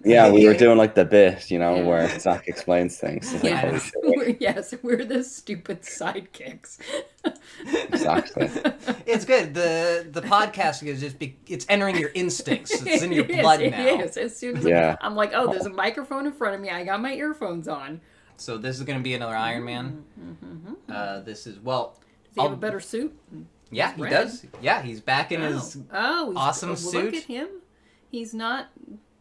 Yeah, we were doing like the bit, where Zach explains things. It's like, holy Yes, shit. we're the stupid sidekicks. Exactly. It's good. The podcast is it's entering your instincts. It's in your It blood is, now. It is. As soon as Yeah. I'm like, oh, there's a microphone in front of me. I got my earphones on. So this is going to be another Iron Man. This is, well... Does he have a better suit? Yeah, he red. does. Yeah, he's back in his He's, awesome suit. Look at him. He's not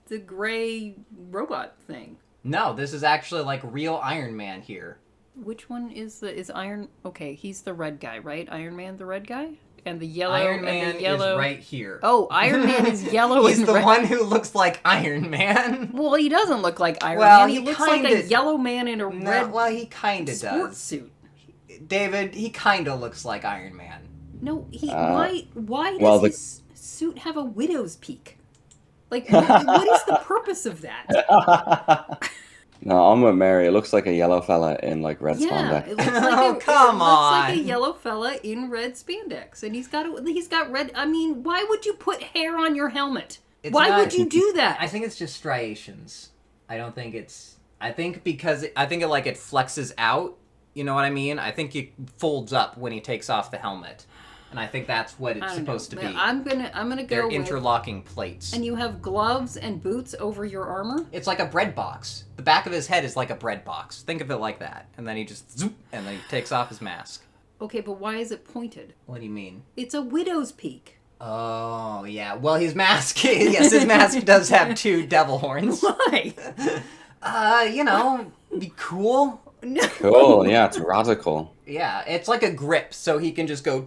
the gray robot thing. No, this is actually like real Iron Man here. Which one is Iron? Okay, he's the red guy, right? Iron Man, the red guy, and the yellow. Iron Man and the yellow... is right here. Oh, Iron Man is yellow. He's and the red. one who looks like Iron Man. Well, he doesn't look like Iron Well, Man. he He looks like kinda- a yellow man in a red Well, he kind of sports does. suit. David, he kind of looks like Iron Man. No, why does well, his suit have a widow's peak? Like, what is the purpose of that? No, I'm with Mary. It looks like a yellow fella in like red Yeah, spandex. it looks like Oh, come it looks like a on. yellow fella in red spandex, and he's got red. I mean, why would you put hair on your helmet? It's Why not- would you do that? I think it's just striations. I don't think it's... I think because... I think it flexes out. You know what I mean? I think it folds up when he takes off the helmet. And I think that's what it's supposed to be. I'm gonna go They're with, interlocking plates. and you have gloves and boots over your armor. It's like a bread box. The back of his head is like a bread box. Think of it like that. And then he just zoop, and then he takes off his mask. Okay, but why is it pointed? What do you mean? It's a widow's peak. Oh, yeah. Well, his mask... yes, his mask does have two devil horns. Why? Be cool. No. Cool. Yeah, it's radical. Yeah, it's like a grip, so he can just go...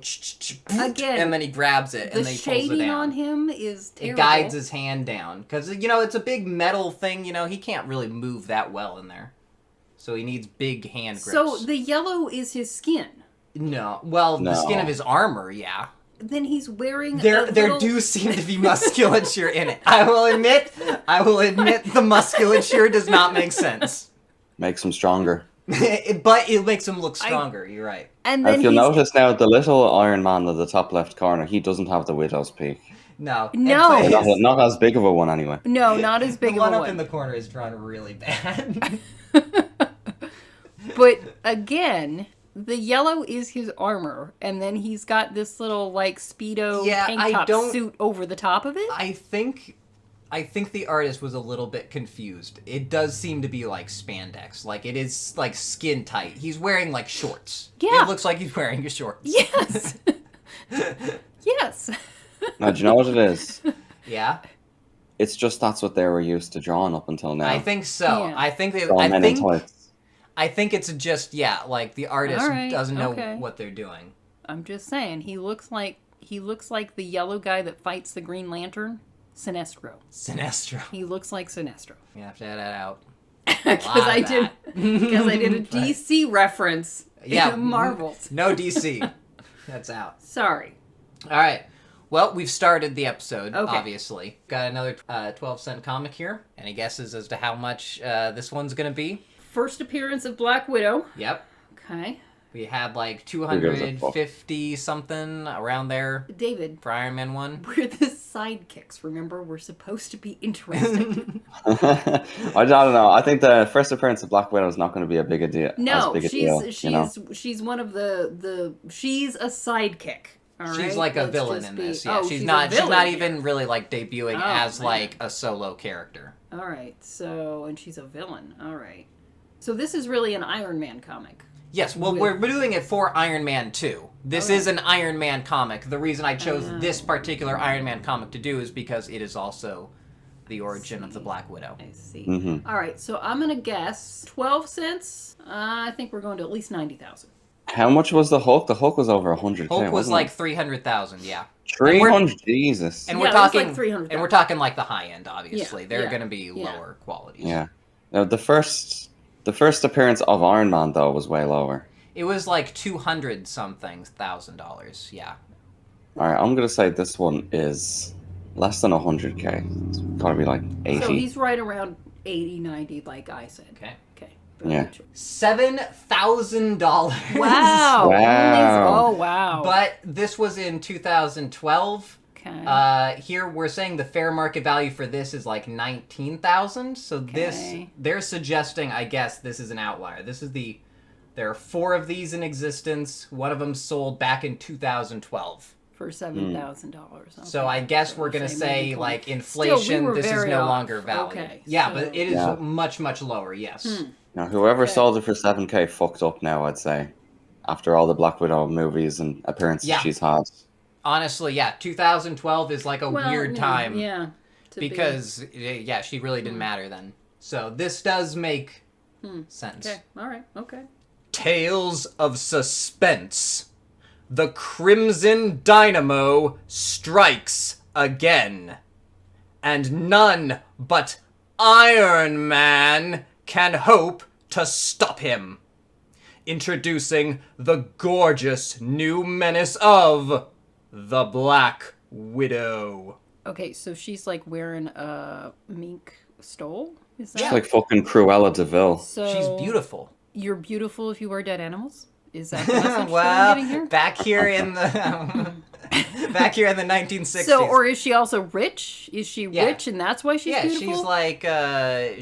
Again, and then he grabs it, The and then he pulls it shading down. on him is terrible. It guides his hand down. Because, it's a big metal thing, he can't really move that well in there. So he needs big hand grips. So the yellow is his skin. No. Well, the skin of his armor, yeah. Then he's wearing There a little... do seem to be musculature in it. I will admit the musculature does not make sense. Makes him stronger. But it makes him look stronger, you're right. And And then if you'll he's... notice now, the little Iron Man at the top left corner, he doesn't have the widow's peak. No. No. And Not, not as big of a one, anyway. No, not as big the of one a up one. in the corner is drawn really bad. But again, the yellow is his armor, and then he's got this little like Speedo tank top suit over the top of it. I think the artist was a little bit confused. It does seem to be like spandex. Like it is like skin tight. He's wearing like shorts. Yeah. It looks like he's wearing shorts. Yes. Yes. Now, do you know what it is? Yeah. It's just that's what they were used to drawing up until now. I think so. Yeah. All men in tights. I think it's just like the artist All right, doesn't know okay. what they're doing. I'm just saying, he looks like the yellow guy that fights the Green Lantern, Sinestro. Sinestro. He looks like Sinestro. You have to add that out. Because I did a DC reference. Yeah. Marvels. No DC. That's out. Sorry. All right. Well, we've started the episode, Okay. obviously. Got another 12-cent comic here. Any guesses as to how much this one's going to be? First appearance of Black Widow. Yep. Okay. We had like gives a fuck? 250 something around there David, for Iron Man 1. we're the sidekicks, remember? We're supposed to be interesting. I don't know. I think the first appearance of Black Widow is not going to be a big a deal. No, as big a deal, she's one of she's a sidekick. All right? She's like a Let's villain just in be- this. Yeah, oh, she's a not villain. even really like debuting Oh, as man. like a solo character. All right, and she's a villain. All right. So this is really an Iron Man comic. Yes, well, we're doing it for Iron Man 2. This Okay. is an Iron Man comic. The reason I chose this particular Iron Man comic to do is because it is also the origin of the Black Widow. I see. Mm-hmm. All right, so I'm going to guess 12 cents. I think we're going to at least 90,000. How much was the Hulk? The Hulk was over 100K. Hulk was wasn't like it? 300,000, yeah. 300. Jesus. And Yeah, we're it was like talking 300,000. and we're talking like the high end, obviously. Yeah, They're yeah, going to be yeah. lower qualities. Yeah. Now the first appearance of Iron Man though was way lower. It was like $200,000. Yeah. All right, I'm gonna say this one is less than 100K. It's gotta be like 80. So he's right around 80, 90, like I said. Okay. Okay. Yeah. $7,000. Wow. Wow. Oh, wow. But this was in 2012. Okay. Here we're saying the fair market value for this is like 19,000. So this they're suggesting, I guess, this is an outlier. There are 4 of these in existence. One of them sold back in 2012. For $7,000. Okay. So I guess we're gonna say like inflation. Still, this is no longer off. valid. Okay, yeah, so... but it is much, much lower. Yes. Now, whoever sold it for $7,000 fucked up now, I'd say. After all the Black Widow movies and appearances she's had. Honestly, 2012 is like a weird time. Yeah. Because, she really didn't matter then. So this does make sense. Okay, alright, okay. Tales of Suspense. The Crimson Dynamo strikes again. And none but Iron Man can hope to stop him. Introducing the gorgeous new menace of the Black Widow. Okay, so she's like wearing a mink stole? Is that? She's like fucking Cruella DeVille. So she's beautiful. You're beautiful if you wear dead animals? Is that the message well, that I'm getting here? back here in the 1960s. So, or is she also rich? Is she rich and that's why she's beautiful? Yeah, she's like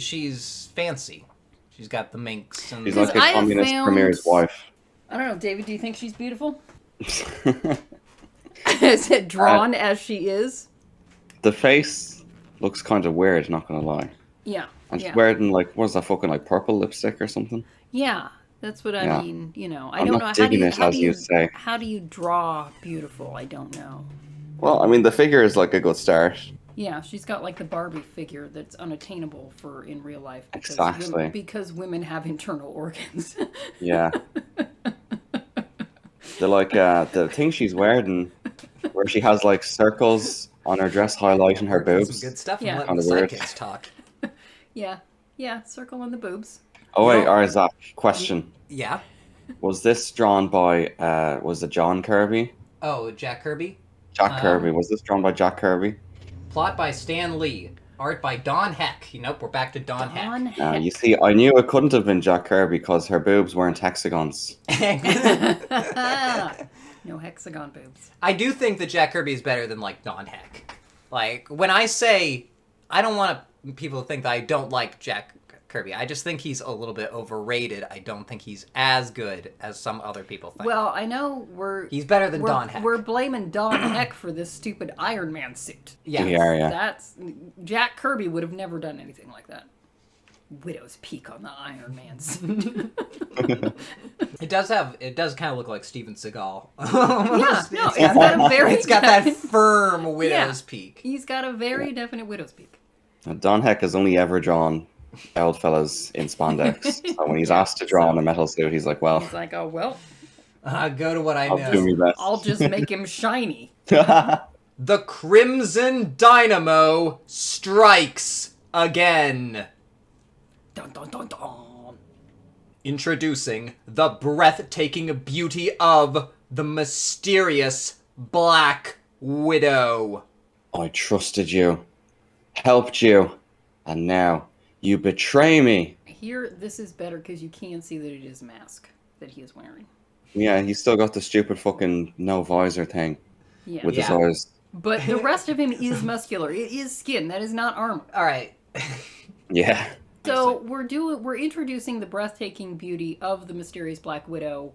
she's fancy. She's got the minks. And she's like a communist premier's wife. I don't know, David. Do you think she's beautiful? Is it drawn as she is? The face looks kind of weird. Not gonna lie. Yeah. And she's wearing like what's that fucking like purple lipstick or something? Yeah. That's what I mean, I I'm don't not know. digging it, as you say. How do you draw beautiful? I don't know. Well, I mean, the figure is like a good start. Yeah, she's got like the Barbie figure that's unattainable for in real life. Because women have internal organs. Yeah. The thing she's wearing, where she has like circles on her dress highlighting her boobs. Some good stuff. Yeah. Letting the sidekicks talk. Yeah, circle in the boobs. Oh wait, Zach, question. Yeah? Was this drawn by, was it John Kirby? Oh, Jack Kirby? Jack Kirby. Was this drawn by Jack Kirby? Plot by Stan Lee. Art by Don Heck. Nope, we're back to Don Heck. You see, I knew it couldn't have been Jack Kirby because her boobs weren't hexagons. No hexagon boobs. I do think that Jack Kirby is better than, like, Don Heck. Like, when I say, I don't want people to think that I don't like Jack Kirby. I just think he's a little bit overrated. I don't think he's as good as some other people think. Well, I know he's better than Don Heck. We're blaming Don Heck for this stupid Iron Man suit. Yeah. That's Jack Kirby would have never done anything like that. Widow's Peak on the Iron Man suit. It does kind of look like Steven Seagal. It's got that firm Widow's Peak. He's got a very definite Widow's Peak. Don Heck has only ever drawn old fellas in spandex. So when he's asked to draw in a metal suit, he's like, well... He's like, oh, well... go to what I know. I'll do my best. I'll just make him shiny. The Crimson Dynamo strikes again. Dun, dun, dun, dun. Introducing the breathtaking beauty of the mysterious Black Widow. I trusted you, helped you, and now you betray me. Here, this is better because you can see that it is a mask that he is wearing. Yeah, he's still got the stupid fucking no visor thing with his eyes. But the rest of him is muscular. It is skin. That is not armor. All right. Yeah. So we're introducing the breathtaking beauty of the mysterious Black Widow,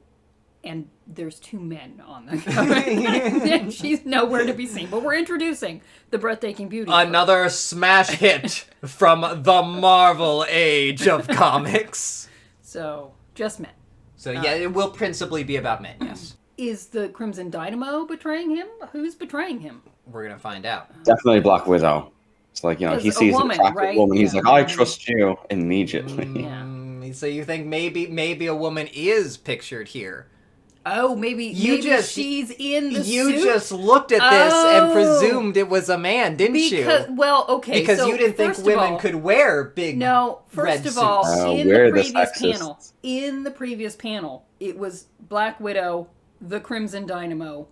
and there's 2 men on the cover. She's nowhere to be seen, but we're introducing the breathtaking beauty. Another smash hit from the Marvel age of comics. So, just men. So it will principally be about men, yes. Is the Crimson Dynamo betraying him? Who's betraying him? We're going to find out. Definitely Black Widow. It's like, he sees an attractive woman, he's like, I trust you immediately. So you think maybe a woman is pictured here? Oh, maybe she's in the suit? You just looked at this and presumed it was a man, didn't you? Well, okay. Because you didn't think women could wear big first of all, in the previous panel, it was Black Widow, the Crimson Dynamo,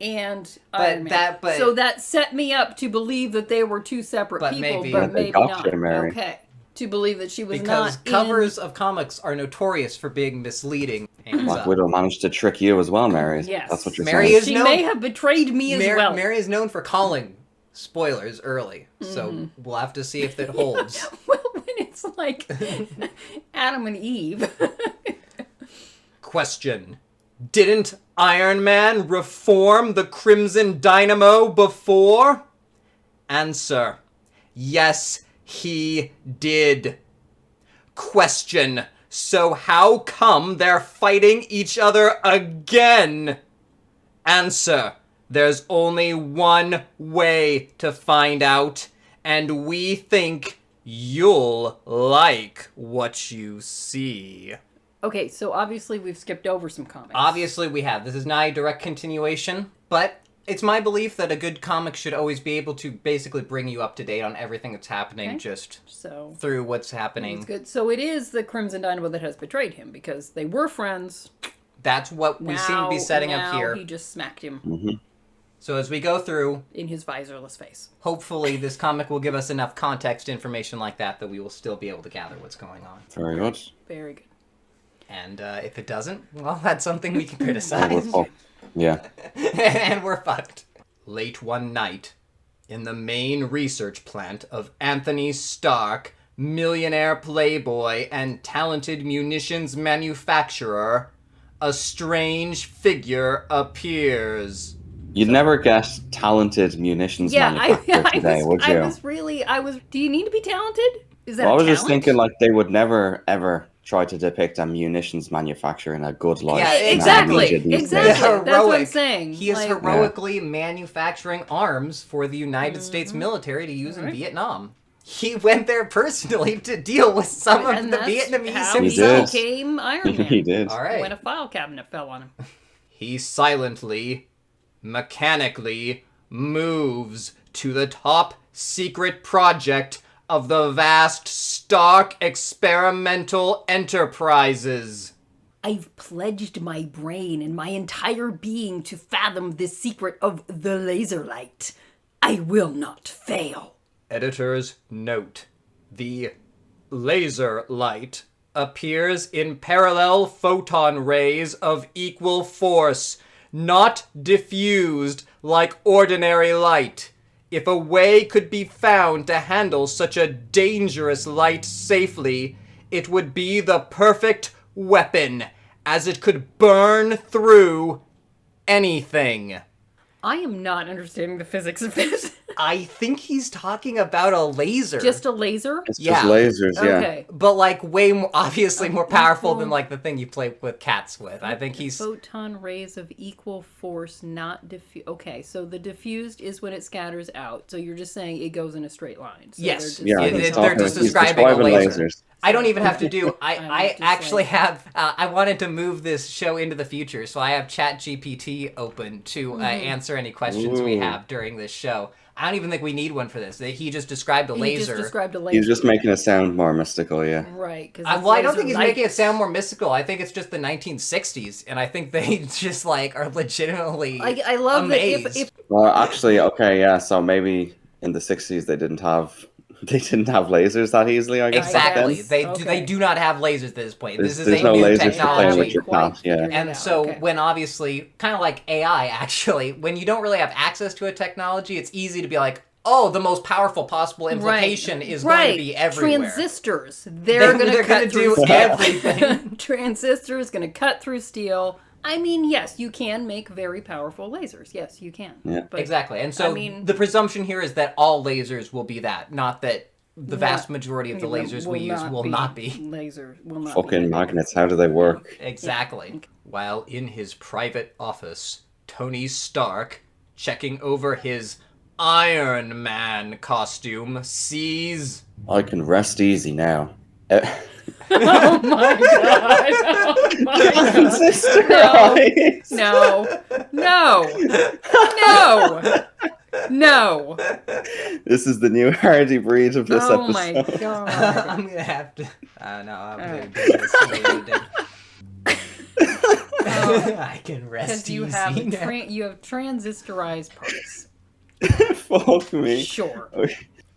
and Iron Man. So that set me up to believe that they were 2 separate people, but maybe not. Mary. Okay. to believe that she was Because not covers of comics are notorious for being misleading. Hands Black up. Widow managed to trick you as well, Mary. Yes. That's what you're Mary saying. is She known- may have betrayed me as well. Mary is known for calling spoilers early, so we'll have to see if that holds. Well, when it's like Adam and Eve. Question. Didn't Iron Man reform the Crimson Dynamo before? Answer. Yes, he did. Question. So how come they're fighting each other again? Answer. There's only one way to find out, and we think you'll like what you see. Okay, so obviously we've skipped over some comics. Obviously we have. This is not a direct continuation, but it's my belief that a good comic should always be able to basically bring you up to date on everything that's happening, Okay. just So through what's it's happening. good. So it is the Crimson Dynamo that has betrayed him because they were friends. That's what we seem to be setting up here. He just smacked him So as we go through, in his visorless face. hopefully this comic will give us enough context information like that we will still be able to gather what's going on. Very good. Very good. And if it doesn't, well, that's something we can We're criticize. fucked. Yeah. And we're fucked. Late one night, in the main research plant of Anthony Stark, millionaire playboy and talented munitions manufacturer, a strange figure appears. You'd never get talented munitions manufacturer today, would you? I was, do you need to be talented? Is that Well, I a was just talent? thinking, like, they would never, ever try to depict a munitions manufacturer in a good light. Yeah, in exactly, media these exactly. days. That's what I'm saying. He is Like- heroically manufacturing arms for the United States military to use in Vietnam. He went there personally to deal with some of And the that's Vietnamese how He he himself. did. became Iron Man. He did. All right. When a file cabinet fell on him. He silently, mechanically moves to the top secret project of the vast Stark Experimental Enterprises. I've pledged my brain and my entire being to fathom the secret of the laser light. I will not fail. Editor's note. The laser light appears in parallel photon rays of equal force, not diffused like ordinary light. If a way could be found to handle such a dangerous light safely, it would be the perfect weapon, as it could burn through anything. I am not understanding the physics of this. I think he's talking about a laser. Just a laser? It's Yeah. just lasers, yeah. Okay. But like way more, obviously more powerful than like the thing you play with cats with. I think he's Photon rays of equal force, not diffuse. Okay, so the diffused is when it scatters out. So you're just saying it goes in a straight line. So Yes. they're just Yeah, They're he's just talking- he's describing a laser. lasers. I don't even have to do. I just actually like- have. I wanted to move this show into the future, so I have ChatGPT open to answer any questions we Ooh. have during this show. I don't even think we need one for this. He just described a He laser. just described a laser. He's just making it sound more mystical, yeah. Right. Well, I don't think he's making it sound more mystical. I think it's just the 1960s, and I think they just like are legitimately. I love amazed. that if Well, actually, okay, yeah, so maybe in the 60s they didn't have lasers that easily, I guess. back Exactly. then. They Okay. they do not have lasers at this point. There's- This is there's a no new lasers to play with technology. your cat, yeah. figured it And out. so Okay. when obviously, kind of like AI actually, when you don't really have access to a technology, it's easy to be like, oh, the most powerful possible implication is going to be everywhere. Transistors. They're going to They're cut gonna through do steel. everything. Transistors going to cut through steel. I mean, yes, you can make very powerful lasers. Yes, you can. Yeah. But Exactly. And so I mean- the presumption here is that all lasers will be that, not that the vast majority of the lasers we use will not be. Lasers will not Fucking be. magnets, how do they work? Exactly. While in his private office, Tony Stark, checking over his Iron Man costume, sees... I can rest easy now. Oh my god! Oh my god! Sister No. eyes. No! No! No! No! This is the new hardy breed of this Oh my episode. god! I'm gonna have to... no, I'm gonna Alright. do this the way you did. I can rest Because easy you have now. you have transistorized parts. Fuck me. Sure.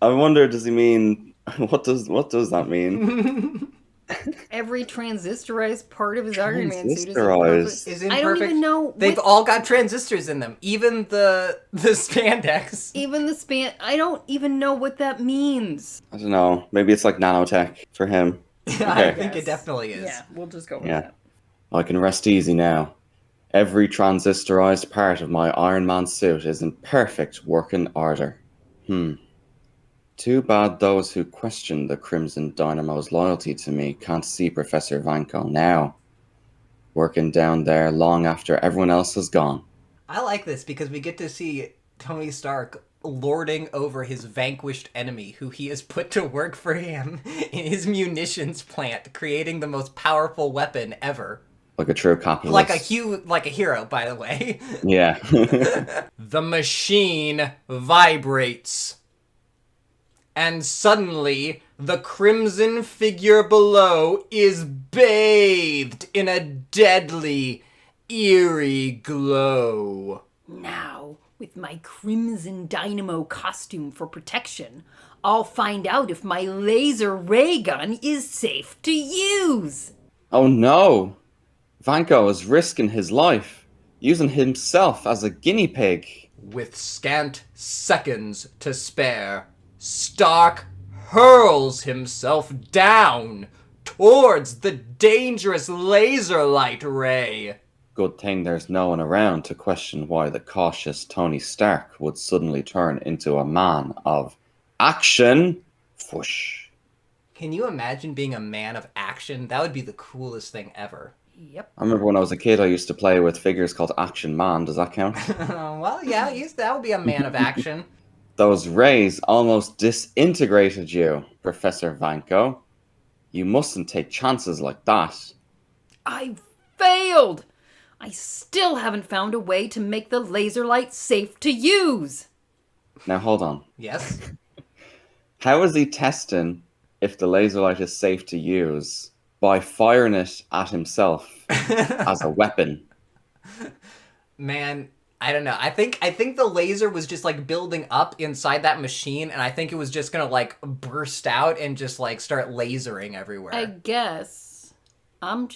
I wonder, does he mean What does that mean? Every transistorized part of his Iron Man suit is Transistorized. Is imperfect. I don't even know. They've all got transistors in them. Even the spandex. Even the span. I don't even know what that means. I don't know. Maybe it's like nanotech for him. I think Yes. it definitely is. Yeah, we'll just go with Yeah. that. I can rest easy now. Every transistorized part of my Iron Man suit is in perfect working order. Too bad those who question the Crimson Dynamo's loyalty to me can't see Professor Vanko now, working down there long after everyone else has gone. I like this because we get to see Tony Stark lording over his vanquished enemy, who he has put to work for him in his munitions plant, creating the most powerful weapon ever. Like a true capitalist. Like a hero, by the way. Yeah. The machine vibrates. And suddenly, the crimson figure below is bathed in a deadly, eerie glow. Now, with my Crimson Dynamo costume for protection, I'll find out if my laser ray gun is safe to use. Oh no! Vanko is risking his life, using himself as a guinea pig. With scant seconds to spare, Stark hurls himself down towards the dangerous laser light ray. Good thing there's no one around to question why the cautious Tony Stark would suddenly turn into a man of action. Whoosh. Can you imagine being a man of action? That would be the coolest thing ever. Yep. I remember when I was a kid, I used to play with figures called Action Man. Does that count? Well, yeah, that would be a man of action. Those rays almost disintegrated you, Professor Vanko. You mustn't take chances like that. I failed! I still haven't found a way to make the laser light safe to use. Now hold on. Yes? How is he testing if the laser light is safe to use? By firing it at himself as a weapon. Man, I don't know. I think the laser was just like building up inside that machine, and I think it was just gonna like burst out and just like start lasering everywhere. I guess. I'm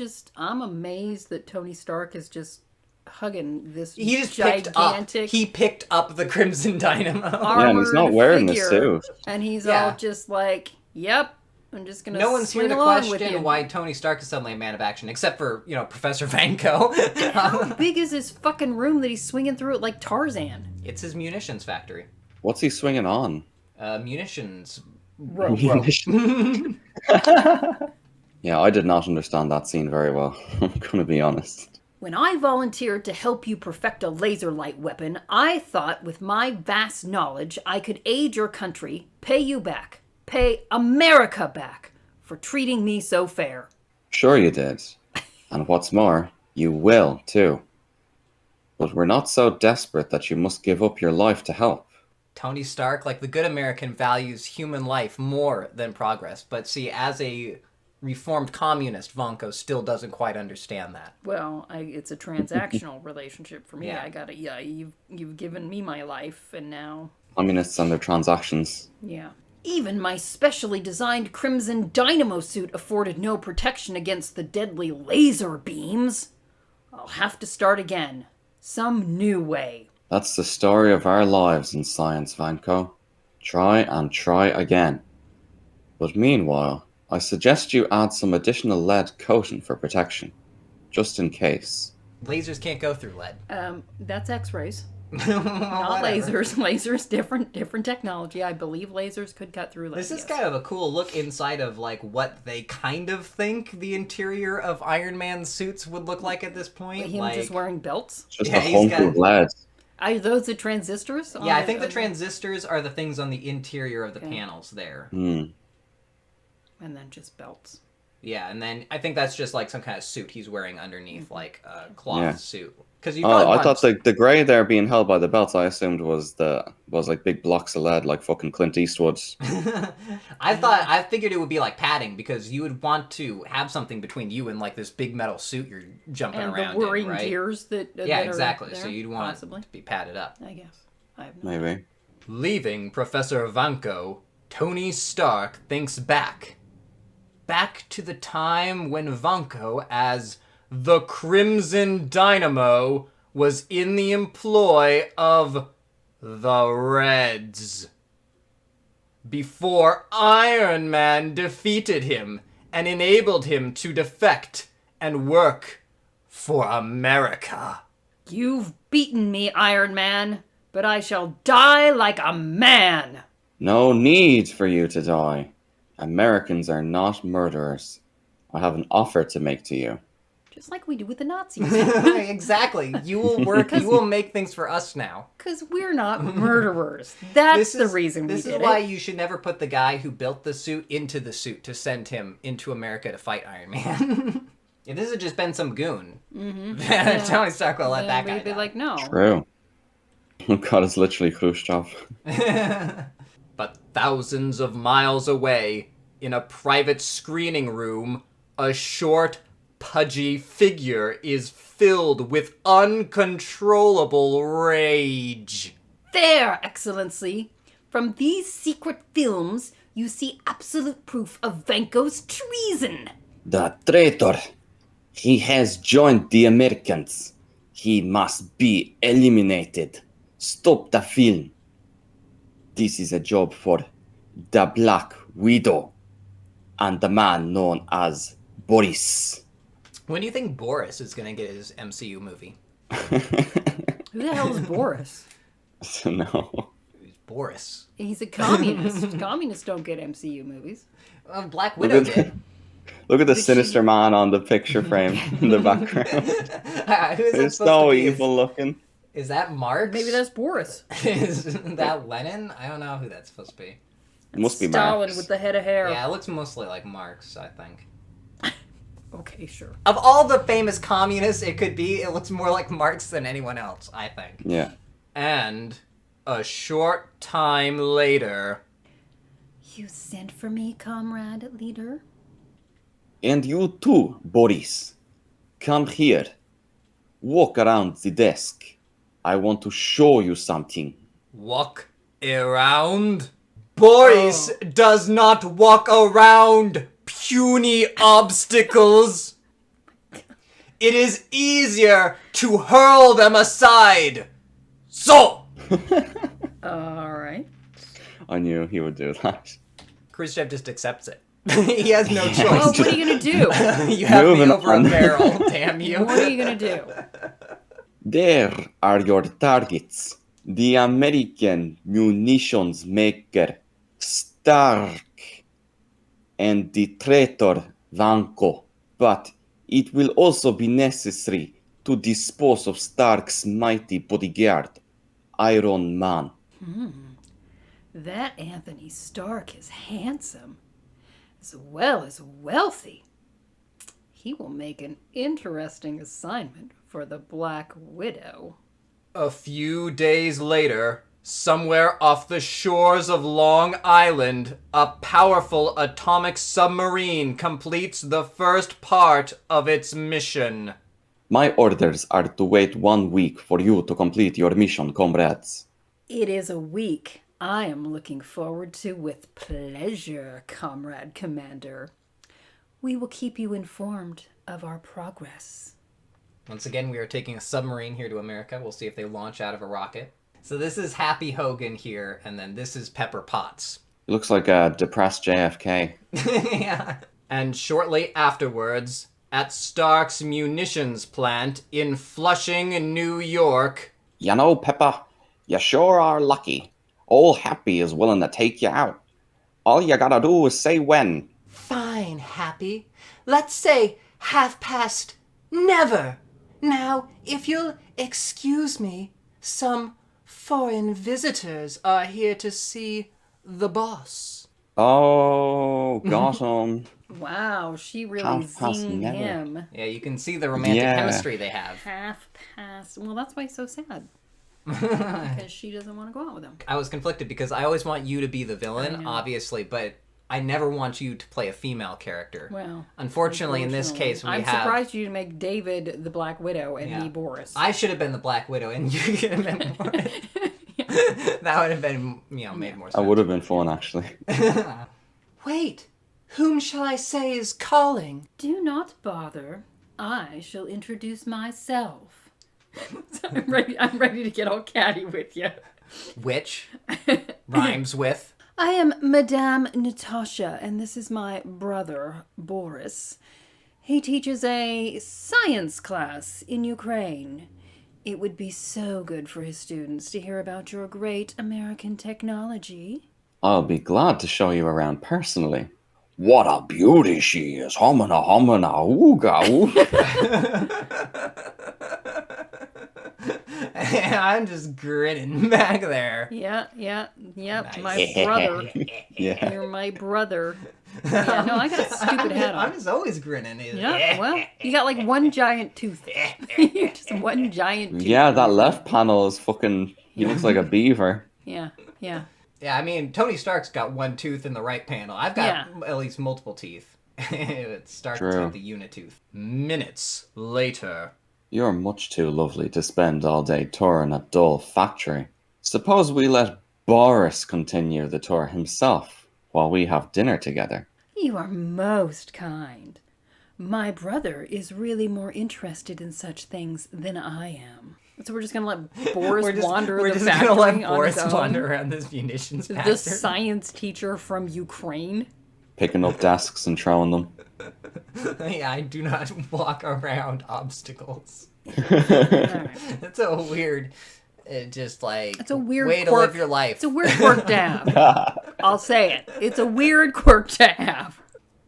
amazed that Tony Stark is just hugging this He just gigantic picked up the Crimson Dynamo. Yeah, and he's not wearing the suit. And he's all just like, yep, I'm just gonna No one's here swing to along with you. question why Tony Stark is suddenly a man of action, except for, Professor Vanko. How big is this fucking room that he's swinging through it like Tarzan? It's his munitions factory. What's he swinging on? Munitions. Rope. Yeah, I did not understand that scene very well. I'm gonna be honest. When I volunteered to help you perfect a laser light weapon, I thought with my vast knowledge I could aid your country, pay you back, pay America back for treating me so fair. Sure you did. And what's more, you will too. But we're not so desperate that you must give up your life to help. Tony Stark, like the good American, values human life more than progress. But see, as a reformed communist, Vanko still doesn't quite understand that. Well, it's a transactional relationship for me. Yeah. You've given me my life, and now... Communists and their transactions. Yeah. Even my specially designed Crimson Dynamo suit afforded no protection against the deadly laser beams. I'll have to start again. Some new way. That's the story of our lives in science, Vanko. Try and try again. But meanwhile, I suggest you add some additional lead coating for protection, just in case. Lasers can't go through lead. That's X-rays. Not Lasers. Lasers, different technology. I believe lasers could cut through lead. This is kind of a cool look inside of like what they kind of think the interior of Iron Man's suits would look like at this point. Him like, just wearing belts. Just Yeah, a he's hunk got- of lead. Are those the transistors? Yeah, I think the transistors are the things on the interior of the panels there. And then just belts. Yeah, and then I think that's just like some kind of suit he's wearing underneath, like a cloth Yeah. suit. Because you. Oh, I thought the grey there being held by the belts, I assumed was like big blocks of lead, like fucking Clint Eastwood. I figured it would be like padding because you would want to have something between you and like this big metal suit you're jumping And around the whirring in, right? gears that Yeah, that are exactly. there, So you'd want possibly. it to be padded up. I guess. I have no Maybe. Leaving Professor Vanko, Tony Stark thinks back to the time when Vanko, as the Crimson Dynamo, was in the employ of the Reds. Before Iron Man defeated him and enabled him to defect and work for America. You've beaten me, Iron Man, but I shall die like a man. No need for you to die. Americans are not murderers. I have an offer to make to you. Just like we do with the Nazis. Exactly. You will make things for us now. Because we're not murderers. That's the reason we did it. This is why you should never put the guy who built the suit into the suit to send him into America to fight Iron Man. If this had just been some goon, Tony Stark will let that guy we'd be die. like, no. True. Oh god, it's literally Khrushchev. But thousands of miles away, in a private screening room, a short, pudgy figure is filled with uncontrollable rage. There, Excellency. From these secret films, you see absolute proof of Vanko's treason. The traitor. He has joined the Americans. He must be eliminated. Stop the film. This is a job for the Black Widow and the man known as Boris. When do you think Boris is going to get his MCU movie? Who the hell is Boris? No. Who's Boris? He's a communist. Communists don't get MCU movies. Black Widow did. Look at the sinister man on the picture frame in the background. Who is it It's supposed so to be? evil looking. Is that Marx? Maybe that's Boris. Is that Lenin? I don't know who that's supposed to be. It must be Stalin Marx. with the head of hair. Yeah, it looks mostly like Marx, I think. Okay, sure. Of all the famous communists it could be, it looks more like Marx than anyone else, I think. Yeah. And a short time later... You sent for me, comrade leader? And you too, Boris. Come here. Walk around the desk. I want to show you something. Walk around? Boris does not walk around puny obstacles. It is easier to hurl them aside. So! Alright. I knew he would do that. Khrushchev just accepts it. He has no Well, choice. what are you gonna do? You have me Moving over a on. barrel, damn you. What are you gonna do? There are your targets. The American munitions maker, Stark, and the traitor, Vanko. But it will also be necessary to dispose of Stark's mighty bodyguard, Iron Man. That Anthony Stark is handsome, as well as wealthy. He will make an interesting assignment for the Black Widow. A few days later, somewhere off the shores of Long Island, a powerful atomic submarine completes the first part of its mission. My orders are to wait 1 week for you to complete your mission, comrades. It is a week I am looking forward to with pleasure, Comrade Commander. We will keep you informed of our progress. Once again, we are taking a submarine here to America. We'll see if they launch out of a rocket. So this is Happy Hogan here, and then this is Pepper Potts. It looks like a depressed JFK. Yeah. And shortly afterwards, at Stark's munitions plant in Flushing, New York... You know, Pepper, you sure are lucky. Old Happy is willing to take you out. All you gotta do is say when. Fine, Happy. Let's say 1:30. Never. Now, if you'll excuse me, some foreign visitors are here to see the boss. Oh, got him. Wow, she really Half past zinged never. him. Yeah, you can see the romantic Yeah. chemistry they have. Half past. Well, that's why he's so sad. Because she doesn't want to go out with him. I was conflicted because I always want you to be the I villain, know. obviously, but I never want you to play a female character. Well, Unfortunately, in this case, we I'm have... surprised you to make David the Black Widow and Yeah. me Boris. I should have been the Black Widow, and you could have been Boris. Yeah. That would have been, made more sense. That would have been fun, actually. Wait, whom shall I say is calling? Do not bother. I shall introduce myself. I'm ready to get all catty with you. Which rhymes with. I am Madame Natasha, and this is my brother, Boris. He teaches a science class in Ukraine. It would be so good for his students to hear about your great American technology. I'll be glad to show you around personally. What a beauty she is. Homina, homina, ooga, ooga. I'm just grinning back there. Yeah, Nice. my brother. Yeah. You're my brother. Yeah, no, I got a stupid hat on. I'm just always grinning. Yeah, well, you got like one giant tooth. Just one giant tooth. Yeah, that left panel is fucking... He looks like a beaver. Yeah. Yeah, I mean, Tony Stark's got one tooth in the right panel. I've got at least multiple teeth. Stark's got the unitooth. Minutes later. You're much too lovely to spend all day touring a dull factory. Suppose we let Boris continue the tour himself while we have dinner together. You are most kind. My brother is really more interested in such things than I am. So we're just gonna let Boris wander the factory We're just gonna let on Boris his own? wander around this munitions The factory. science teacher from Ukraine. Picking up desks and throwing them. Yeah, I do not walk around obstacles. Alright. It's a weird, just like It's a weird way to quirk. live your life. It's a weird quirk to have. I'll say it. It's a weird quirk to have.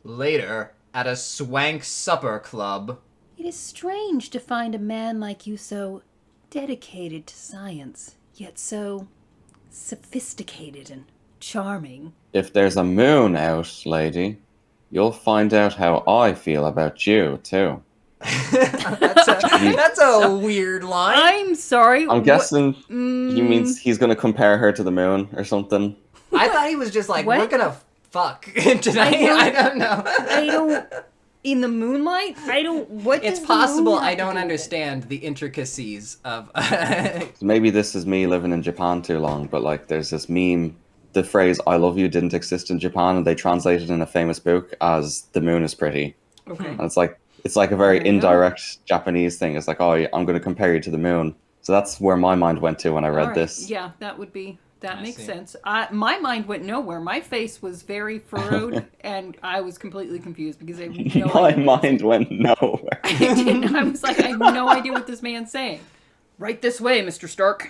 Later, at a swank supper club. It is strange to find a man like you so dedicated to science, yet so sophisticated and charming. If there's a moon out, lady, you'll find out how I feel about you, too. That's a weird line. I'm sorry. I'm guessing he means he's going to compare her to the moon or something. I thought he was just like, What? we're gonna fuck tonight. I don't know. I don't. In the moonlight? I don't. What? It's does the moon possible have I to don't do with it? understand the intricacies of. Maybe this is me living in Japan too long, but like there's this meme. The phrase "I love you" didn't exist in Japan, and they translated in a famous book as "the moon is pretty." Okay. And it's like a very There you go. indirect Japanese thing. It's like, oh, I'm going to compare you to the moon. So that's where my mind went to when I read All right. this. Yeah, that would be. That I makes see. sense. My mind went nowhere. My face was very furrowed, and I was completely confused because I had no My idea. mind went nowhere. I didn't. I was like, I have no idea what this man's saying. Right this way, Mr. Stark.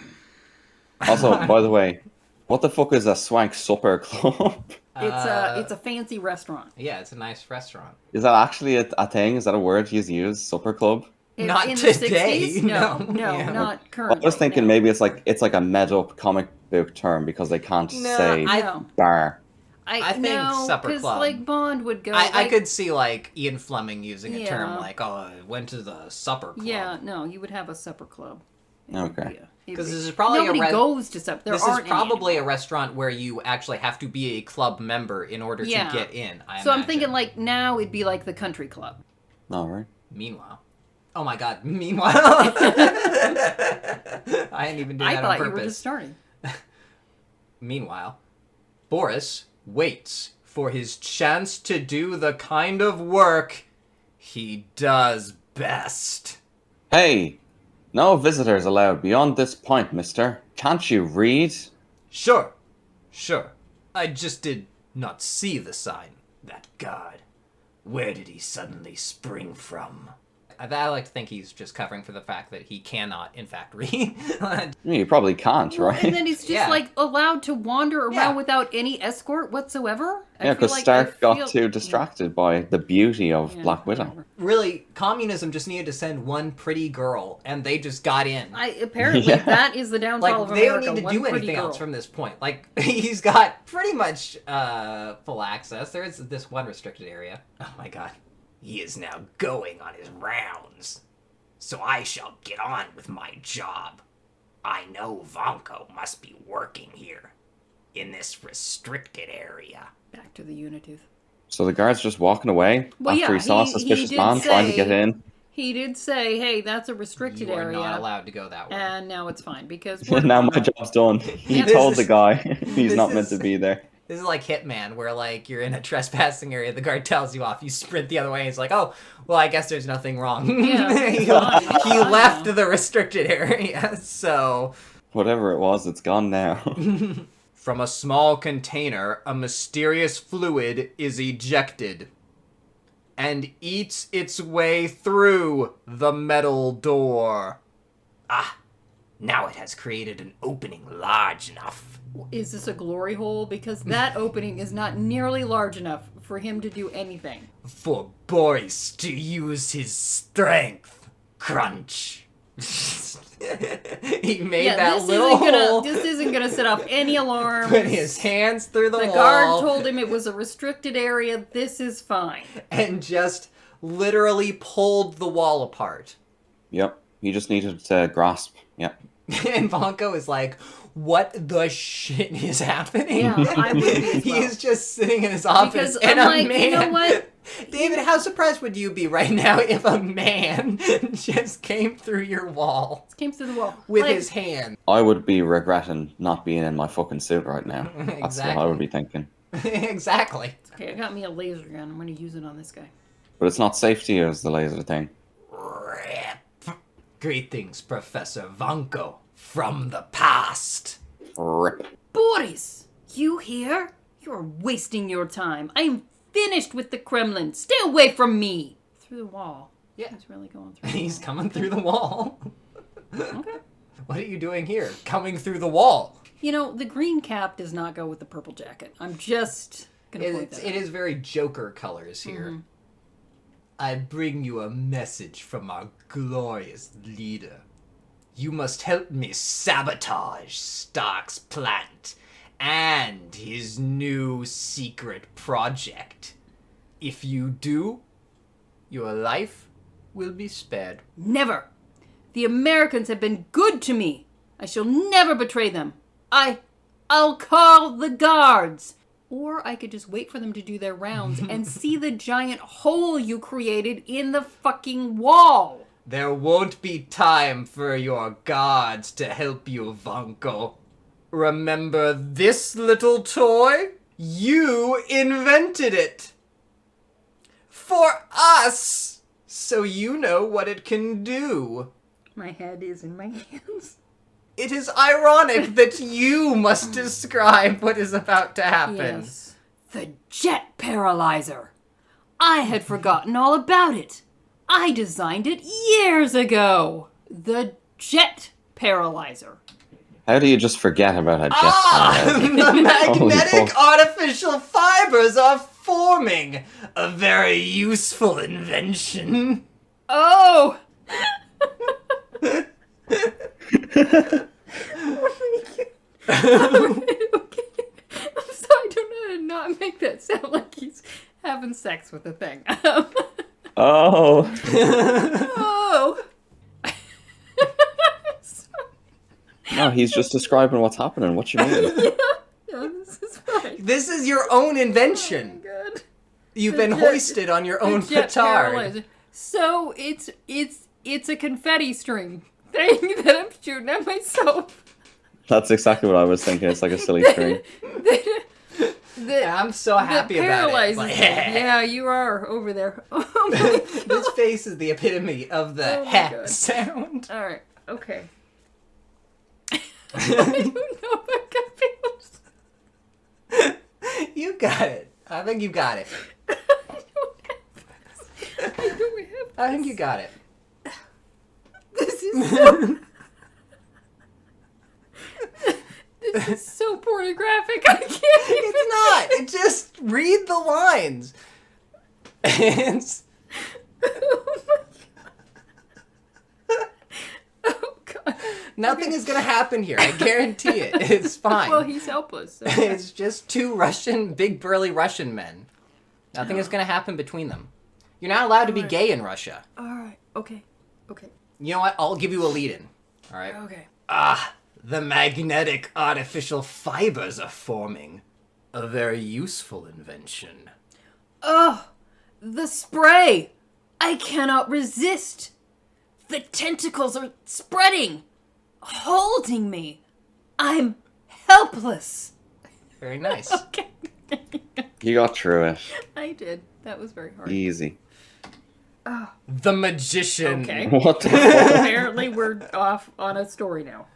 Also, by the way, what the fuck is a swank supper club? It's a fancy restaurant. Yeah, it's a nice restaurant. Is that actually a thing? Is that a word you use? Supper club? Not in today, The 60s? No, no. Yeah. not I currently. was thinking no. maybe it's like a made up comic book term because they can't No, say No. bar. I think no, supper 'cause, club. like Bond would go. I like- could see like Ian Fleming using a term Yeah. like, "Oh, I went to the supper club." Yeah, no, you would have a supper club. Okay. Because this is probably nobody a goes to supper. There this is aren't any probably a anymore. restaurant where you actually have to be a club member in order Yeah. to get in. I So I'm imagine. thinking like now it'd be like the country club. All right. Meanwhile. Oh my god, meanwhile. I didn't even do I that thought on you were purpose. just starting. Meanwhile, Boris waits for his chance to do the kind of work he does best. Hey, no visitors allowed beyond this point, mister. Can't you read? Sure. I just did not see the sign. That god. Where did he suddenly spring from? I like to think he's just covering for the fact that he cannot, in fact, read. You probably can't, Well, right? and then he's just Yeah. like allowed to wander around Yeah. without any escort whatsoever. I Yeah, feel because like- Stark I got feel- too distracted by the beauty of Yeah, Black Widow. whatever. Really, communism just needed to send one pretty girl, and they just got in. Apparently Yeah. that is the downfall Like, of they America. don't need to one do pretty anything girl. else from this point. Like, he's got pretty much full access. There is this one restricted area. Oh my god. He is now going on his rounds. So I shall get on with my job. I know Vanko must be working here, in this restricted area. Back to the Unitooth. So the guard's just walking away Well, after yeah, he saw a he suspicious did man trying to say- get in. He did say, "Hey, that's a restricted You are area." not allowed to go that way. And now it's fine because we're Now my job's done. He Yeah, told this the is- guy he's this not meant is- to be there. This is like Hitman, where like you're in a trespassing area, the guard tells you off, you sprint the other way, and he's like, "Oh, well, I guess there's nothing wrong." Yeah, he it's fine. It's he fine left now. the restricted area, so. Whatever it was, it's gone now. From a small container, a mysterious fluid is ejected and eats its way through the metal door. Ah, now it has created an opening large enough. Is this a glory hole? Because that opening is not nearly large enough for him to do anything. For Boris to use his strength. Crunch. He made that little hole. This isn't gonna set off any alarms. Put his hands through the The wall. guard told him it was a restricted area. This is fine. And just literally pulled the wall apart. Yep. He just needed to grasp. Yep. And Vanko is like, what the shit is happening? Yeah, I would be as well. He's just sitting in his office Because and I'm a like, man... you know what? David, how surprised would you be right now if a man just came through your wall Came through the wall with Like, his hand? I would be regretting not being in my fucking suit right now. That's what I would be thinking. Exactly. Okay, I got me a laser gun. I'm gonna use it on this guy. But it's not safe to use the laser thing. Rip. Greetings, Professor Vanko, from the past. Rip. Boris, you here? You're wasting your time. I am finished with the Kremlin. Stay away from me. Through the wall. Yeah. He's really going through. The He's wall. coming through the wall. Okay. What are you doing here? Coming through the wall. You know, the green cap does not go with the purple jacket. I'm just gonna point that It out. is very Joker colors here. I bring you a message from our glorious leader. You must help me sabotage Stark's plant and his new secret project. If you do, your life will be spared. Never. The Americans have been good to me. I shall never betray them. I'll call the guards. Or I could just wait for them to do their rounds and see the giant hole you created in the fucking wall. There won't be time for your guards to help you, Vanko. Remember this little toy? You invented it. For us! So you know what it can do. My head is in my hands. It is ironic that you must describe what is about to happen. Yes. The jet paralyzer. I had forgotten all about it. I designed it years ago. The jet paralyzer. How do you just forget about a jet Ah! pilot? The magnetic fuck. artificial fibers are forming. A very useful invention. Oh! Okay. I'm sorry, I don't know how to not make that sound like he's having sex with a thing. Oh. Oh! No, he's just describing what's happening. What you mean? Yeah, this is fine. This is your own invention. Good. You've The been jet- hoisted on your own Jet petard. paralyzer. So it's a confetti string thing that I'm shooting at myself. That's exactly what I was thinking. It's like a silly string. I'm so happy about it. paralyzes Like, me. Yeah, you are over there. Oh my God. This face is the epitome of the Oh my heh God. sound. All right. Okay. I don't know if I can feel. You got it. I think you got it. I don't have. I think you got it. This is so. This is so pornographic. I can't even. It's not. It just read the lines. It's Oh God. nothing is gonna happen here. I guarantee it. It's fine. Well, he's helpless. So. It's just two big burly Russian men. Nothing is gonna happen between them. You're not allowed to be Alright. gay in Russia. All right. Okay. Okay. You know what? I'll give you a lead-in. All right. Okay. Ah, the magnetic artificial fibers are forming. A very useful invention. Oh, the spray. I cannot resist. The tentacles are spreading, holding me. I'm helpless. Very nice. Okay. You got through it. I did. That was very hard. Easy. The magician. Okay. What the fuck? Apparently we're off on a story now.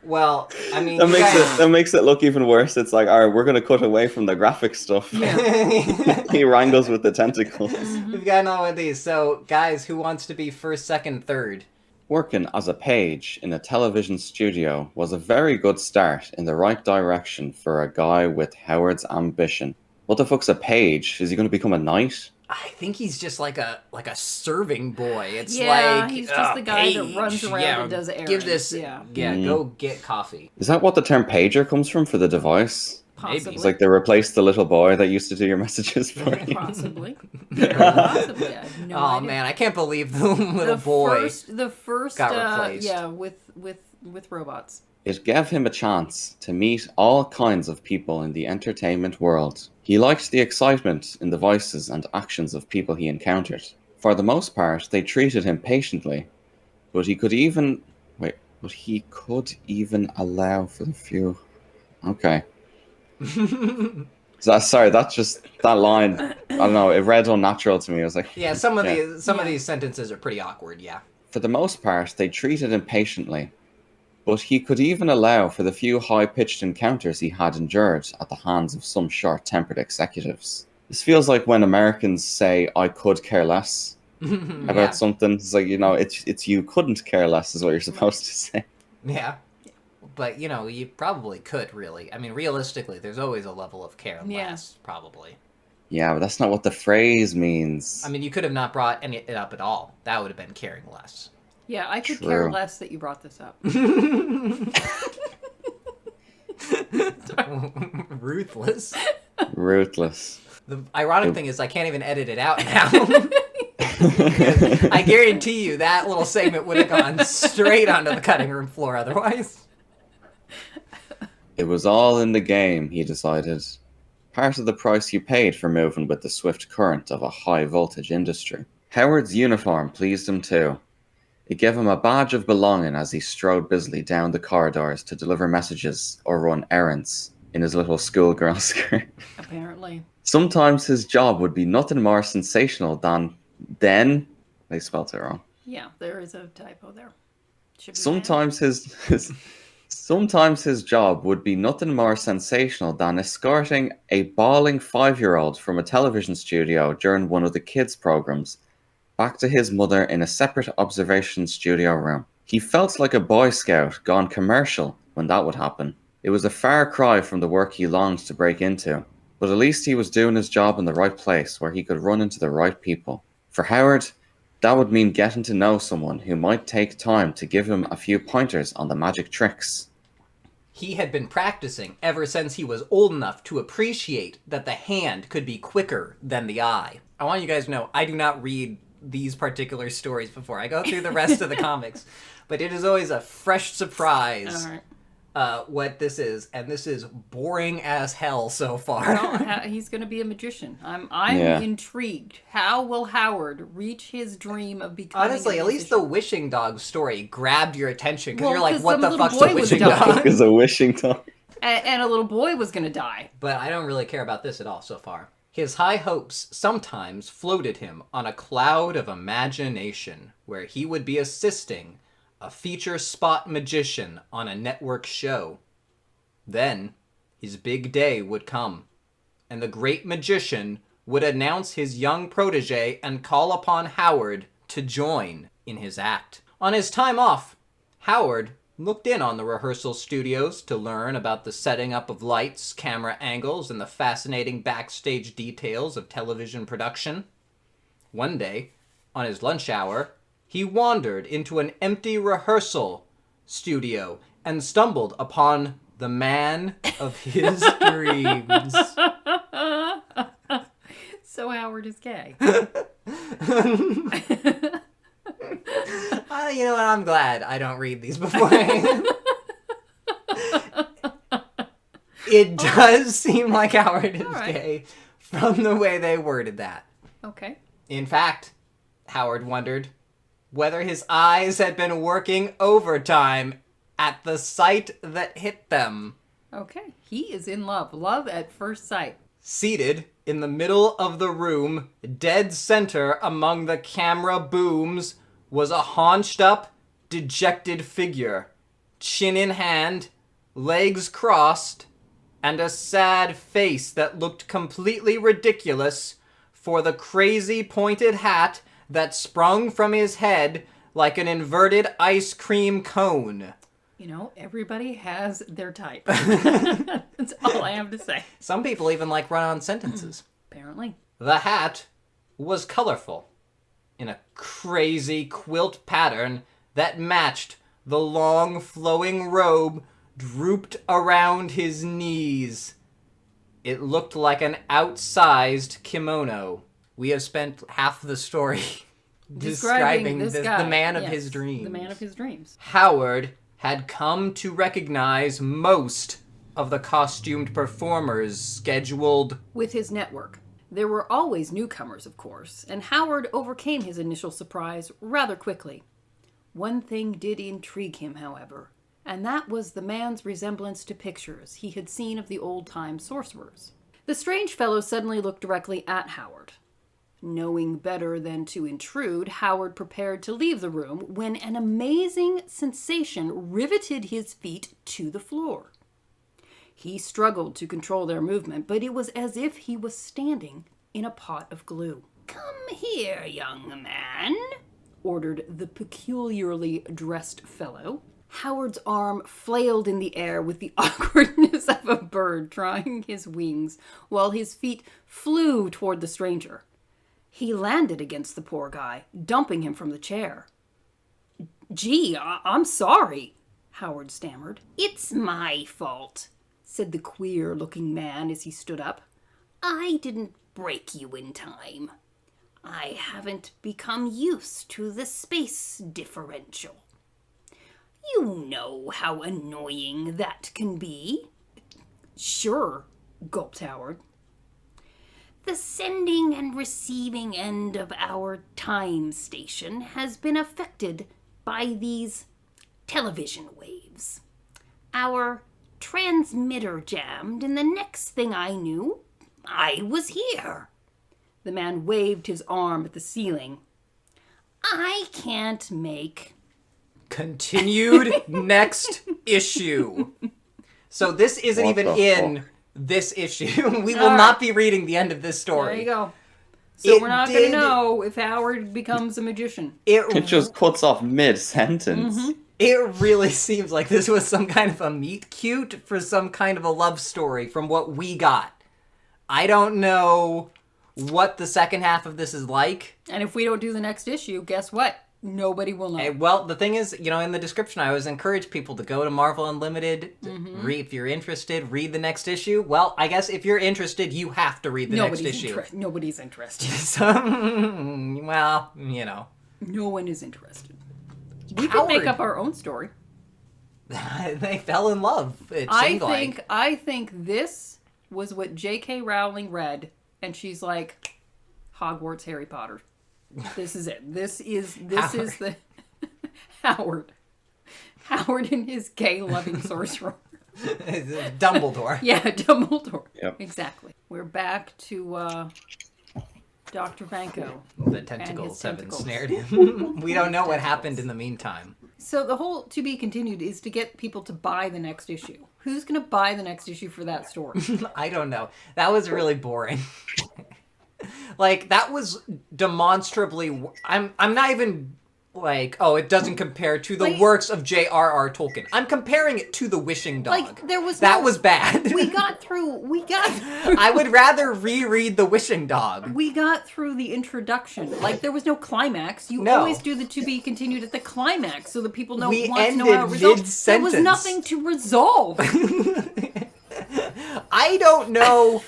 Well, I mean, That makes it look even worse. It's like, all right, we're going to cut away from the graphic stuff. He wrangles with the tentacles. We've gotten all of these. So, guys, who wants to be first, second, third? Working as a page in a television studio was a very good start in the right direction for a guy with Howard's ambition. What the fuck's a page? Is he going to become a knight? I think he's just like a serving boy. It's Yeah, like he's just the guy that page. runs around and does errands. Give this, Yeah. go get coffee. Is that what the term pager comes from for the device? Possibly. It's like they replaced the little boy that used to do your messages for you. Possibly. Very possibly. I have no Oh idea. man, I can't believe the little boy. The first got replaced. yeah, with robots. It gave him a chance to meet all kinds of people in the entertainment world. He liked the excitement in the voices and actions of people he encountered. For the most part, they treated him patiently, but he could even allow for the few. Okay. Sorry, that's just that line. I don't know. It read unnatural to me. I was like, Yeah, some of these sentences are pretty awkward. Yeah. For the most part, they treated him patiently, but he could even allow for the few high-pitched encounters he had endured at the hands of some short-tempered executives. This feels like when Americans say, I could care less about something. It's like, it's you couldn't care less is what you're supposed to say. Yeah. But, you probably could, really. I mean, realistically, there's always a level of care less, probably. Yeah, but that's not what the phrase means. I mean, you could have not brought it up at all. That would have been caring less. Yeah, I could care True. less that you brought this up. Ruthless. Ruthless. The ironic thing is I can't even edit it out now. I guarantee you that little segment would have gone straight onto the cutting room floor otherwise. It was all in the game, he decided. Part of the price you paid for moving with the swift current of a high-voltage industry. Howard's uniform pleased him too. It gave him a badge of belonging as he strode busily down the corridors to deliver messages or run errands in his little schoolgirl skirt. Apparently. Sometimes his job would be nothing more sensational than then. They spelled it wrong. Yeah, there is a typo there. Should be Sometimes his job would be nothing more sensational than escorting a bawling 5-year-old from a television studio during one of the kids' programs back to his mother in a separate observation studio room. He felt like a Boy Scout gone commercial when that would happen. It was a far cry from the work he longed to break into, but at least he was doing his job in the right place where he could run into the right people. For Howard, that would mean getting to know someone who might take time to give him a few pointers on the magic tricks. He had been practicing ever since he was old enough to appreciate that the hand could be quicker than the eye. I want you guys to know, I do not read these particular stories before I go through the rest of the comics, but it is always a fresh surprise what this is, and this is boring as hell so far. Well, he's going to be a magician. I'm intrigued. How will Howard reach his dream of becoming Honestly, a at least the Wishing Dog story grabbed your attention, because you're like, 'cause what some the little fuck's a boy was wishing dying. dog? Is a wishing dog. And a little boy was going to die. But I don't really care about this at all so far. His high hopes sometimes floated him on a cloud of imagination, where he would be assisting a feature spot magician on a network show. Then, his big day would come, and the great magician would announce his young protege and call upon Howard to join in his act. On his time off, Howard looked in on the rehearsal studios to learn about the setting up of lights, camera angles, and the fascinating backstage details of television production. One day, on his lunch hour, he wandered into an empty rehearsal studio and stumbled upon the man of his dreams. So Howard is gay. You know what? I'm glad I don't read these beforehand. It does seem like Howard is gay from the way they worded that. Okay. In fact, Howard wondered, whether his eyes had been working overtime at the sight that hit them. Okay, he is in love. Love at first sight. Seated in the middle of the room, dead center among the camera booms, was a haunched up, dejected figure, chin in hand, legs crossed, and a sad face that looked completely ridiculous for the crazy pointed hat that sprung from his head like an inverted ice cream cone. You know, everybody has their type. That's all I have to say. Some people even like run-on sentences. Apparently. The hat was colorful, in a crazy quilt pattern that matched the long flowing robe drooped around his knees. It looked like an outsized kimono. We have spent half the story describing this the guy. man of Yes, his dreams. The man of his dreams. Howard had come to recognize most of the costumed performers scheduled. With his network. There were always newcomers, of course, and Howard overcame his initial surprise rather quickly. One thing did intrigue him, however, and that was the man's resemblance to pictures he had seen of the old-time sorcerers. The strange fellow suddenly looked directly at Howard. Knowing better than to intrude, Howard prepared to leave the room when an amazing sensation riveted his feet to the floor. He struggled to control their movement, but it was as if he was standing in a pot of glue. "Come here, young man," ordered the peculiarly dressed fellow. Howard's arm flailed in the air with the awkwardness of a bird trying his wings, while his feet flew toward the stranger. He landed against the poor guy, dumping him from the chair. "Gee, I'm sorry," Howard stammered. "It's my fault," said the queer-looking man as he stood up. "I didn't break you in time. I haven't become used to the space differential. You know how annoying that can be." "Sure," gulped Howard. "The sending and receiving end of our time station has been affected by these television waves. Our transmitter jammed, and the next thing I knew, I was here." The man waved his arm at the ceiling. "I can't make..." Continued next issue. So this isn't What even the in fuck? this issue. We will All not right. be reading the end of this story. There you go. So It we're not going did- to know if Howard becomes a magician. It just cuts off mid-sentence. It really seems like this was some kind of a meet cute for some kind of a love story from what we got. I don't know what the second half of this is like. And if we don't do the next issue, guess what? Nobody will know. Well, the thing is, in the description, I always encourage people to go to Marvel Unlimited. If you're interested, read the next issue. Well, I guess if you're interested, you have to read the next issue. Nobody's interested. So, well, No one is interested. We could make Howard. up our own story. They fell in love. It seemed like. I think this was what J.K. Rowling read, and she's like, Hogwarts, Harry Potter. This is it. This is the Howard. Howard and his gay-loving sorcerer. Dumbledore. Yeah, Dumbledore. Yep. Exactly. We're back to Dr. Vanko. The tentacles his have tentacles. ensnared him. We don't know what happened in the meantime. So the whole to be continued is to get people to buy the next issue. Who's going to buy the next issue for that story? I don't know. That was really boring. Like, that was demonstrably... I'm not even like, oh, it doesn't compare to the Like- works of J.R.R. Tolkien. I'm comparing it to The Wishing Dog. Like, there was That no- was bad. we got through I would rather reread The Wishing Dog. we got through the introduction. Like, there was no climax. You No. always do the to be continued at the climax so that people know We want to know how it ended resolves. There was mid-sentence. nothing to resolve. I don't know.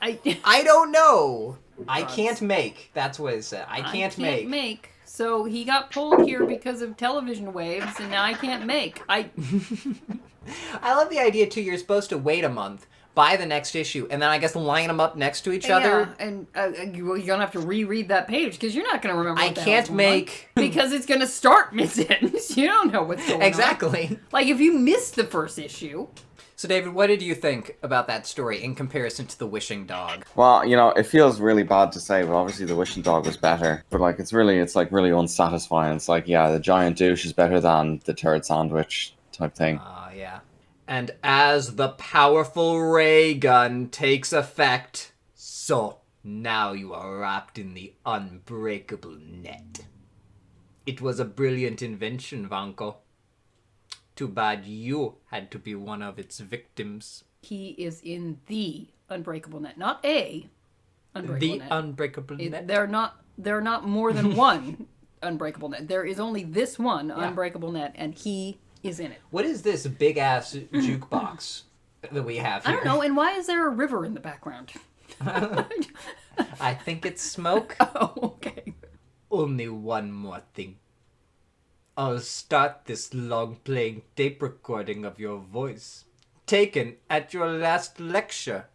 I I don't know. I can't make. That's what it said. I can't make. So he got pulled here because of television waves, and now I can't make. I love the idea too. You're supposed to wait a month, buy the next issue, and then I guess line them up next to each other. Yeah, and you're going to have to reread that page because you're not going to remember I what the can't hell's going on. make... Because it's going to start mid-sentence. You don't know what's going on. Exactly. Like, if you missed the first issue... So, David, what did you think about that story in comparison to The Wishing Dog? Well, it feels really bad to say, but obviously the Wishing Dog was better. But like, it's really unsatisfying. It's like, yeah, the giant douche is better than the turd sandwich type thing. Yeah. And as the powerful ray gun takes effect, so now you are wrapped in the unbreakable net. It was a brilliant invention, Vanko. Too bad you had to be one of its victims. He is in the unbreakable net, not a unbreakable net. The unbreakable net. They're not more than one unbreakable net. There is only this one unbreakable net, and he is in it. What is this big ass jukebox that we have here? I don't know. And why is there a river in the background? I think it's smoke. Oh, okay. Only one more thing. I'll start this long-playing tape recording of your voice, taken at your last lecture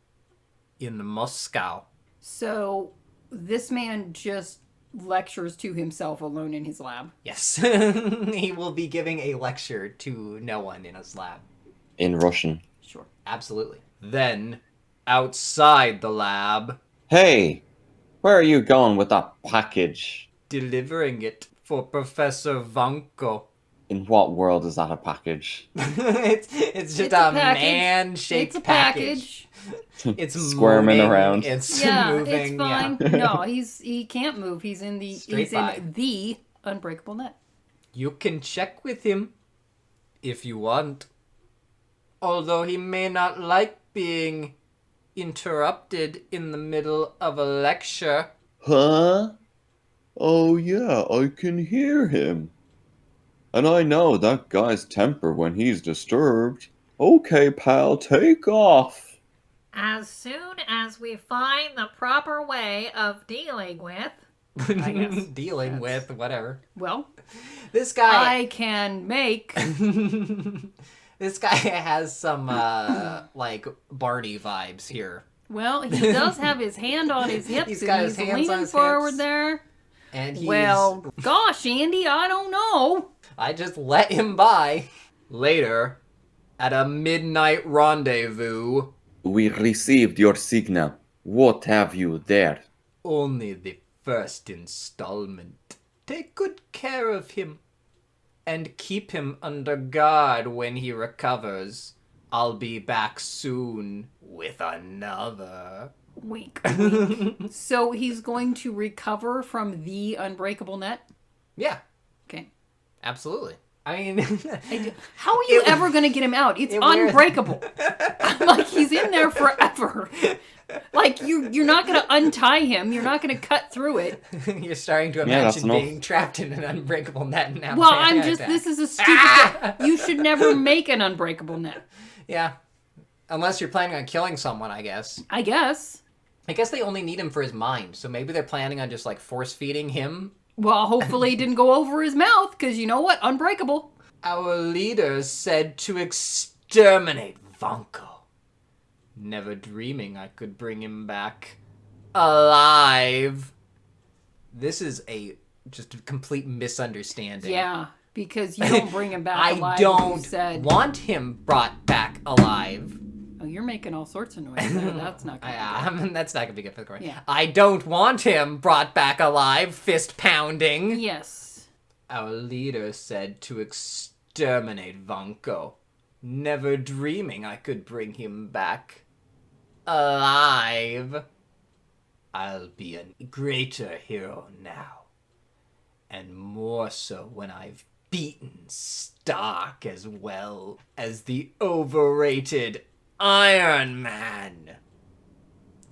in Moscow. So this man just lectures to himself alone in his lab. Yes. He will be giving a lecture to no one in his lab. In Russian. Sure. Absolutely. Then, outside the lab, Hey, where are you going with that package? delivering it for Professor Vanko. In what world is that a package? it's just It's a a package. man-shaped It's a package. package. It's Squirming moving, around. It's Yeah, moving. it's fine. Yeah. No, he can't move. He's in the unbreakable net. You can check with him if you want. Although he may not like being interrupted in the middle of a lecture. Huh? Oh yeah, I can hear him. And I know that guy's temper when he's disturbed. Okay, pal, take off. As soon as we find the proper way of dealing with... I guess. Dealing That's- with whatever. Well, This guy I can make. this guy has some like Barney vibes here. Well, he does have his hand on his hips. He's and got his he's hands leaning on his forward hips. there. And he's Well, gosh, Andy, I don't know. I just let him by. Later, at a midnight rendezvous, We received your signal. What have you there? only the first installment. Take good care of him and keep him under guard when he recovers. I'll be back soon with another. Wink, wink. So he's going to recover from the unbreakable net? Yeah, Okay. absolutely. I mean, How are you ever going to get him out? It's it wears- unbreakable. Like, he's in there forever. Like, you're not going to untie him. You're not going to cut through it. you're starting to Yeah, that's imagine enough. being trapped in an unbreakable net now. Well, I'm just, this is a stupid... You should never make an unbreakable net. Yeah. Unless you're planning on killing someone, I guess. I guess. I guess they only need him for his mind, so maybe they're planning on just, like, force-feeding him. Well, hopefully it didn't go over his mouth, because you know what? Unbreakable. Our leader said to exterminate Vanko. Never dreaming I could bring him back alive. This is just a complete misunderstanding. Yeah, because you don't bring him back I alive. don't You said. want him brought back alive. Oh, you're making all sorts of noise there. That's not good. That's not gonna be good for the recording. Yeah. I don't want him brought back alive, fist pounding. Yes. Our leader said to exterminate Vanko, never dreaming I could bring him back alive. I'll be a greater hero now, and more so when I've beaten Stark as well as the overrated Iron Man.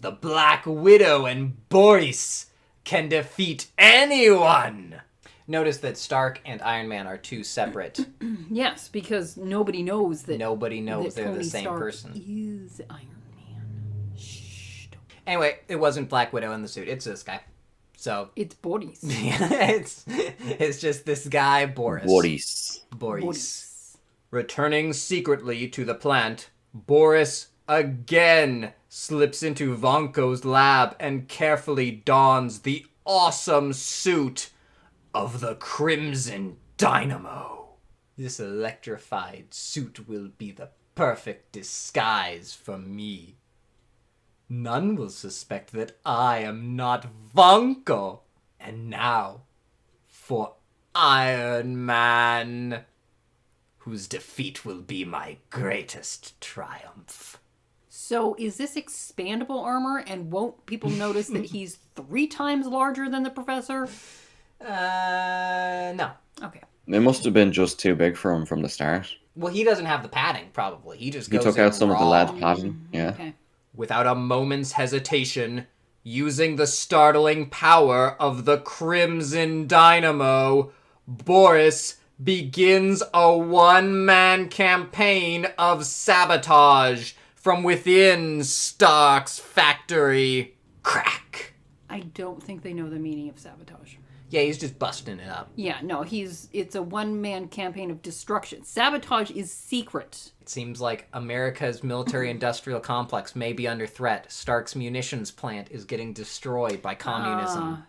The Black Widow and Boris can defeat anyone. Notice that Stark and Iron Man are two separate. Yes, because nobody knows that. Nobody knows that they're the Tony same Stark person. Is Iron Man. Shh. don't- Anyway, it wasn't Black Widow in the suit. It's this guy. So It's Boris. it's just this guy, Boris. Boris. Boris. Boris. Returning secretly to the plant, Boris again slips into Vanko's lab and carefully dons the awesome suit of the Crimson Dynamo. This electrified suit will be the perfect disguise for me. None will suspect that I am not Vanko. And now, for Iron Man, whose defeat will be my greatest triumph. So is this expandable armor, and won't people notice that he's 3 times larger than the Professor? No. Okay. It must have been just too big for him from the start. Well, he doesn't have the padding, probably. He just He goes took in out some of the raw. lead padding. Yeah. Okay. Without a moment's hesitation, using the startling power of the Crimson Dynamo, Boris begins a one-man campaign of sabotage from within Stark's factory. Crack! I don't think they know the meaning of sabotage. Yeah, he's just busting it up. Yeah, no, it's a one-man campaign of destruction. Sabotage is secret. It seems like America's military-industrial complex may be under threat. Stark's munitions plant is getting destroyed by communism.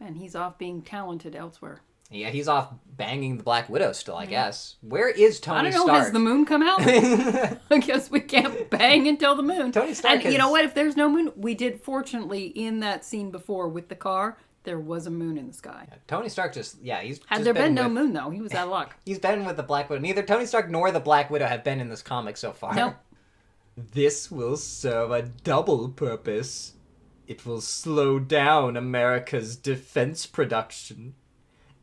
And he's off being talented elsewhere. Yeah, he's off banging the Black Widow still, I guess. Where is Tony I don't know, Stark? has the moon come out? I guess we can't bang until the moon. Tony Stark and you know what? If there's no moon, we did, fortunately, in that scene before with the car, there was a moon in the sky. Tony Stark he's Had just there been no with- moon, though, he was out of luck. He's been with the Black Widow. Neither Tony Stark nor the Black Widow have been in this comic so far. Nope. This will serve a double purpose. It will slow down America's defense production.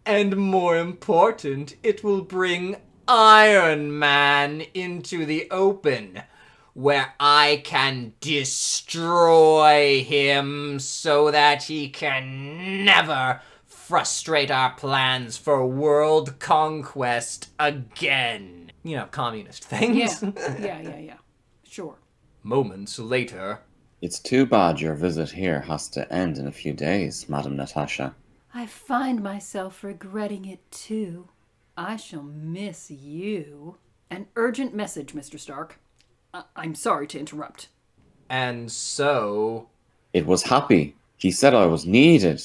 And more important, it will bring Iron Man into the open, where I can destroy him so that he can never frustrate our plans for world conquest again. You know, communist things. Yeah. Sure. Moments later. It's too bad your visit here has to end in a few days, Madam Natasha. I find myself regretting it, too. I shall miss you. An urgent message, Mr. Stark. I'm sorry to interrupt. And so... It was Happy. He said I was needed.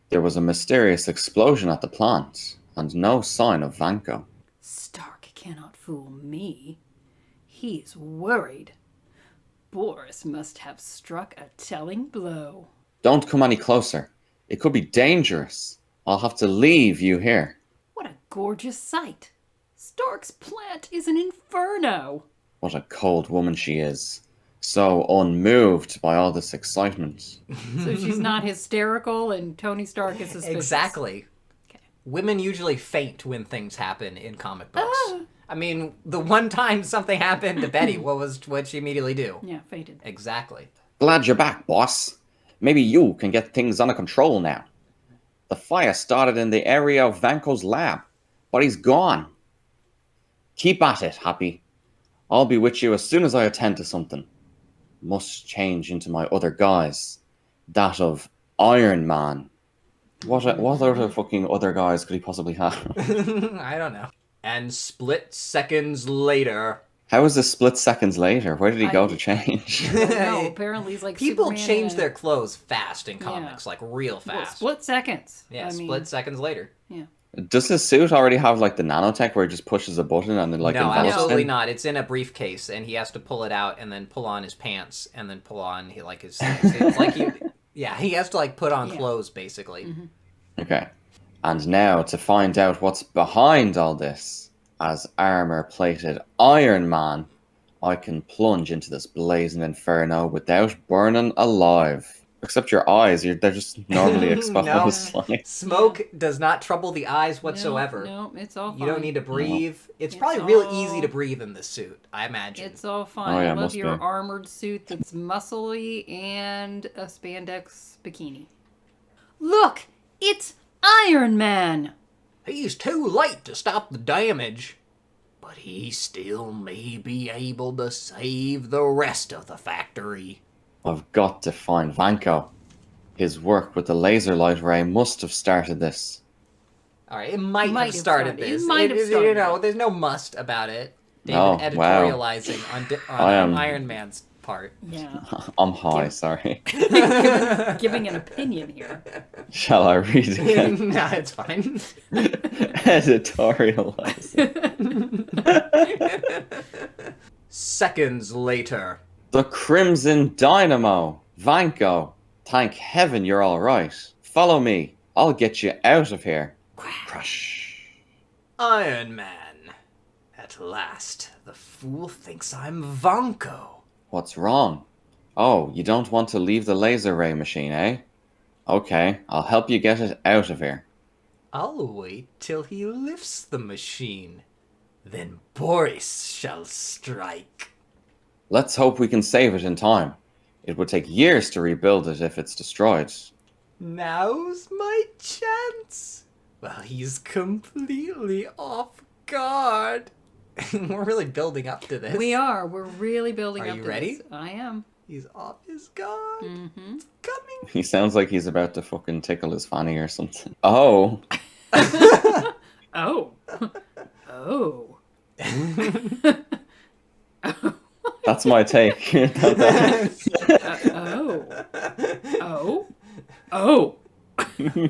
There was a mysterious explosion at the plant, and no sign of Vanko. Stark cannot fool me. He's worried. Boris must have struck a telling blow. Don't come any closer. It could be dangerous. I'll have to leave you here. What a gorgeous sight. Stark's plant is an inferno. What a cold woman she is. So unmoved by all this excitement. So she's not hysterical and Tony Stark is suspicious. Exactly. Okay. Women usually faint when things happen in comic books. I mean, the one time something happened to Betty, what'd she immediately do? Yeah, fated. Exactly. Glad you're back, boss. Maybe you can get things under control now. The fire started in the area of Vanko's lab, but he's gone. Keep at it, Happy. I'll be with you as soon as I attend to something. Must change into my other guise. That of Iron Man. What other fucking other guys could he possibly have? I don't know. And split seconds later... How is this split seconds later? Where did he go to change? No, apparently he's like People Superman change in a- their clothes fast in comics, like real Well, fast. split seconds. Yeah, I mean, split seconds later. Yeah. Does his suit already have like the nanotech where he just pushes a button and then like No, envelops absolutely him? not. It's in a briefcase, and he has to pull it out and then pull on his pants and then pull on his things. It's like he has to like put on clothes basically. Okay. And now to find out what's behind all this, as armor-plated Iron Man, I can plunge into this blazing inferno without burning alive. Except your eyes, they're just normally exposed. Like, Smoke does not trouble the eyes whatsoever. No, it's all fine. You don't need to breathe. It's It's probably real all- easy to breathe in this suit, I imagine. It's all fine. Oh, yeah, I love must your be. armored suit that's muscly and a spandex bikini. Look! It's Iron Man! He's too late to stop the damage, but he still may be able to save the rest of the factory. I've got to find Vanko. His work with the laser light ray must have started this. All right, it might Might have have started started. It this. might have You started know, it. there's no must about it. David Oh, wow. editorializing on I am- Iron Man's part. Yeah. I'm high, Yeah. sorry. Giving an opinion here. Shall I read again? Nah, it's fine. Editorializing. Seconds later. The Crimson Dynamo! Vanko! Thank heaven you're alright. Follow me. I'll get you out of here. Crush. Iron Man. At last, the fool thinks I'm Vanko. What's wrong? Oh, you don't want to leave the laser ray machine, eh? Okay, I'll help you get it out of here. I'll wait till he lifts the machine. Then Boris shall strike. Let's hope we can save it in time. It would take years to rebuild it if it's destroyed. Now's my chance. Well, he's completely off guard. We're really building up to this. We are. We're really building Are up you to ready? this. I am. He's off his guard. Mm-hmm. It's coming. He sounds like he's about to fucking tickle his fanny or something. Oh. Oh. Oh. That's my take. Oh. Oh. Oh. You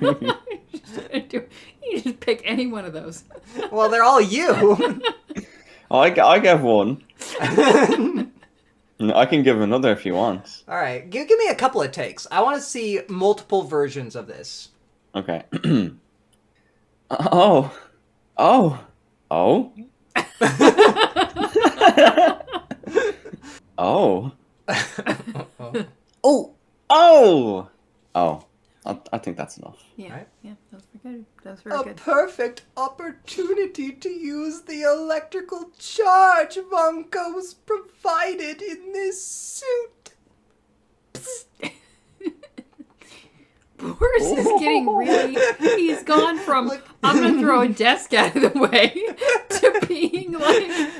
just pick any one of those. Well, they're all you. I get one. I can give another if you want. All right, give me a couple of takes. I want to see multiple versions of this. Okay. Oh. Oh. Oh. Oh. Oh. Oh. Oh. I think that's enough. Yeah. Right. Yeah. That was very good. That was very A good. perfect opportunity to use the electrical charge Vanko's provided in this suit. Boris is getting really. He's gone from I'm gonna throw a desk out of the way to being like.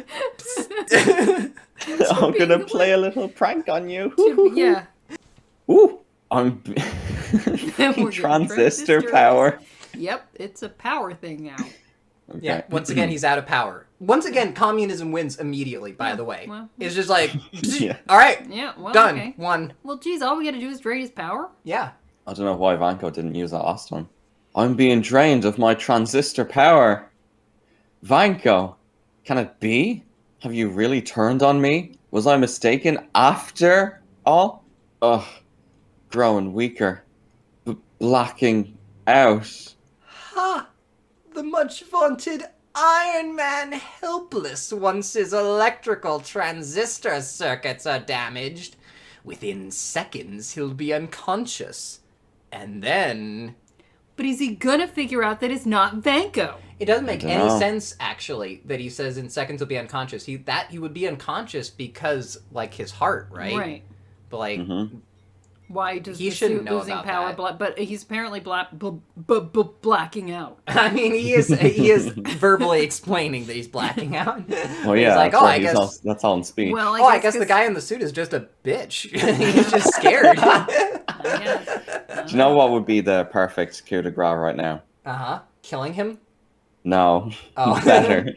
I'm gonna play a little prank on you. Yeah. Ooh. I'm We're getting transistor transistors. power. Yep, it's a power thing now. Okay. Yeah, once again, he's out of power. Once again, communism wins immediately, by the way. well, It's just like, Yeah. all right, Yeah, well, done, okay. one. Well, geez, all we gotta do is drain his power. Yeah. I don't know why Vanko didn't use that last time. I'm being drained of my transistor power. Vanko, can it be? Have you really turned on me? Was I mistaken after all? Ugh, growing weaker. Blacking out. Ha! The much vaunted Iron Man helpless once his electrical transistor circuits are damaged. Within seconds, he'll be unconscious. And then... But is he gonna figure out that it's not Vanko? It doesn't make any dunno. sense, actually, that he says in seconds he'll be unconscious. He would be unconscious because, like, his heart, right? Right. But, like, Mm-hmm. Why does He the shouldn't suit know losing about power? that. But he's apparently blacking out. I mean, he is verbally explaining that he's blacking out. Well, yeah, He's like, that's, oh, right. I He's guess... all, that's all in speech. Well, I guess the 'cause- guy in the suit is just a bitch. He's just scared. I guess. Do you know what would be the perfect coup de grace right now? Uh-huh. Killing him? No. Oh. Better.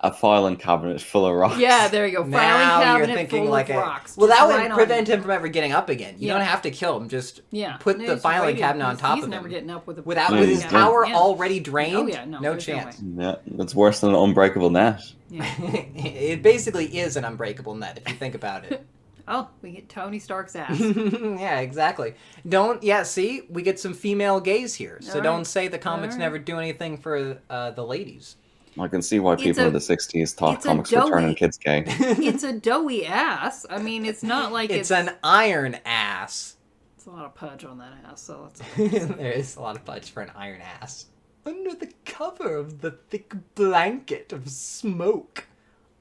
A filing cabinet full of rocks. Yeah, there you go. Filing Now you're cabinet thinking full like of a... rocks. Well, just that would right on prevent him. him from ever getting up again. You Yeah. don't have to kill him. Just Yeah. put No, the he's filing waiting. cabinet on top he's of never him. getting up with a With Yeah, his he's power yeah. already drained? Oh, yeah, no, no there's no chance. Yeah, it's worse than an unbreakable net. Yeah. It basically is an unbreakable net, if you think about it. Oh, we get Tony Stark's ass. Yeah, exactly. See? We get some female gaze here. So All right. don't say the comics All right. never do anything for the ladies. I can see why people a- in the 60s thought it's a comics were turning doughy- kids gay. It's a doughy ass. I mean, it's not like It's an iron ass. It's a lot of pudge on that ass, so it's... There is a lot of fudge for an iron ass. Under the cover of the thick blanket of smoke,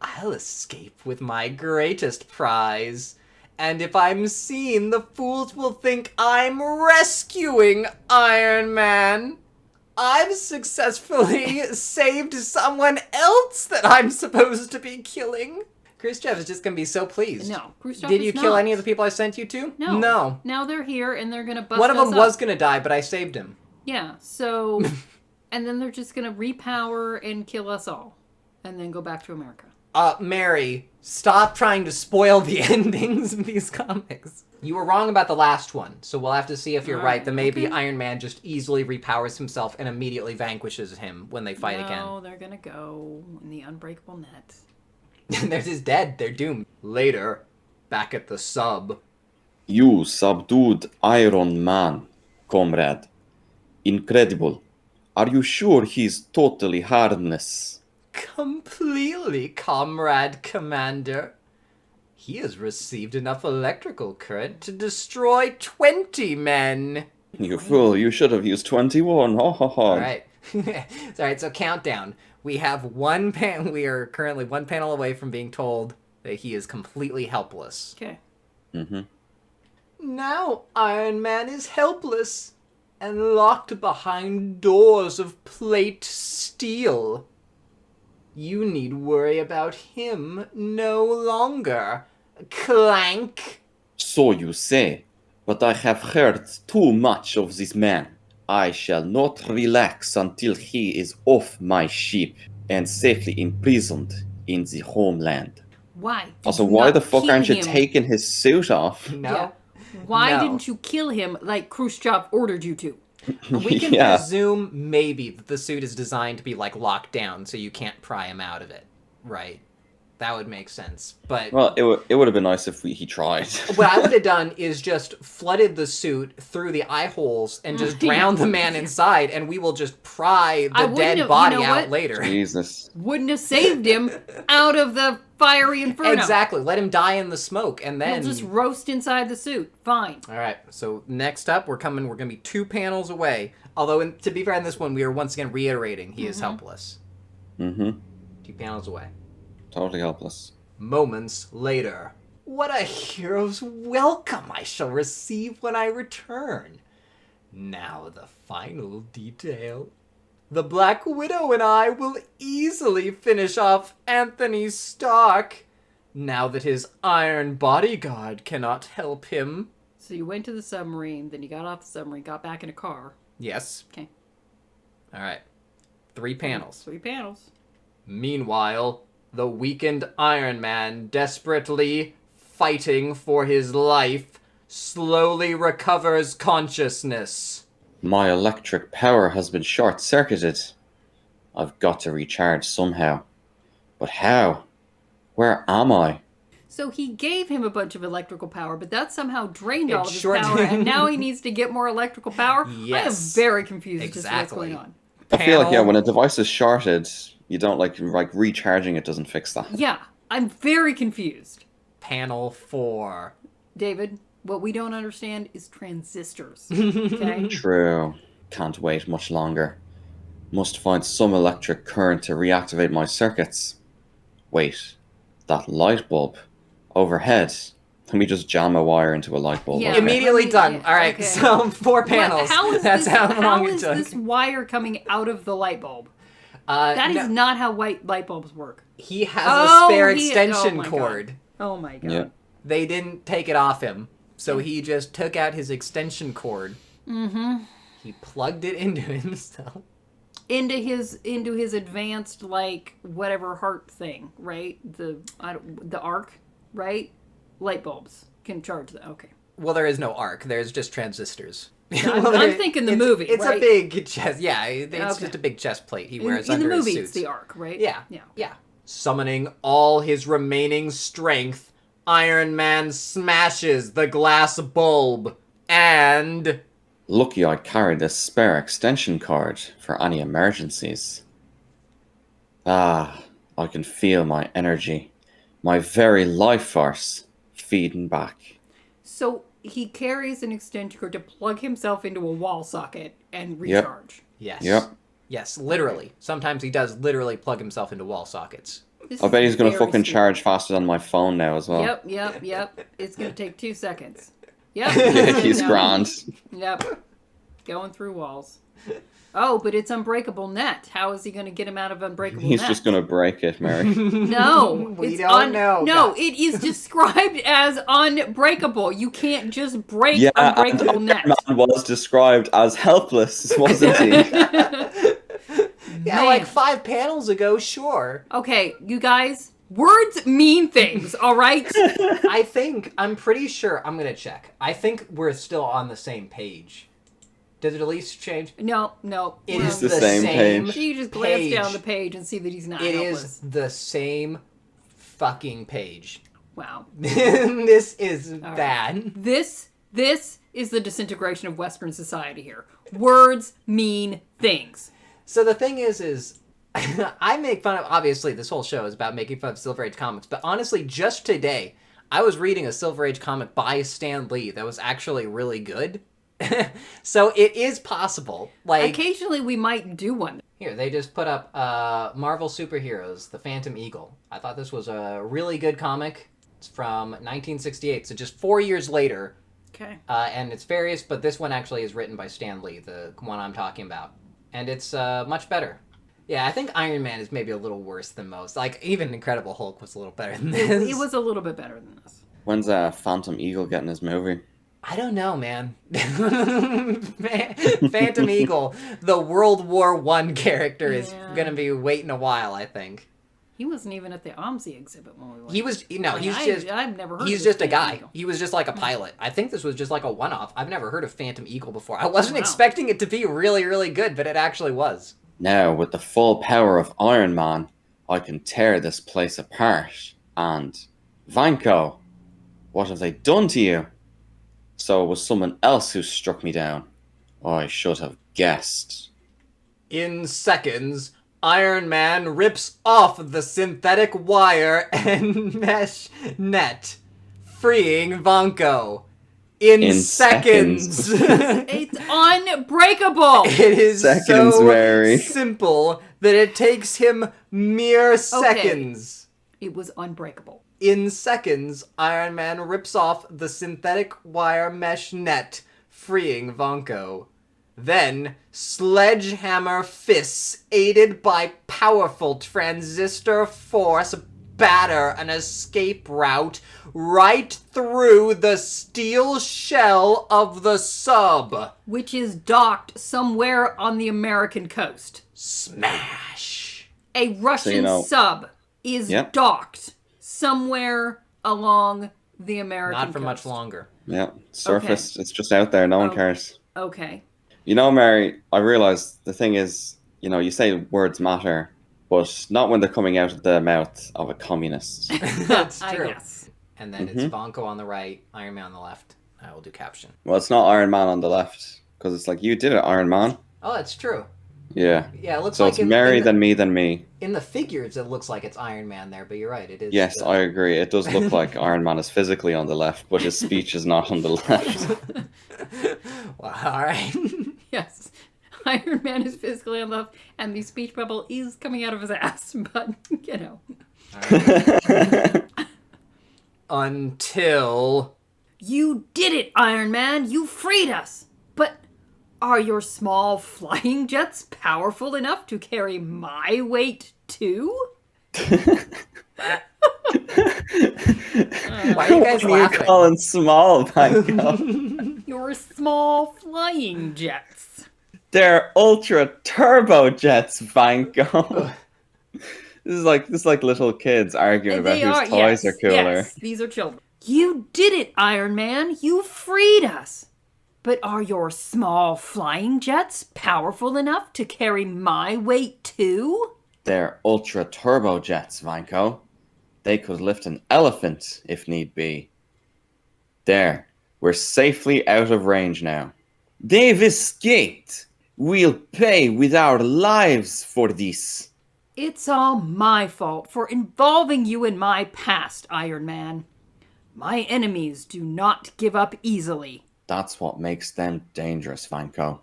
I'll escape with my greatest prize. And if I'm seen, the fools will think I'm rescuing Iron Man. I've successfully saved someone else that I'm supposed to be killing. Khrushchev is just gonna be so pleased. No, Khrushchev Did is you kill not. any of the people I sent you to? No. No. Now they're here and they're gonna bust One of us them up. was gonna die, but I saved him. Yeah, so... and then they're just gonna repower and kill us all. And then go back to America. Mary, stop trying to spoil the endings of these comics. You were wrong about the last one, so we'll have to see if you're right. That maybe Iron Man just easily repowers himself and immediately vanquishes him when they fight again. No, they're gonna go in the unbreakable net. They're just dead. They're doomed. Later, back at the sub. You subdued Iron Man, comrade. Incredible. Are you sure he's totally harmless? Completely, comrade commander. He has received enough electrical current to destroy 20 men. You fool, you should have used 21. Ho ho ho. All right. Alright, so countdown. We have we are currently one panel away from being told that he is completely helpless. Okay. Mm-hmm. Now Iron Man is helpless and locked behind doors of plate steel. You need worry about him no longer. Clank. So you say, but I have heard too much of this man. I shall not relax until he is off my ship and safely imprisoned in the homeland. Why? Did Also, you why not the fuck kill aren't you him? taking his suit off? No. Yeah. Why No. didn't you kill him like Khrushchev ordered you to? We can Yeah. presume maybe that the suit is designed to be like locked down so you can't pry him out of it. Right. That would make sense. But Well, it would have been nice if he tried. what I would have done is just flooded the suit through the eye holes and just drowned the man inside, and we will just pry I the wouldn't dead have- body you know out what? later. Jesus. Wouldn't have saved him out of the fiery inferno. Exactly. Let him die in the smoke, and then He'll just roast inside the suit. Fine. All right. So next up, we're gonna be 2 panels away. Although, to be fair, in this one, we are once again reiterating he is helpless. Mm-hmm. 2 panels away. Totally helpless. Moments later. What a hero's welcome I shall receive when I return. Now the final detail. The Black Widow and I will easily finish off Anthony Stark, now that his iron bodyguard cannot help him. So you went to the submarine, then you got off the submarine, got back in a car. Yes. Okay. All right. 3 panels. 3 panels. Meanwhile, the weakened Iron Man, desperately fighting for his life, slowly recovers consciousness. My electric power has been short-circuited. I've got to recharge somehow. But how? Where am I? So he gave him a bunch of electrical power, but that somehow drained It all of his sure power, did. and now he needs to get more electrical power? I am Yes. very confused as to what's Exactly. going on. I feel like, yeah, Panel- when a device is shorted, you don't like recharging it doesn't fix that. Yeah, I'm very confused. Panel 4. David, what we don't understand is transistors. Okay? True. Can't wait much longer. Must find some electric current to reactivate my circuits. Wait, that light bulb overhead. Let me just jam a wire into a light bulb. Yeah. okay. Immediately done. Yeah, All right, okay. so 4 panels. How is That's this, how long it is took. this wire coming out of the light bulb? That is No, not how white light bulbs work. he has Oh, a spare oh extension my God. cord. Oh my god. Yeah. They didn't take it off him, so he just took out his extension cord. Mm-hmm. He plugged it into himself. Into his advanced like whatever heart thing, right? The arc, right? Light bulbs can charge that. Okay. Well, there is no arc. There's just transistors. I'm Well, thinking the it's- movie, It's right? a big chest. Yeah, it's Okay. just a big chest plate he In, wears in the under movie, his it's suits. the arc, right? Yeah. Yeah. Yeah. Summoning all his remaining strength, Iron Man smashes the glass bulb and Lucky I carried a spare extension cord for any emergencies. Ah, I can feel my energy, my very life force, feeding back. So he carries an extension cord to plug himself into a wall socket and recharge. yes. Yep. Yes, literally. Sometimes he does literally plug himself into wall sockets. This I bet is he's gonna very fucking sweet. charge faster than my phone now as well. Yep. It's gonna take 2 seconds. Yep. Yeah, he's Yep. grand. Yep. Going through walls. Oh, but it's unbreakable net. How is he going to get him out of unbreakable He's net? just gonna break it, Mary. No, We it's don't know, No, guys. it is described as unbreakable. You can't just break Yeah, unbreakable and net. that man was described as helpless, wasn't he? Yeah, Man. like 5 panels ago, sure. Okay, you guys, Words mean things, all right? I'm pretty sure, I'm gonna check. I think we're still on the same page. Did it at least change? No. It we're is on the the same same page. So you just glance page. down the page and see that he's not It helpless. is the same fucking page. Wow. This is bad. This is the disintegration of Western society here. Words mean things. So the thing is I make fun of, obviously this whole show is about making fun of Silver Age comics, but honestly, just today, I was reading a Silver Age comic by Stan Lee that was actually really good. So it is possible. Like, Occasionally we might do one. here, they just put up Marvel Superheroes, The Phantom Eagle. I thought this was a really good comic. It's from 1968, so just 4 years later. Okay. And it's various, but this one actually is written by Stan Lee, the one I'm talking about. And it's much better. Yeah, I think Iron Man is maybe a little worse than most. Like, even Incredible Hulk was a little better than this. It was a little bit better than this. When's Phantom Eagle getting his movie? I don't know, man. Phantom Eagle, the World War I character, is going to be waiting a while, I think. He wasn't even at the OMSI exhibit when we went. He was, no, Like, he's just... I've never heard He's of this just a Phantom guy. Eagle. He was just like a pilot. I think this was just like a one-off. I've never heard of Phantom Eagle before. I wasn't Wow. expecting it to be really, really good, but it actually was. Now, with the full power of Iron Man, I can tear this place apart. And, Vanko, what have they done to you? So it was someone else who struck me down. I should have guessed. In seconds, Iron Man rips off the synthetic wire and mesh net, freeing Vanko. In seconds. It's unbreakable. It is Seconds, so Mary. simple that it takes him mere seconds. It was unbreakable. In seconds, Iron Man rips off the synthetic wire mesh net, freeing Vanko. Then, sledgehammer fists, aided by powerful transistor force, batter an escape route right through the steel shell of the sub. Which is docked somewhere on the American coast. Smash. A Russian sub is docked somewhere along the American coast. Not for much longer. Yeah, surfaced. It's just out there. No one cares. Okay. You know, Mary, I realize the thing is, you know, you say words matter, but not when they're coming out of the mouth of a communist. That's I true. guess. And then it's Vanko on the right, Iron Man on the left. I will do caption. Well, it's not Iron Man on the left, because it's like, you did it, Iron Man. Oh, that's true. Yeah. Yeah, it looks So like it's Mary, then me, then me. in the figures it looks like it's Iron Man there, but you're right, it is. Yes, I agree. It does look like Iron Man is physically on the left, but his speech is not on the left. Well, all right. Yes. Iron Man is physically on the left, and the speech bubble is coming out of his ass, but, you know. Until You did it, Iron Man! You freed us! But are your small flying jets powerful enough to carry my weight, too? why are you guys What are you laughing? calling small, Vanko? Your small flying jets. They're ultra turbo jets, Vanko. This is like little kids arguing about whose toys are cooler. Yes, these are children. You did it, Iron Man. You freed us. But are your small flying jets powerful enough to carry my weight, too? They're ultra turbo jets, Vanko. They could lift an elephant if need be. There, we're safely out of range now. They've escaped. We'll pay with our lives for this. It's all my fault for involving you in my past, Iron Man. My enemies do not give up easily. That's what makes them dangerous, Vanko.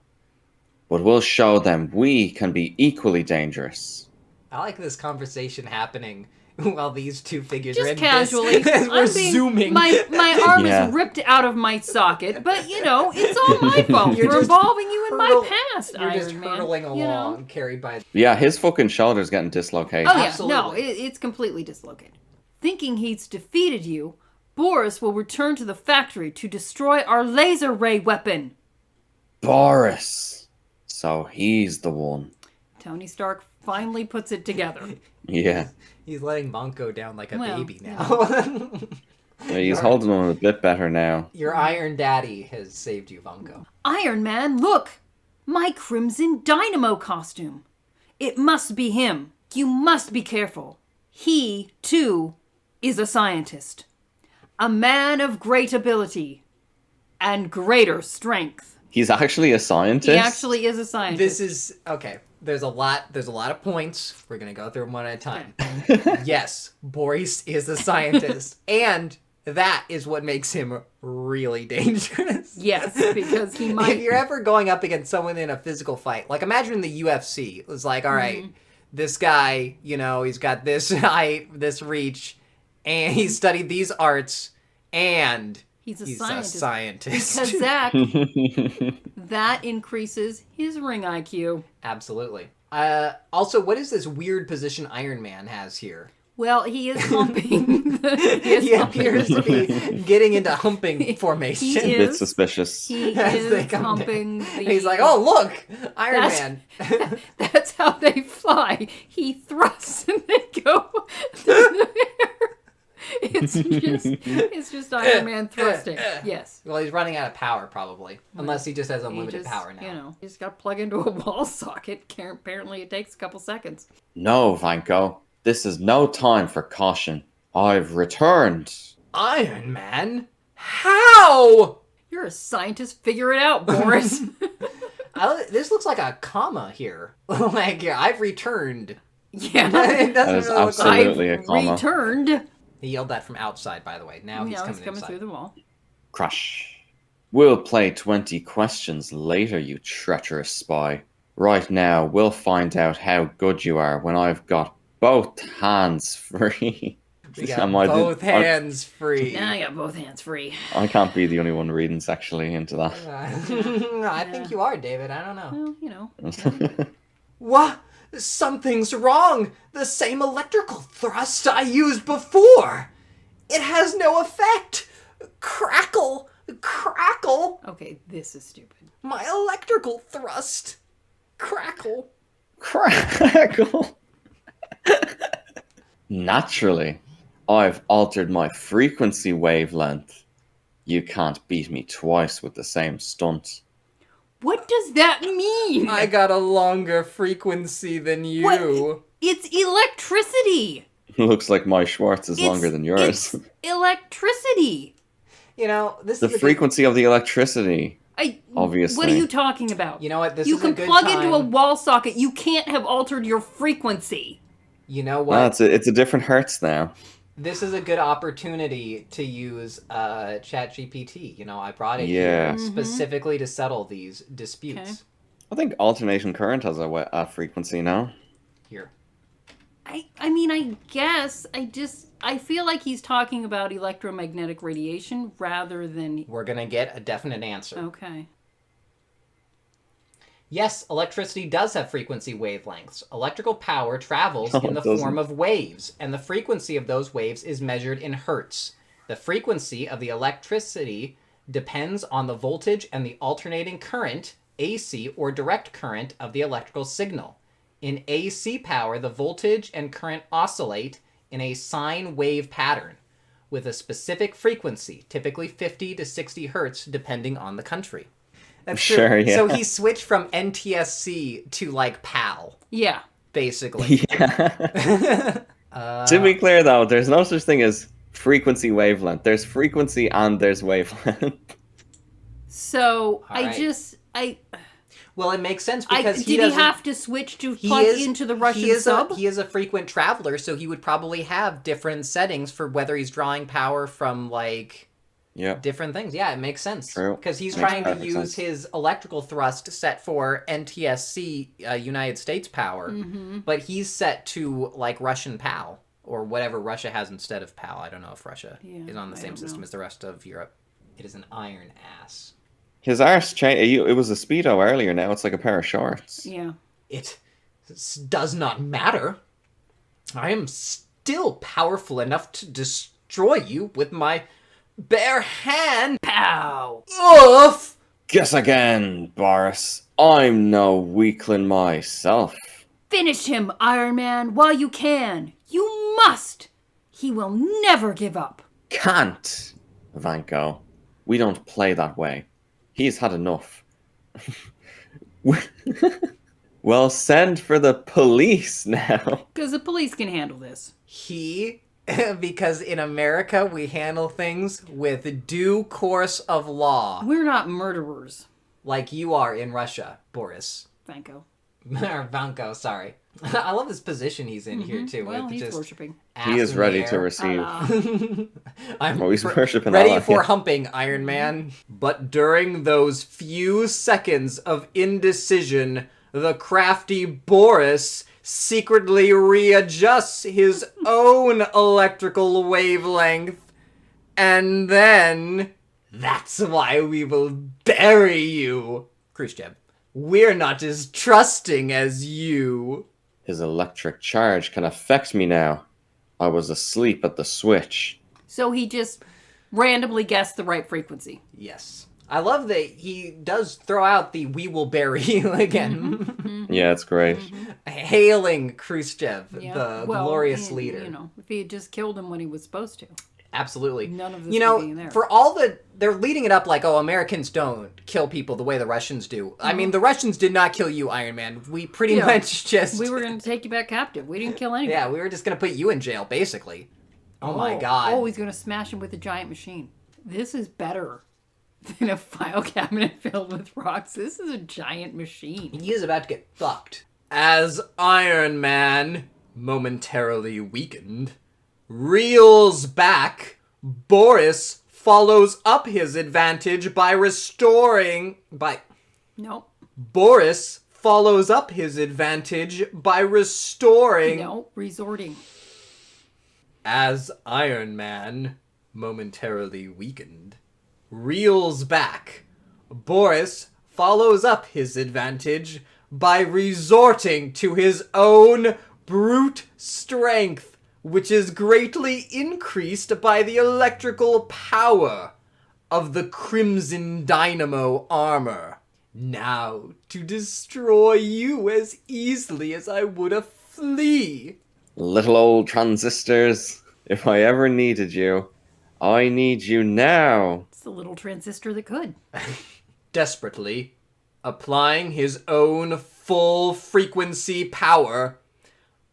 But we'll show them we can be equally dangerous. I like this conversation happening while these two figures are Just in casually. this, as we're zooming. My arm Yeah. is ripped out of my socket, but you know, it's all my fault You're for just involving you in my past, You're Iron just Man. hurtling along, You know? carried by. Yeah, his fucking shoulder's getting dislocated. Oh yeah, Absolutely. no, it's completely dislocated. Thinking he's defeated you, Boris will return to the factory to destroy our laser ray weapon. Boris. So he's the one. Tony Stark finally puts it together. Yeah. He's letting Monk go down like a Well, baby you now. He's holding on a bit better now. Your Iron Daddy has saved you, Funko. Iron Man, look! My Crimson Dynamo costume. It must be him. You must be careful. He, too, is a scientist. A man of great ability and greater strength. He's actually a scientist? He actually is a scientist. This is okay. There's a lot of points. We're gonna go through them one at a time. Yes, Boris is a scientist, and that is what makes him really dangerous. Yes, because he If might. you're ever going up against someone in a physical fight, like imagine the UFC. It's like, all right, this guy, he's got this height, this reach, and he's studied these arts, and He's a scientist. Because Zach, that increases his ring IQ. Absolutely. Also, what is this weird position Iron Man has here? Well, he is humping. He appears to be getting into humping formation. He A bit is. suspicious. He As they is come humping. And he's like, oh, look, Iron Man. That's how they fly. He thrusts and they go through the air. It's just Iron Man thrusting. Yes. Well, he's running out of power, probably. Unless he just has He unlimited just, power now. you just got to plug into a wall socket. Apparently, it takes a couple seconds. No, Vanko. This is no time for caution. I've returned. Iron Man? How? You're a scientist. Figure it out, Boris. This looks like a comma here. Like, yeah, I've returned. Yeah. It doesn't That is really look like... absolutely I've a comma. returned. He yelled that from outside, by the way. Now he's coming inside. through the wall. Crush. We'll play 20 questions later, you treacherous spy. Right now, we'll find out how good you are when I've got both hands free. We got both hands free. Now I got both hands free. I can't be the only one reading sexually into that. I think you are, David. I don't know. Well, What? Something's wrong. The same electrical thrust I used before. It has no effect. Crackle. Crackle. Okay, this is stupid. My electrical thrust. Crackle. Crackle. Naturally, I've altered my frequency wavelength. You can't beat me twice with the same stunt. What does that mean? I got a longer frequency than you. What? It's electricity. Looks like my Schwartz is longer than yours. It's electricity. This The is frequency of the electricity. Obviously. What are you talking about? You know what? This you is can a good plug time. into a wall socket. You can't have altered your frequency. You know No, what? it's a different hertz now. This is a good opportunity to use ChatGPT. I brought it Yeah. here specifically to settle these disputes. Okay. I think alternating current has a frequency now. Here. I mean, I guess. I feel like he's talking about electromagnetic radiation rather than... We're going to get a definite answer. Okay. Yes, electricity does have frequency wavelengths. Electrical power travels No, in the it doesn't. form of waves, and the frequency of those waves is measured in hertz. The frequency of the electricity depends on the voltage and the alternating current, AC, or direct current of the electrical signal. In AC power, the voltage and current oscillate in a sine wave pattern with a specific frequency, typically 50 to 60 hertz, depending on the country. That's true. Sure, yeah. So he switched from NTSC to PAL, Yeah. basically. Yeah. To be clear, though, there's no such thing as frequency wavelength. There's frequency and there's wavelength. So, right. Well, it makes sense because did he have to switch to plug into the Russian sub? He is a frequent traveler, so he would probably have different settings for whether he's drawing power from Yeah. different things. Yeah, it makes sense. True. Because he's Makes trying to perfect use sense. his electrical thrust set for NTSC United States power, but he's set to Russian PAL or whatever Russia has instead of PAL. I don't know if Russia is on the I same don't system know. as the rest of Europe. It is an iron ass. His arse it was a Speedo earlier, now it's like a pair of shorts. Yeah. It does not matter. I am still powerful enough to destroy you with my bare hand. Pow! Oof! Guess again, Boris. I'm no weakling myself. Finish him, Iron Man, while you can. You must. He will never give up. Can't, Vanko. We don't play that way. He's had enough. Well, send for the police now. Because the police can handle this. Because in America we handle things with due course of law. We're not murderers, Like you are in Russia, Boris. Franco. Or Vanko, sorry. I love this position he's in here, too. Well, with he's just worshipping. ass He is in the ready to air. receive. I'm Oh, he's worshipping ready Allah, for yeah. humping, Iron Man. But during those few seconds of indecision, the crafty Boris secretly readjusts his own electrical wavelength. And then... That's why we will bury you, Khrushchev. We're not as trusting as you. His electric charge can affect me now. I was asleep at the switch. So he just randomly guessed the right frequency. Yes. I love that he does throw out the "we will bury you" again. Yeah, it's great. Hailing Khrushchev, Yeah. the Well, glorious and, leader. You know, if he had just killed him when he was supposed to. Absolutely. None of this You would be in know, there. for all the... They're leading it up like, oh, Americans don't kill people the way the Russians do. I mean, the Russians did not kill you, Iron Man. We pretty Yeah. much just... We were going to take you back captive. We didn't kill anybody. Yeah, we were just going to put you in jail, basically. Oh my god. Oh, he's going to smash him with a giant machine. This is better than a file cabinet filled with rocks. This is a giant machine. He is about to get fucked. As Iron Man, momentarily weakened, reels back, Boris follows up his advantage by Nope. Boris follows up his advantage by restoring... No, resorting. As Iron Man, momentarily weakened, reels back, Boris follows up his advantage by resorting to his own brute strength, which is greatly increased by the electrical power of the Crimson Dynamo armor. Now, to destroy you as easily as I would a flea. Little old transistors, if I ever needed you, I need you now. It's the little transistor that could. Desperately, applying his own full frequency power,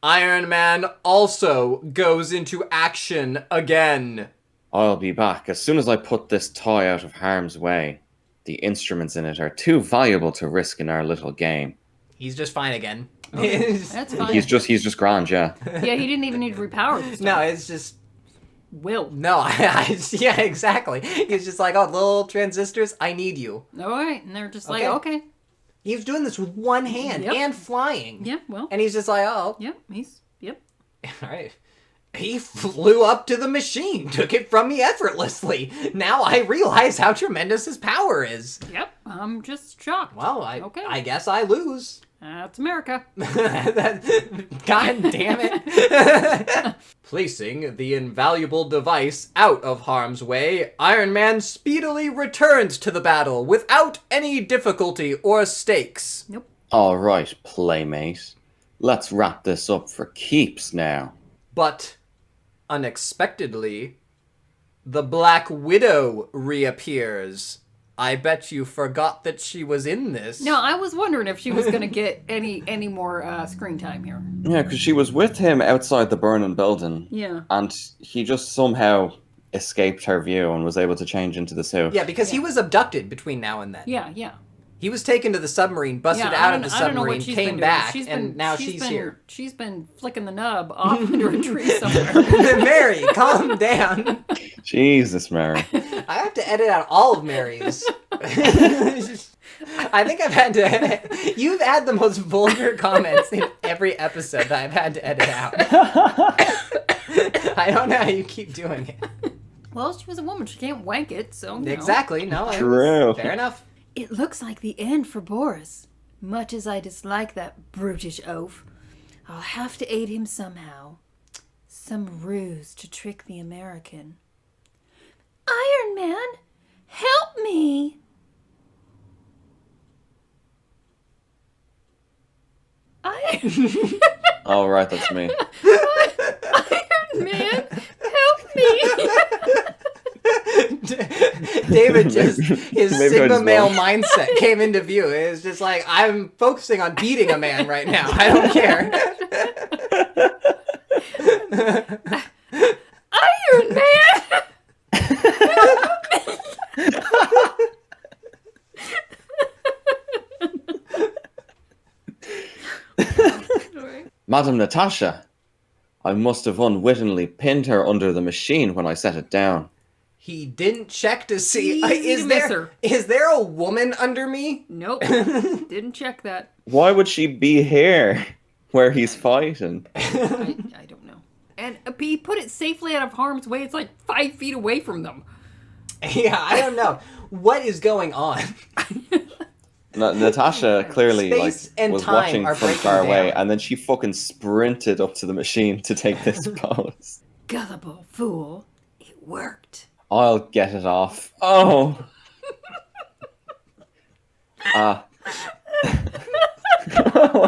Iron Man also goes into action again. I'll be back as soon as I put this toy out of harm's way. The instruments in it are too valuable to risk in our little game. He's just fine again. That's fine. He's just grand, yeah. Yeah, he didn't even need to repower this No, time. it's just... Will. No, yeah, exactly. He's just like, oh, little transistors, I need you. All right. And they're just like, Okay. okay. He's doing this with one hand Yep. and flying. Yeah, well. And he's just like, oh, Yep, yep. all right. He flew up to the machine, took it from me effortlessly. Now I realize how tremendous his power is. Yep, I'm just shocked. Well, Okay. I guess I lose. That's America. God damn it. Placing the invaluable device out of harm's way, Iron Man speedily returns to the battle without any difficulty or stakes. Nope. All right, playmate. Let's wrap this up for keeps now. But, unexpectedly, the Black Widow reappears. I bet you forgot that she was in this. No, I was wondering if she was going to get any more screen time here. Yeah, because she was with him outside the burning building. Yeah. And he just somehow escaped her view and was able to change into the suit. Yeah, because he was abducted between now and then. Yeah. He was taken to the submarine, busted Yeah, out of the I don't know what submarine, she's came been back, doing. and now she's here. She's been flicking the nub off into a tree somewhere. Mary, calm down. Jesus, Mary. I have to edit out all of Mary's. I think I've had to... You've had the most vulgar comments in every episode that I've had to edit out. I don't know how you keep doing it. Well, she was a woman. She can't wank it, so, you know. Exactly, no. True. Fair enough. It looks like the end for Boris. Much as I dislike that brutish oaf, I'll have to aid him somehow. Some ruse to trick the American. Iron Man, help me! Iron Oh, right, that's me. Iron Man, help me! David his Maybe I Sigma just male won't. mindset came into view. It was just like, I'm focusing on beating a man right now. I don't care. Iron Man! Madam Natasha, I must have unwittingly pinned her under the machine when I set it down. He didn't check to see. Easy to miss her. Is there a woman under me? Nope. Didn't check that. Why would she be here, where he's fighting? I don't know. And he put it safely out of harm's way. It's like 5 feet away from them. Yeah, I don't know. What is going on? Natasha clearly Space and was time watching are from breaking far away, down. and then she fucking sprinted up to the machine to take this pose. Gullible fool. It worked. I'll get it off. Oh.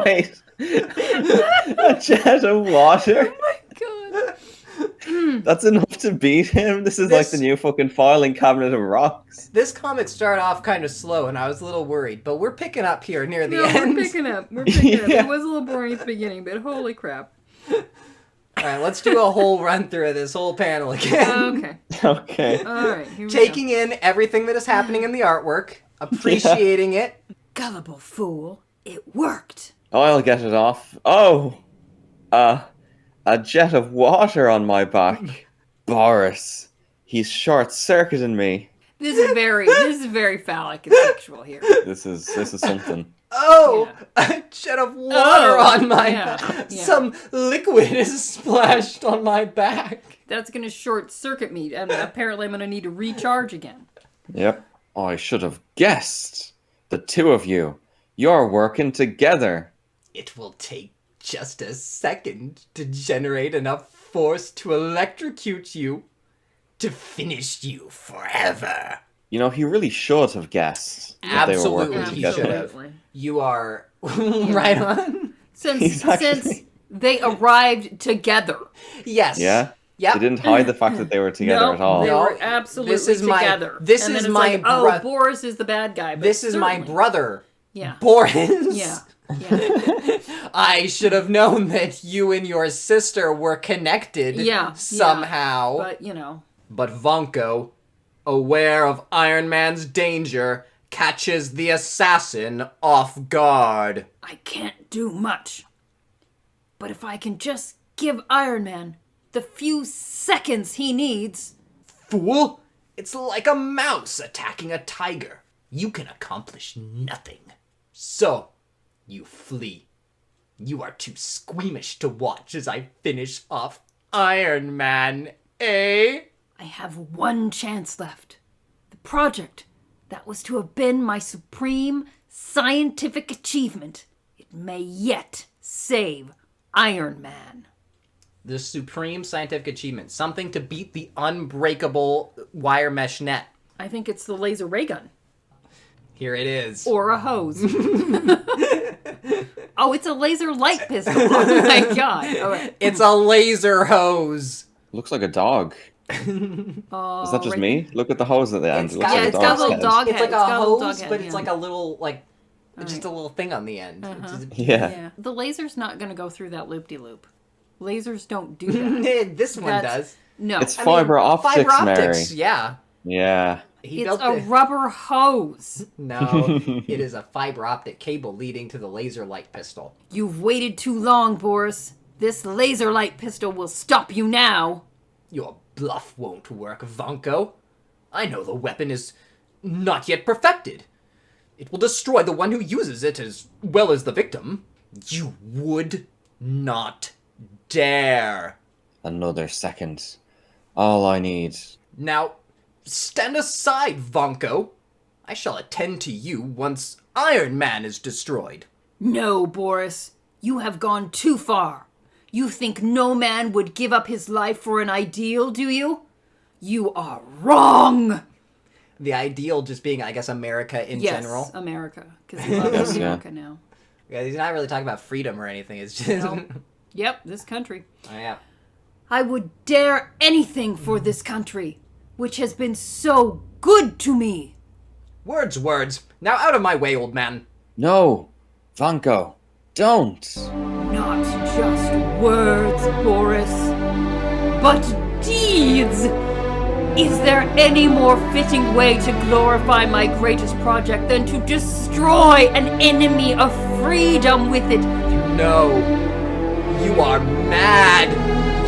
Wait. A jet of water? God. That's enough to beat him? This is like This- the new fucking filing cabinet of rocks. This comic started off kind of slow, and I was a little worried, but we're picking up here near the No, end. we're picking up. We're picking up. Yeah. It was a little boring at the beginning, but holy crap. All right, let's do a whole run through of this whole panel again. Okay. Okay. All right. Here we Taking in everything that is happening in the artwork, appreciating it. go. Gullible fool. It worked. I'll get it off. Oh! A jet of water on my back. Boris. He's short-circuiting me. This is very phallic and sexual here. This is something. Oh, a jet of water on my yeah, back. yeah. Some liquid is splashed on my back. That's gonna short circuit me, and apparently I'm gonna need to recharge again. Yep. I should have guessed. The two of you. You're working together. It will take just a second to generate enough force to electrocute you, to finish you forever. You know, he really should have guessed that they were working Absolutely, he together. should have. You are right on. Since He's actually- since they arrived together. Yes. Yeah? Yep. They didn't hide the fact that they were together No, at all. they No, were absolutely this is my- together. this And then is it's my like, bro- Boris is the bad guy. But This is my certainly- brother, Yeah. Boris. Yeah. Yeah. I should have known that you and your sister were connected Yeah, somehow. But you know. But Vanko, aware of Iron Man's danger, catches the assassin off guard. I can't do much. But if I can just give Iron Man the few seconds he needs. Fool! It's like a mouse attacking a tiger. You can accomplish nothing. So, you flee. You are too squeamish to watch as I finish off Iron Man, eh? I have one chance left. The project that was to have been my supreme scientific achievement. It may yet save Iron Man. The supreme scientific achievement. Something to beat the unbreakable wire mesh net. I think it's the laser ray gun. Here it is. Or a hose. Oh, it's a laser light pistol. Oh my god. All right. It's a laser hose. Looks like a dog. Is that just me? Look at the hose at the end. It's It looks got- like Yeah, a it's got a dog's little head. dog It's head. like It's a got a little dog hose, head, but it's yeah. like a little, like, Alright. just a little thing on the end. Yeah. Yeah. The laser's not going to go through that loop-de-loop. Lasers don't do that. This one That's- does. No. It's I mean, fiber optics, fiber optics, Mary. yeah. Yeah. He It's built a it. rubber hose. No, it is a fiber optic cable leading to the laser light pistol. You've waited too long, Boris. This laser light pistol will stop you now. Your bluff won't work, Vanko. I know the weapon is not yet perfected. It will destroy the one who uses it as well as the victim. You would not dare. Another second. All I need. Now, stand aside, Vanko. I shall attend to you once Iron Man is destroyed. No, Boris. You have gone too far. You think no man would give up his life for an ideal, do you? You are wrong! The ideal just being, I guess, America in Yes, general. America. Because he loves yeah. America now. Yeah, he's not really talking about freedom or anything. It's just... No. Yep, this country. Oh, yeah. I would dare anything for this country, which has been so good to me. Words, words. Now out of my way, old man. No, Vanko, don't. Not just words, Boris, but deeds. Is there any more fitting way to glorify my greatest project than to destroy an enemy of freedom with it? No. You are mad.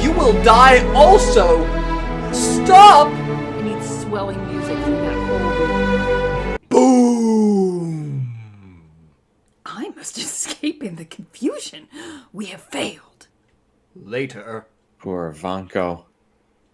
You will die also. Stop. I need swelling music through that whole room. Boom. I must escape in the confusion. We have failed. Later. Poor Vanko.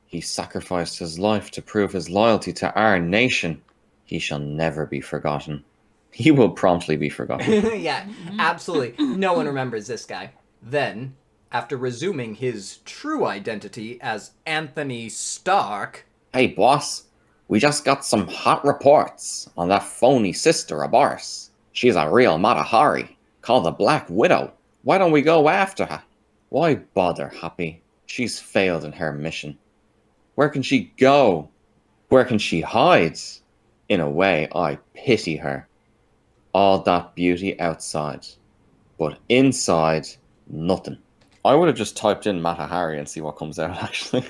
He sacrificed his life to prove his loyalty to our nation. He shall never be forgotten. He will promptly be forgotten. Yeah, absolutely. No one remembers this guy. Then, after resuming his true identity as Anthony Stark... Hey, boss. We just got some hot reports on that phony sister of ours. She's a real Matahari, called the Black Widow. Why don't we go after her? Why bother, Happy? She's failed in her mission. Where can she go? Where can she hide? In a way, I pity her. All that beauty outside, but inside, nothing. I would have just typed in Matahari and see what comes out, actually.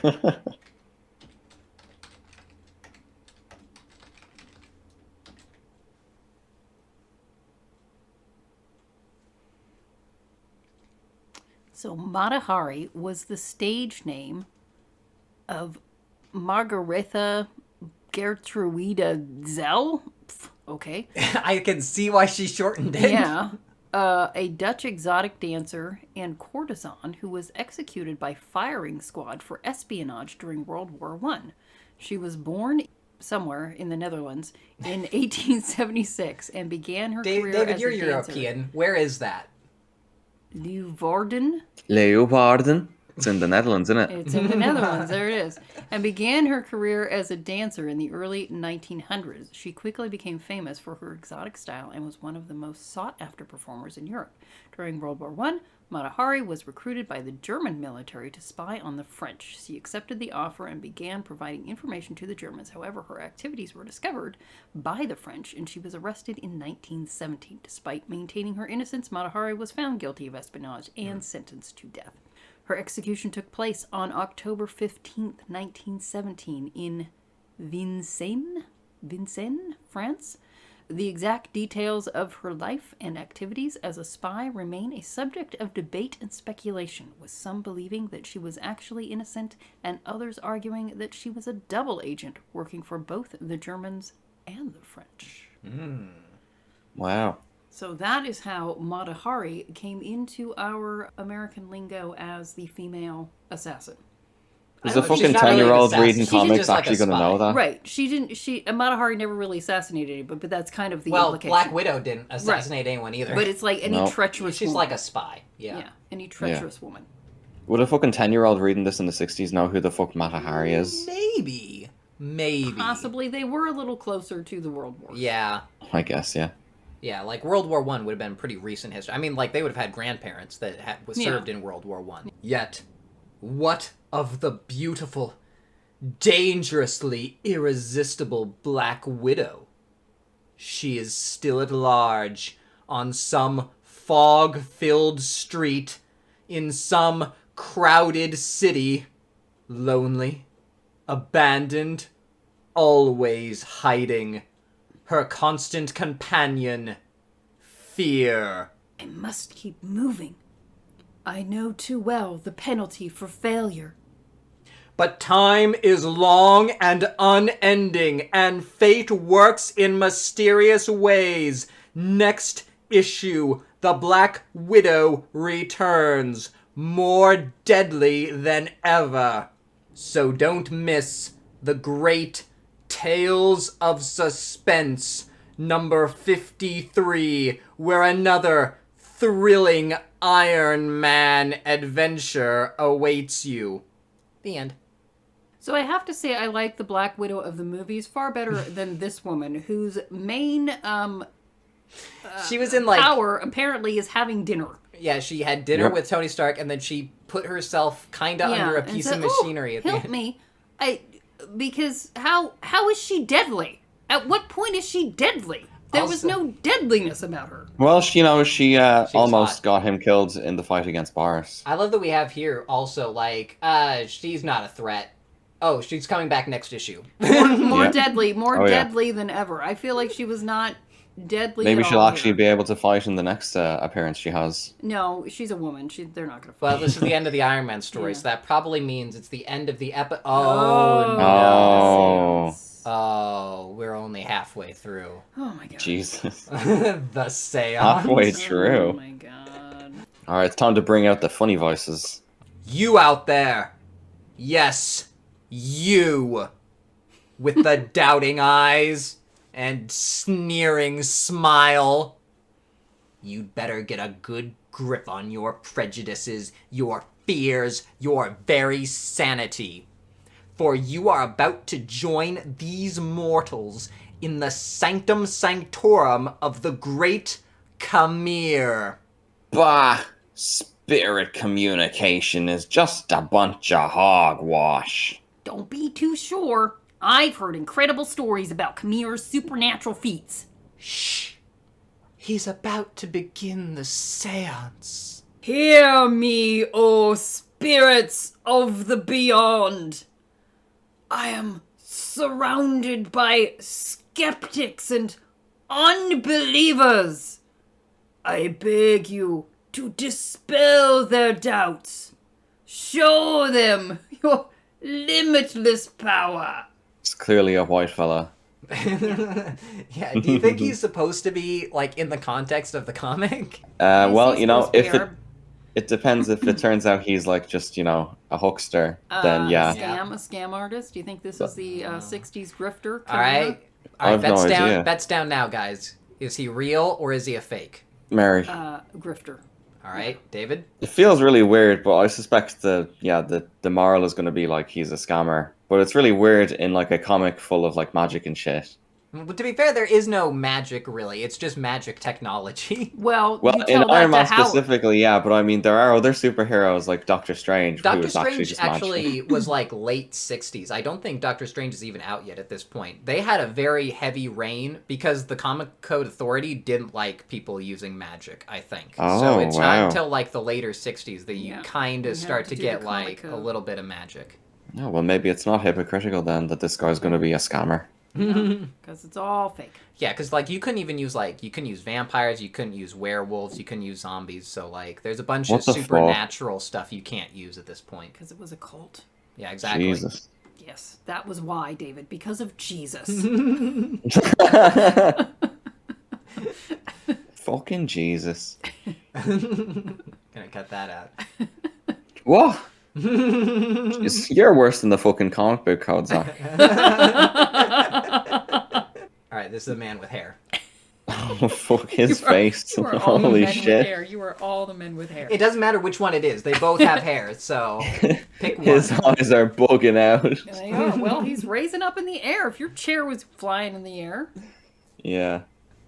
So Matahari was the stage name of Margaretha Gertruida Zell. Okay. I can see why she shortened it. Yeah. A Dutch exotic dancer and courtesan who was executed by firing squad for espionage during World War One. She was born somewhere in the Netherlands in 1876 and began her career David, as you're a dancer. European. Where is that? Leeuwarden. Leeuwarden. It's in the Netherlands, isn't it? It's in the Netherlands, there it is. And began her career as a dancer in the early 1900s. She quickly became famous for her exotic style and was one of the most sought-after performers in Europe. During World War I, Matahari was recruited by the German military to spy on the French. She accepted the offer and began providing information to the Germans. However, her activities were discovered by the French, and she was arrested in 1917. Despite maintaining her innocence, Matahari was found guilty of espionage and sentenced to death. Her execution took place on October 15th, 1917 in Vincennes, France. The exact details of her life and activities as a spy remain a subject of debate and speculation, with some believing that she was actually innocent and others arguing that she was a double agent working for both the Germans and the French. Wow. So that is how Matahari came into our American lingo as the female assassin. Is I a don't know, she's fucking not really an 10-year-old assassin. reading She's comics just like a actually going to know spy. that? Right. Matahari never really assassinated anybody, but that's kind of the Well, implication. Black Widow didn't assassinate anyone either. But it's like any No. treacherous She's woman. like a spy. Yeah. Yeah, any treacherous woman. Would a fucking 10-year-old reading this in the 60s know who the fuck Matahari is? Maybe. Possibly. They were a little closer to the World War. Yeah. I guess, yeah. Yeah, like World War One would have been pretty recent history. I mean, like they would have had grandparents that was served in World War One. Yet, what of the beautiful, dangerously irresistible Black Widow? She is still at large on some fog-filled street in some crowded city, lonely, abandoned, always hiding. Her constant companion, fear. I must keep moving. I know too well the penalty for failure. But time is long and unending, and fate works in mysterious ways. Next issue, the Black Widow returns, more deadly than ever. So don't miss the great Tales of Suspense, number 53, where another thrilling Iron Man adventure awaits you. The end. So I have to say I like the Black Widow of the movies far better than this woman, whose main She was in like power apparently is having dinner. yeah, she had dinner Yep. with Tony Stark, and then she put herself kind of under a and piece said, of machinery at the help end. me. Because how is she deadly? At what point is she deadly? There was Also- no deadliness about her. Well, she almost hot. got him killed in the fight against Boris. I love that we have here also like she's not a threat. Oh, she's coming back next issue. More Yeah. deadly, more Oh, yeah. deadly than ever. I feel like she was not deadly. Maybe at she'll all actually here. be able to fight in the next appearance she has. No, she's a woman. They're not going to fight. Well, this is the end of the Iron Man story, Yeah. so that probably means it's the end of the episode. Oh, no. Oh, we're only halfway through. Oh my god. Jesus. The seance. Halfway Oh through. my god. Alright, it's time to bring out the funny voices. You out there. Yes, you. With the doubting eyes and sneering smile. You'd better get a good grip on your prejudices, your fears, your very sanity. For you are about to join these mortals in the sanctum sanctorum of the great Khmer. Bah! Spirit communication is just a bunch of hogwash. Don't be too sure. I've heard incredible stories about Khmer's supernatural feats. Shh. He's about to begin the seance. Hear me, O spirits of the beyond. I am surrounded by skeptics and unbelievers. I beg you to dispel their doubts. Show them your limitless power. It's clearly a white fella. Yeah, do you think he's supposed to be, like, in the context of the comic? Well, He's you know, supposed to if be it depends if it turns out he's like just, a huckster, then yeah. A scam artist. Do you think this is the 60s grifter? All right. I have no bets down. idea. Bets down now, guys. Is he real or is he a fake? Mary. Grifter. All right, David. It feels really weird, but I suspect the moral is going to be like he's a scammer. But it's really weird in like a comic full of like magic and shit. But to be fair, there is no magic really. It's just magic technology. Well, Well, you in tell Iron that Man to Howard. specifically, yeah, but I mean there are other superheroes like Doctor Strange, who Doctor is actually Strange just magic. actually was like late 60s. I don't think Doctor Strange is even out yet at this point. They had a very heavy reign because the Comic Code Authority didn't like people using magic, I think. So Oh, it's wow. not until like the later 60s that you Yeah. kind You of have start to to do get the Comic like a Code. little bit of magic. Oh, well, maybe it's not hypocritical then that this guy's going to be a scammer. Because it's all fake. Yeah, because like you couldn't even use you couldn't use vampires, you couldn't use werewolves, you couldn't use zombies. So like there's a bunch What of the fuck? supernatural stuff you can't use at this point. Because it was a cult. Yeah, exactly. Jesus. Yes, that was why, David. Because of Jesus. Fucking Jesus. Gonna cut that out. What? Jeez, you're worse than the fucking comic book codes are. All right, this is a man with hair. Oh, fuck his You are- face. You are all the Holy men with shit. hair. You are all the men with hair. It doesn't matter which one it is. They both have hair, so pick one. His eyes are bugging out. They are. Well, he's raising up in the air. If your chair was flying in the air. Yeah.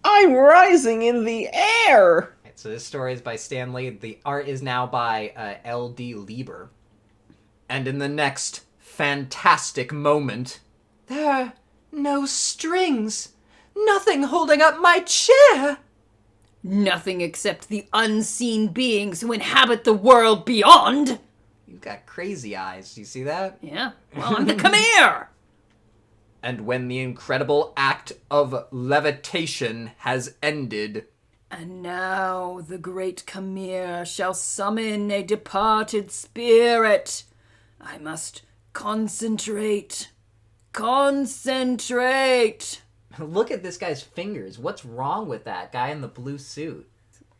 I'm rising in the air! Right, so this story is by Stan Lee. The art is now by L.D. Lieber. And in the next fantastic moment, there are no strings. Nothing holding up my chair. Nothing except the unseen beings who inhabit the world beyond. You've got crazy eyes. Do you see that? Yeah. Well, I'm the Khmer. And when the incredible act of levitation has ended, And now the great Khmer shall summon a departed spirit. I must concentrate. Concentrate. look at this guy's fingers. What's wrong with that guy in the blue suit?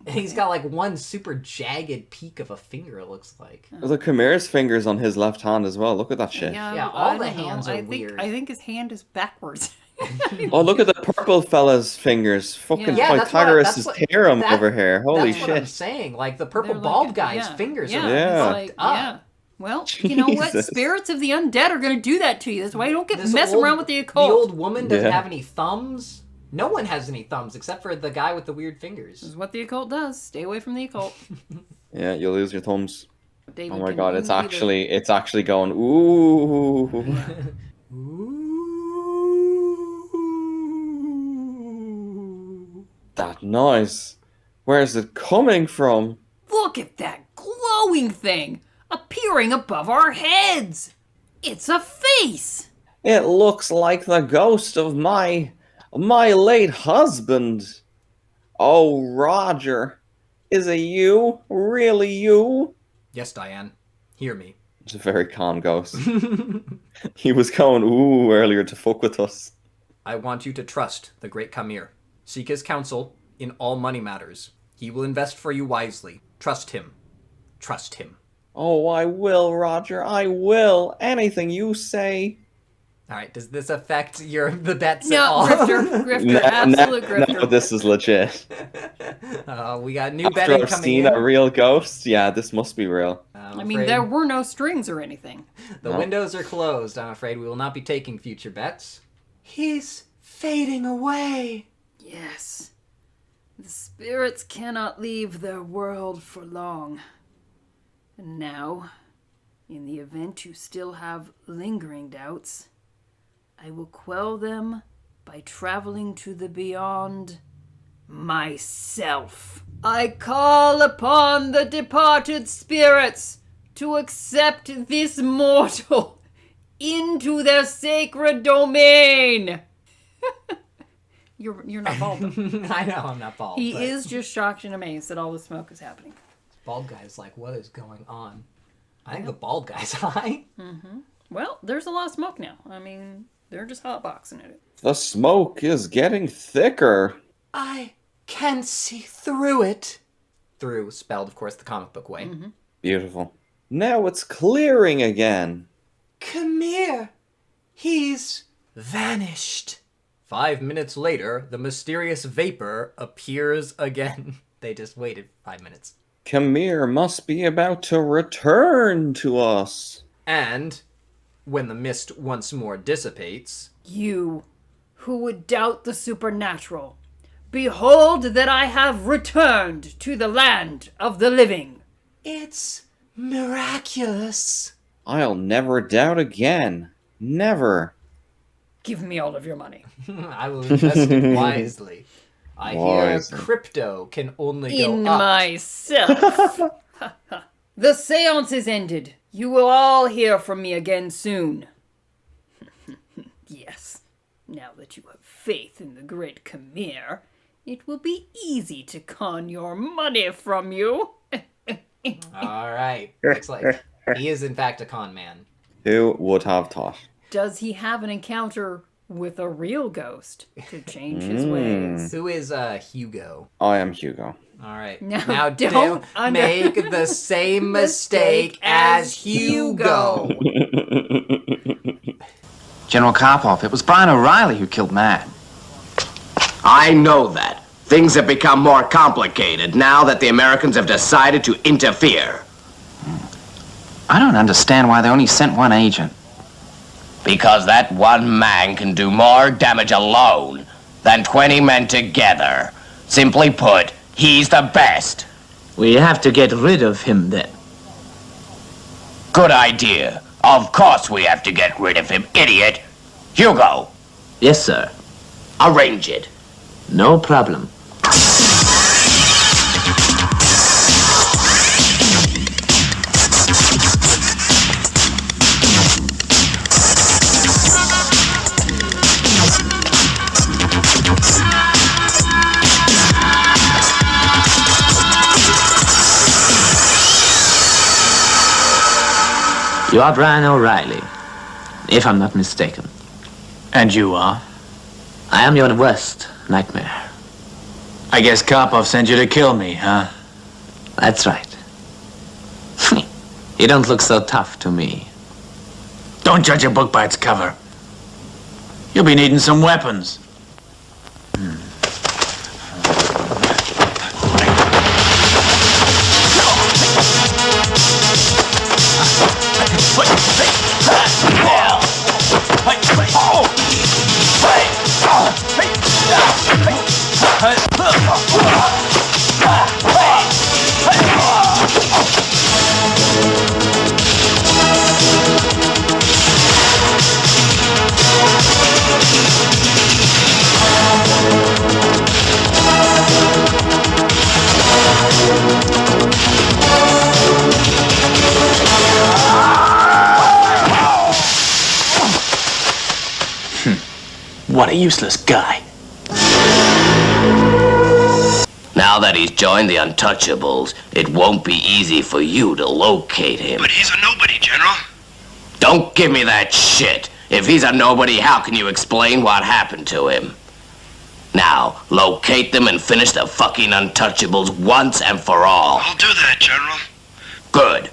He's got like one super jagged peak of a finger, it looks like. Well, the Khmer's fingers on his left hand as well. Look at that shit. Yeah, I all the don't know. hands are I think, weird. I think his hand is backwards. Oh, look at the purple fella's fingers. Fucking Yeah, that's Pythagoras' what- theorem that- over here. Holy That's what I'm shit. saying. Like the purple They're bald like- guy's yeah, fingers yeah, are Yeah. it's like, up. yeah. Well, you know what? Jesus. Spirits of the undead are going to do that to you. That's why you don't get This mess old- around with the occult. The old woman doesn't Yeah. have any thumbs. No one has any thumbs except for the guy with the weird This fingers. is what the occult does. Stay away from the occult. Yeah, you'll lose your thumbs. David, Oh my can god, you it's either- actually going, ooh. Ooh. That noise. Where's it coming from? Look at that glowing thing appearing above our heads. It's a face. It looks like the ghost of my late husband. Oh, Roger. Is it you? Really you? Yes, Diane. Hear me. It's a very calm ghost. He was going, ooh, earlier to fuck with us. I want you to trust the great Kamir. Seek his counsel in all money matters. He will invest for you wisely. Trust him. Trust him. Oh, I will, Roger. I will. Anything you say. All right. Does this affect the bets at No, all? grifter, absolute grifter. No, this is legit. We got new After betting I've coming seen in. a real ghost, yeah, this must be real. I'm I mean, afraid there were no strings or anything. the No. windows are closed. I'm afraid we will not be taking future bets. He's fading away. Yes. The spirits cannot leave their world for long. And now, in the event you still have lingering doubts, I will quell them by traveling to the beyond myself. I call upon the departed spirits to accept this mortal into their sacred domain. You're not bald though. I know I'm not bald. He but is just shocked and amazed that all the smoke is happening. Bald guy's like, what is going on? I think the bald guy's high. Well, there's a lot of smoke now. I mean, they're just hotboxing it. The smoke is getting thicker. I can see through it. Through, spelled, of course, the comic book way. Beautiful. Now it's clearing again. Come here. He's vanished. 5 minutes later, the mysterious vapor appears again. They just waited 5 minutes. Kamir must be about to return to us. And when the mist once more dissipates, You, who would doubt the supernatural, behold that I have returned to the land of the living. it's miraculous. I'll never doubt again. Never. Give me all of your money. I will invest it wisely. I hear Wisely. crypto can only go In up. myself. The seance is ended. You will all hear from me again soon. Yes. Now that you have faith in the great Kamir, it will be easy to con your money from you. All right. Looks like he is in fact a con man. Who would have thought? Does he have an encounter with a real ghost to change his ways? Who is Hugo? I am Hugo. All right. No, now don't make the same mistake as Hugo. General Karpov, it was Brian O'Reilly who killed Matt. I know that. Things have become more complicated now that the Americans have decided to interfere. I don't understand why they only sent one agent. Because that one man can do more damage alone than 20 men together. Simply put, he's the best. We have to get rid of him then. Good idea. Of course we have to get rid of him, idiot. Hugo, Yes, sir. arrange it. No problem. You are Brian O'Reilly, if I'm not mistaken. And you are? I am your worst nightmare. I guess Karpov sent you to kill me, huh? That's right. You don't look so tough to me. Don't judge a book by its cover. You'll be needing some weapons. What a useless guy. Now that he's joined the Untouchables, it won't be easy for you to locate him. But he's a nobody, General. Don't give me that shit. If he's a nobody, how can you explain what happened to him? Now, locate them and finish the fucking Untouchables once and for all. I'll do that, General. Good.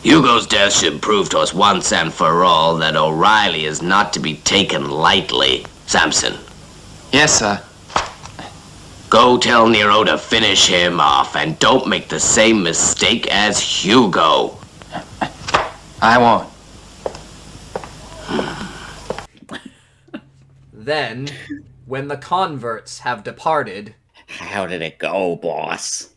Hugo's death should prove to us once and for all that O'Reilly is not to be taken lightly. Samson, Yes, sir. go tell Nero to finish him off, and don't make the same mistake as Hugo. I won't. Then, when the converts have departed, How did it go, boss?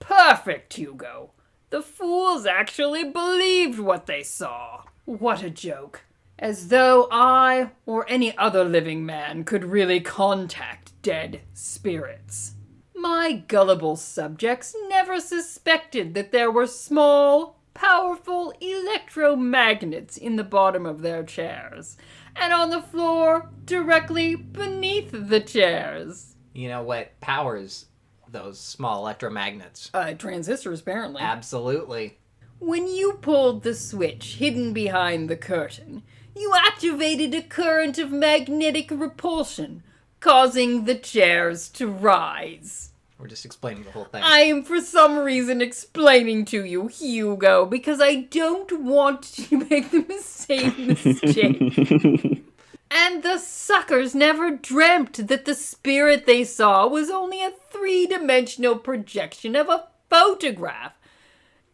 Perfect, Hugo. The fools actually believed what they saw. What a joke. As though I or any other living man could really contact dead spirits. My gullible subjects never suspected that there were small, powerful electromagnets in the bottom of their chairs, and on the floor directly beneath the chairs. you know what powers those small electromagnets? Transistors, apparently. Absolutely. When you pulled the switch hidden behind the curtain, you activated a current of magnetic repulsion, causing the chairs to rise. We're just explaining the whole thing. I am for some reason explaining to you, Hugo, because I don't want to make the same mistake. And the suckers never dreamt that the spirit they saw was only a three-dimensional projection of a photograph.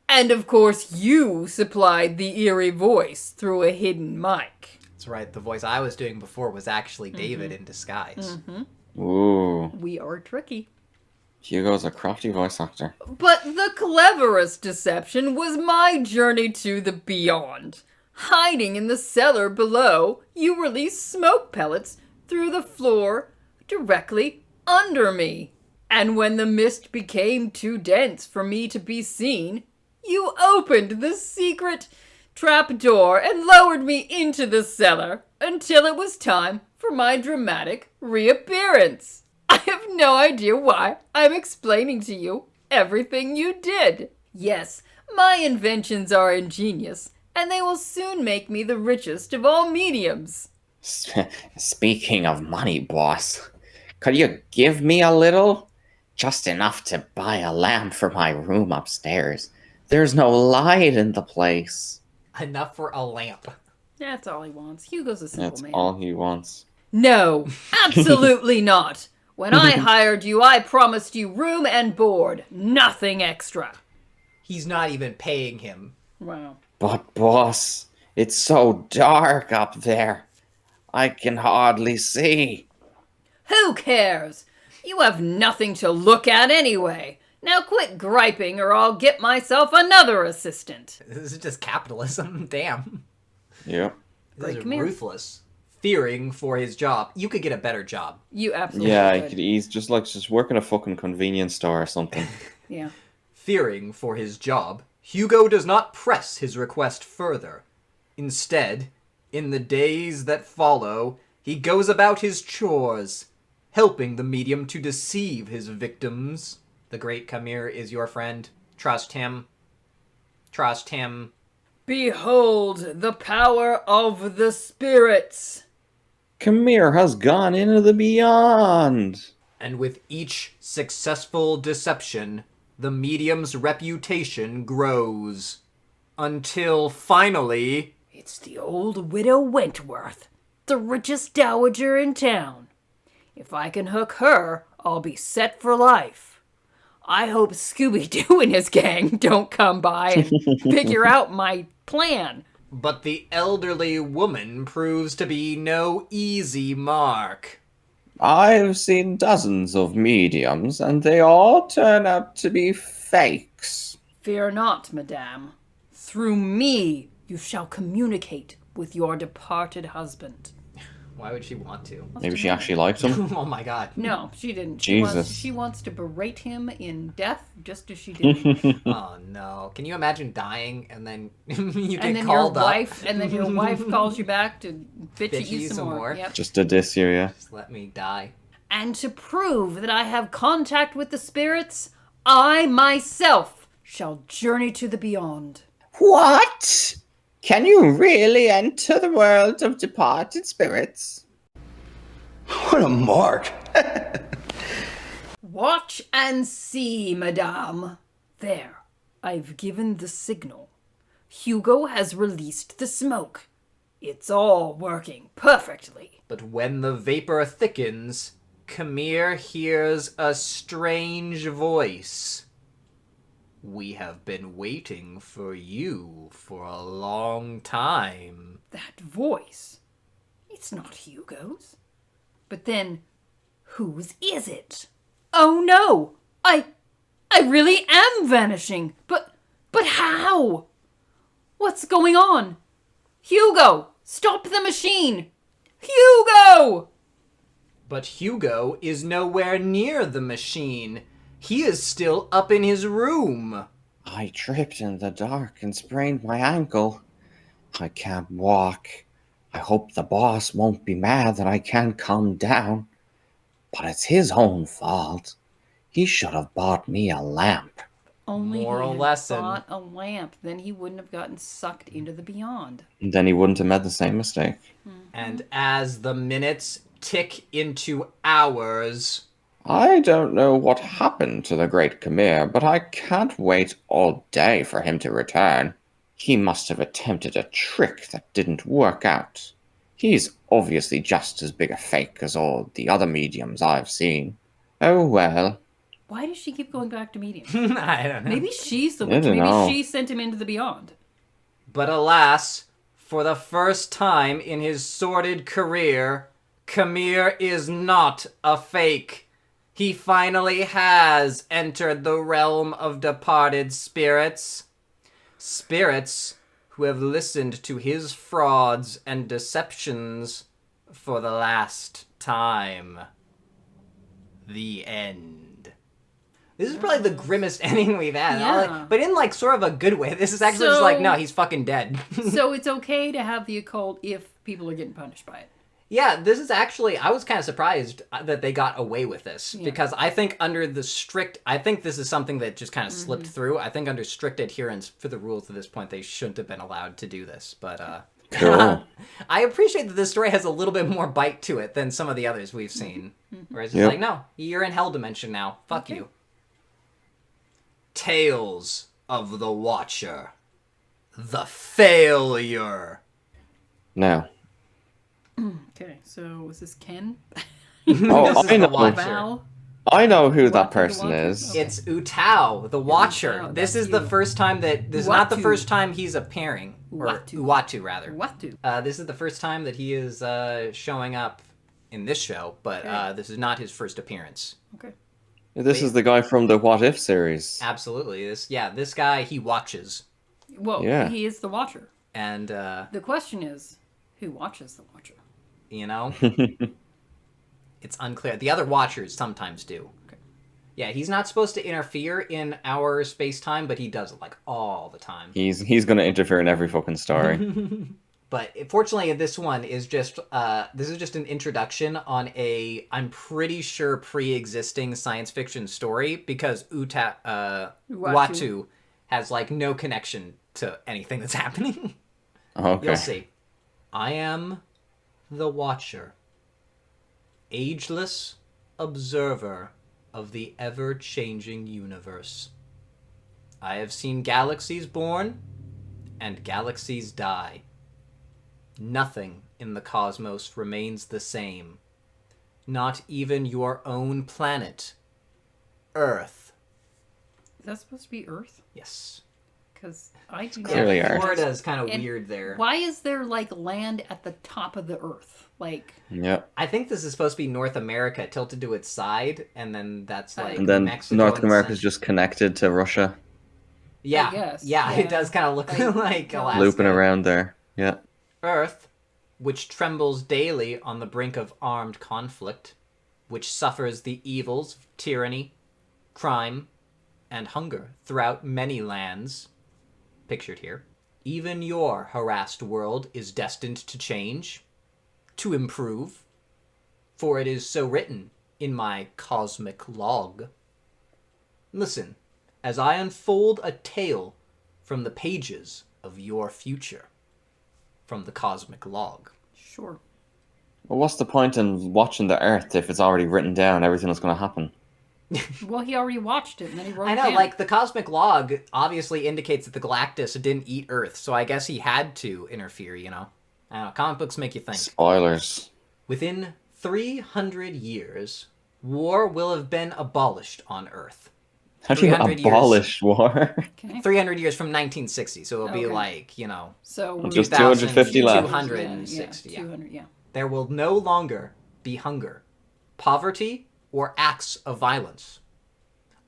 And of course, you supplied the eerie voice through a hidden mic. That's right. The voice I was doing before was actually David in disguise. Ooh, We are tricky. Hugo's a crafty voice actor. But the cleverest deception was my journey to the beyond. Hiding in the cellar below, you released smoke pellets through the floor directly under me. And when the mist became too dense for me to be seen, you opened the secret trapdoor and lowered me into the cellar until it was time for my dramatic reappearance. I have no idea why I'm explaining to you everything you did. Yes, my inventions are ingenious, and they will soon make me the richest of all mediums. Speaking of money, boss, could you give me a little? Just enough to buy a lamp for my room upstairs. There's no light in the place. Enough for a lamp. That's all he wants. Hugo's a simple That's man. all he wants. No, absolutely not. When I hired you, I promised you room and board, nothing extra. He's not even paying him. Wow. But, boss, it's so dark up there. I can hardly see. Who cares? You have nothing to look at anyway. Now quit griping or I'll get myself another assistant. This is just capitalism. Damn. Yep. This Great, is come here. ruthless. Fearing for his job. You could get a better job. You absolutely Yeah, could. he's just work in a fucking convenience store or something. Yeah. Fearing for his job, Hugo does not press his request further. Instead, in the days that follow, he goes about his chores, helping the medium to deceive his victims. The great Kamir is your friend. Trust him. Trust him. Behold the power of the spirits. Kamir has gone into the beyond. And with each successful deception, the medium's reputation grows. Until finally... It's the old widow Wentworth, the richest dowager in town. If I can hook her, I'll be set for life. I hope Scooby-Doo and his gang don't come by and figure out my plan. But the elderly woman proves to be no easy mark. I've seen dozens of mediums, and they all turn out to be fakes. Fear not, madame. Through me, you shall communicate with your departed husband. Why would she want to? Maybe she actually liked him. Oh my god. No, she didn't. Jesus. She wants to berate him in death, just as she did. Oh no. Can you imagine dying and then you get and then called your up? wife, and then your wife calls you back to bitch at you some more. Yep. Just to diss you, yeah. Just let me die. And to prove that I have contact with the spirits, I myself shall journey to the beyond. What? Can you really enter the world of departed spirits? What a mark. Watch and see, madame. There, I've given the signal. Hugo has released the smoke. It's all working perfectly. But when the vapor thickens, Khmer hears a strange voice. We have been waiting for you for a long time. That voice, it's not Hugo's. But then, whose is it? Oh no! I really am vanishing. But how? What's going on? Hugo, stop the machine! Hugo! But Hugo is nowhere near the machine. He is still up in his room. I tripped in the dark and sprained my ankle. I can't walk. I hope the boss won't be mad that I can't calm down. But it's his own fault. He should have bought me a lamp. Only Moral he had lesson. bought a lamp, then he wouldn't have gotten sucked into the beyond. Then he wouldn't have made the same mistake. And as the minutes tick into hours, I don't know what happened to the great Khmer, but I can't wait all day for him to return. He must have attempted a trick that didn't work out. He's obviously just as big a fake as all the other mediums I've seen. Oh well. Why does she keep going back to mediums? I don't know. Maybe she's the I witch. don't Maybe know. she sent him into the beyond. But alas, for the first time in his sordid career, Khmer is not a fake. He finally has entered the realm of departed spirits. Spirits who have listened to his frauds and deceptions for the last time. The end. This is probably the grimmest ending we've had. Yeah. But in like sort of a good way. This is actually just like, no, he's fucking dead. So it's okay to have the occult if people are getting punished by it. Yeah, this is actually, I was kind of surprised that they got away with this. Because I think under the strict, I think this is something that just kind of slipped through. I think under strict adherence for the rules at this point, they shouldn't have been allowed to do this. But Cool. I appreciate that this story has a little bit more bite to it than some of the others we've seen. Whereas it's like, no, you're in Hell Dimension now. Fuck you. Tales of the Watcher. The Failure. Now. Okay, so is this Ken? Oh, This is I the know. Watcher. Val? I know who Watcher, that the person Watcher? is. Okay. It's Utao, the Watcher. Utao, This that's is the you. first time that... This is not the Uatu. first time he's appearing. Or Uatu. Uatu, rather. What do? This is the first time that he is showing up in this show, but Okay. this is not his first appearance. Okay. This is the guy from the What If series. Absolutely. This guy, he watches. Well, Yeah. he is the Watcher. And, The question is, who watches the Watcher? you know, it's unclear. The other Watchers sometimes do. Okay. Yeah, he's not supposed to interfere in our space-time, but he does it, like, all the time. He's gonna interfere in every fucking story. But fortunately, this one is just this is just an introduction on a, I'm pretty sure, pre-existing science fiction story, because Uatu has like no connection to anything that's happening. Okay. You'll see. I am the Watcher, ageless observer of the ever-changing universe. I have seen galaxies born and galaxies die. Nothing in the cosmos remains the same. Not even your own planet, Earth. Is that supposed to be Earth? Yes. Because I do Clearly not. Earth. Florida's kind of And weird there. Why is there like land at the top of the Earth? Like, Yep. I think this is supposed to be North America tilted to its side, and then that's like And then Mexico North and America's Cent- just connected to Russia, Yeah, I guess. yeah, Yeah. it does kind of look Like, like Alaska. looping around there. Yeah. Earth which trembles daily on the brink of armed conflict, which suffers the evils of tyranny, crime, and hunger throughout many lands, pictured here. Even your harassed world is destined to change, to improve, for it is so written in my cosmic log. Listen, as I unfold a tale from the pages of your future, from the cosmic log. Sure. Well, what's the point in watching the Earth if it's already written down everything that's going to happen? Well, he already watched it, and then he wrote I it know, down. like, the cosmic log obviously indicates that the Galactus didn't eat Earth, so I guess he had to interfere, you know? I don't know, comic books make you think. Spoilers. Within 300 years, war will have been abolished on Earth. How do you 300 years. abolish war? Okay. 300 years from 1960, so it'll be Okay. like, you know, So we're Just 250 left. 260, yeah. 200, yeah. There will no longer be hunger, poverty, or acts of violence.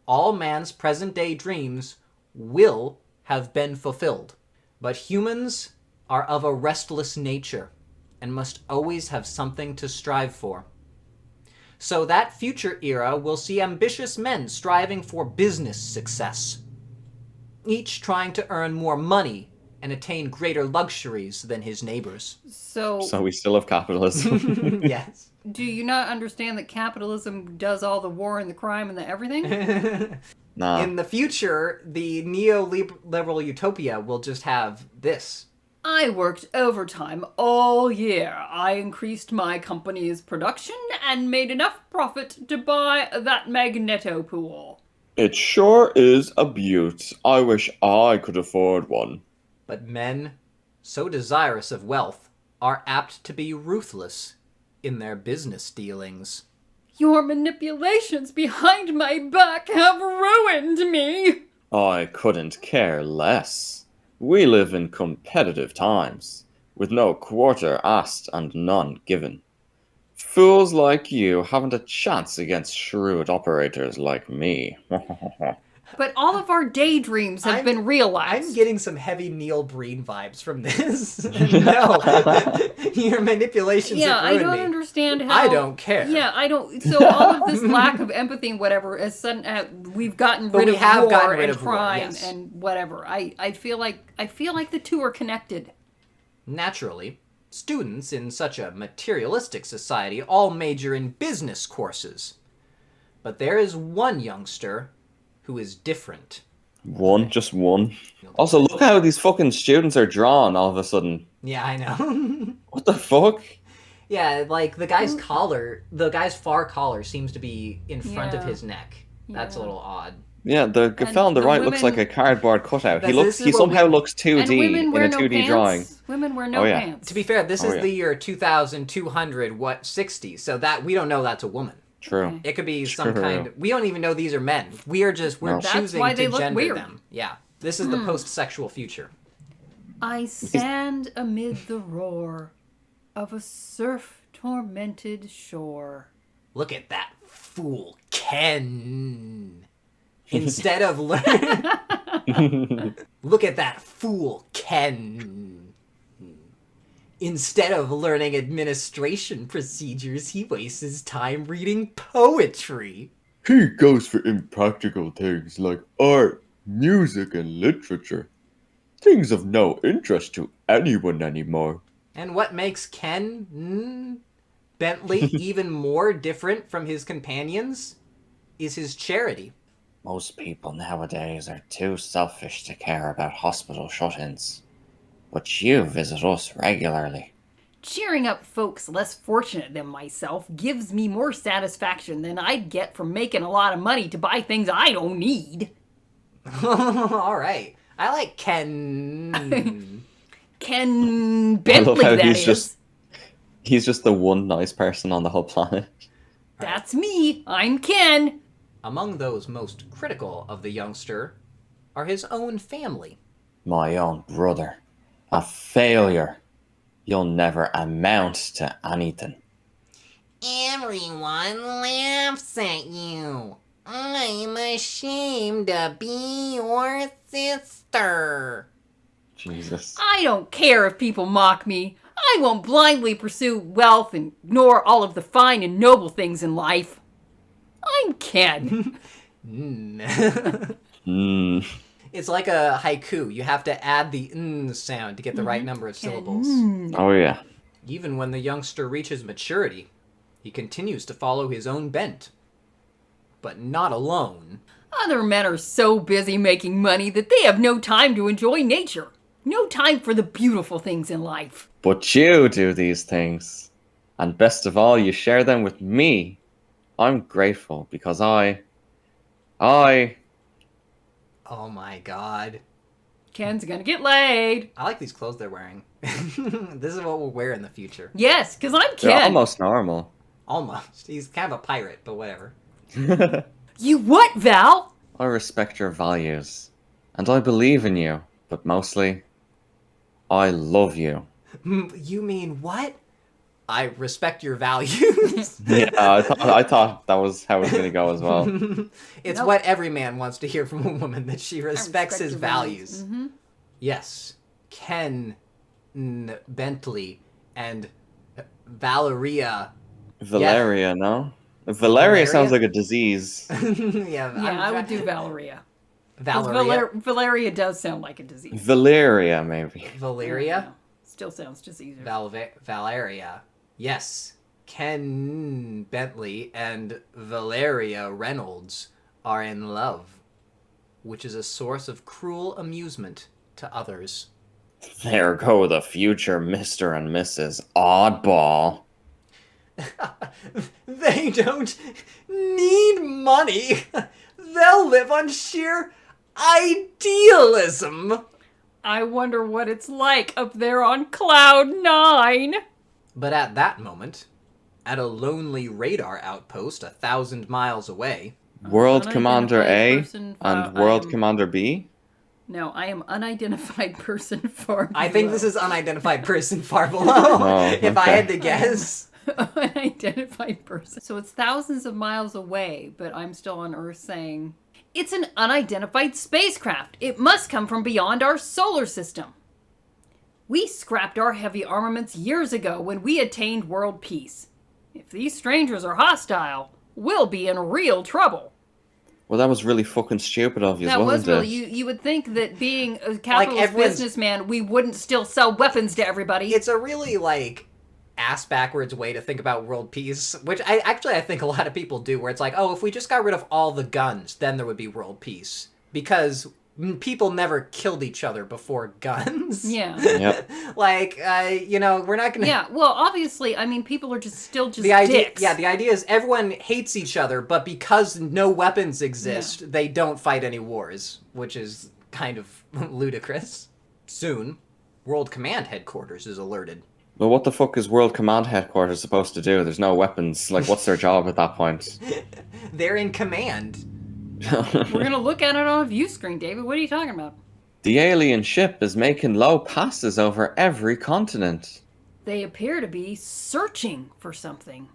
All man's present-day dreams will have been fulfilled, but humans are of a restless nature and must always have something to strive for. So that future era will see ambitious men striving for business success, each trying to earn more money and attain greater luxuries than his neighbors. So, So we still have capitalism. Yes. do you not understand that capitalism does all the war and the crime and the everything? Nah. In the future, the neoliberal utopia will just have this. I worked overtime all year. I increased my company's production and made enough profit to buy that magneto pool. It sure is a beaut. I wish I could afford one. But men, so desirous of wealth, are apt to be ruthless in their business dealings. Your manipulations behind my back have ruined me. I couldn't care less. We live in competitive times, with no quarter asked and none given. Fools like you haven't a chance against shrewd operators like me. But all of our daydreams have been realized. I'm getting some heavy Neil Breen vibes from this. No, your manipulations Yeah, have I ruined don't me. understand how. I don't care. Yeah, I don't. So all of this lack of empathy and whatever, as sudden, we've gotten But rid we of have war gotten rid and of war, crime yes. and whatever. I feel like the two are connected. Naturally, students in such a materialistic society all major in business courses. But there is one youngster who is different. One, just one. Also, look how these fucking students are drawn all of a sudden. Yeah, I know. What the fuck? Yeah, like the guy's collar, the guy's far collar seems to be in front of Yeah. his neck. That's a Yeah. little odd. Yeah, the fella on the the right looks women- like a cardboard cutout. He This looks. is He what somehow we- looks 2D And women in wear a no 2D pants. drawing. Women wear no Oh, yeah. pants. To be fair, this Oh, is yeah. the year 2260, so that we don't know that's a woman. True. It could be some True. kind. We don't even know these are men. We're No. That's choosing why to they look gender weird. them. Yeah, this is the post-sexual future. I stand amid the roar of a surf-tormented shore. Look at that fool, Ken. Instead of learn, look at that fool, Ken. Instead of learning administration procedures, he wastes his time reading poetry. He goes for impractical things like art, music, and literature. Things of no interest to anyone anymore. And what makes Ken Bentley even more different from his companions is his charity. Most people nowadays are too selfish to care about hospital shut-ins. But you visit us regularly. Cheering up folks less fortunate than myself gives me more satisfaction than I'd get from making a lot of money to buy things I don't need. All right. I like Ken. Ken I Bentley, love how that he's is. he's just the one nice person on the whole planet. That's me. I'm Ken. Among those most critical of the youngster are his own family. My own brother. A failure. You'll never amount to anything. Everyone laughs at you. I'm ashamed to be your sister. Jesus. I don't care if people mock me. I won't blindly pursue wealth and ignore all of the fine and noble things in life. I'm Ken. It's like a haiku. You have to add the sound to get the right number of syllables. Oh, yeah. Even when the youngster reaches maturity, he continues to follow his own bent. But not alone. Other men are so busy making money that they have no time to enjoy nature. No time for the beautiful things in life. But you do these things. And best of all, you share them with me. I'm grateful because I... Oh my god. Ken's gonna get laid. I like these clothes they're wearing. This is what we'll wear in the future. Yes, because I'm They're Ken. almost normal. Almost. He's kind of a pirate, but whatever. You what, Val? I respect your values. And I believe in you. But mostly, I love you. You mean what? I respect your values. Yeah, I thought that was how it was going to go as well. It's what every man wants to hear from a woman, that she respects his your values. Mm-hmm. Yes. Ken Bentley and Valeria. Valeria, no? Valeria sounds like a disease. Yeah, I would do Valeria. Valeria. Valeria does sound like a disease. Valeria, maybe. Valeria? Still sounds disease. Valeria. Yes. Ken Bentley and Valeria Reynolds are in love, which is a source of cruel amusement to others. There go the future Mr. and Mrs. Oddball. They don't need money. They'll live on sheer idealism. I wonder what it's like up there on Cloud 9. But at that moment, at a lonely radar outpost 1,000 miles away, World Commander A person, and World Commander B? No, I am unidentified person far below. I think this is unidentified person far below, if I had to guess. Unidentified person. So it's thousands of miles away, but I'm still on Earth saying, it's an unidentified spacecraft. It must come from beyond our solar system. We scrapped our heavy armaments years ago when we attained world peace. If these strangers are hostile, we'll be in real trouble. Well, that was really fucking stupid of you, That was wasn't really, it? you would think that being a capitalist everyone's- businessman, we wouldn't still sell weapons to everybody. It's a really, ass-backwards way to think about world peace, which I think a lot of people do, where it's like, oh, if we just got rid of all the guns, then there would be world peace. Because people never killed each other before guns. Yeah. Yep. We're not gonna... Yeah, well, obviously, I mean, people are still The idea, dicks. yeah, the idea is everyone hates each other, but because no weapons exist, they don't fight any wars, which is kind of ludicrous. Soon, World Command Headquarters is alerted. Well, what the fuck is World Command Headquarters supposed to do? There's no weapons. Like, what's their job at that point? They're in command. We're gonna look at it on a view screen, David. What are you talking about? The alien ship is making low passes over every continent. They appear to be searching for something.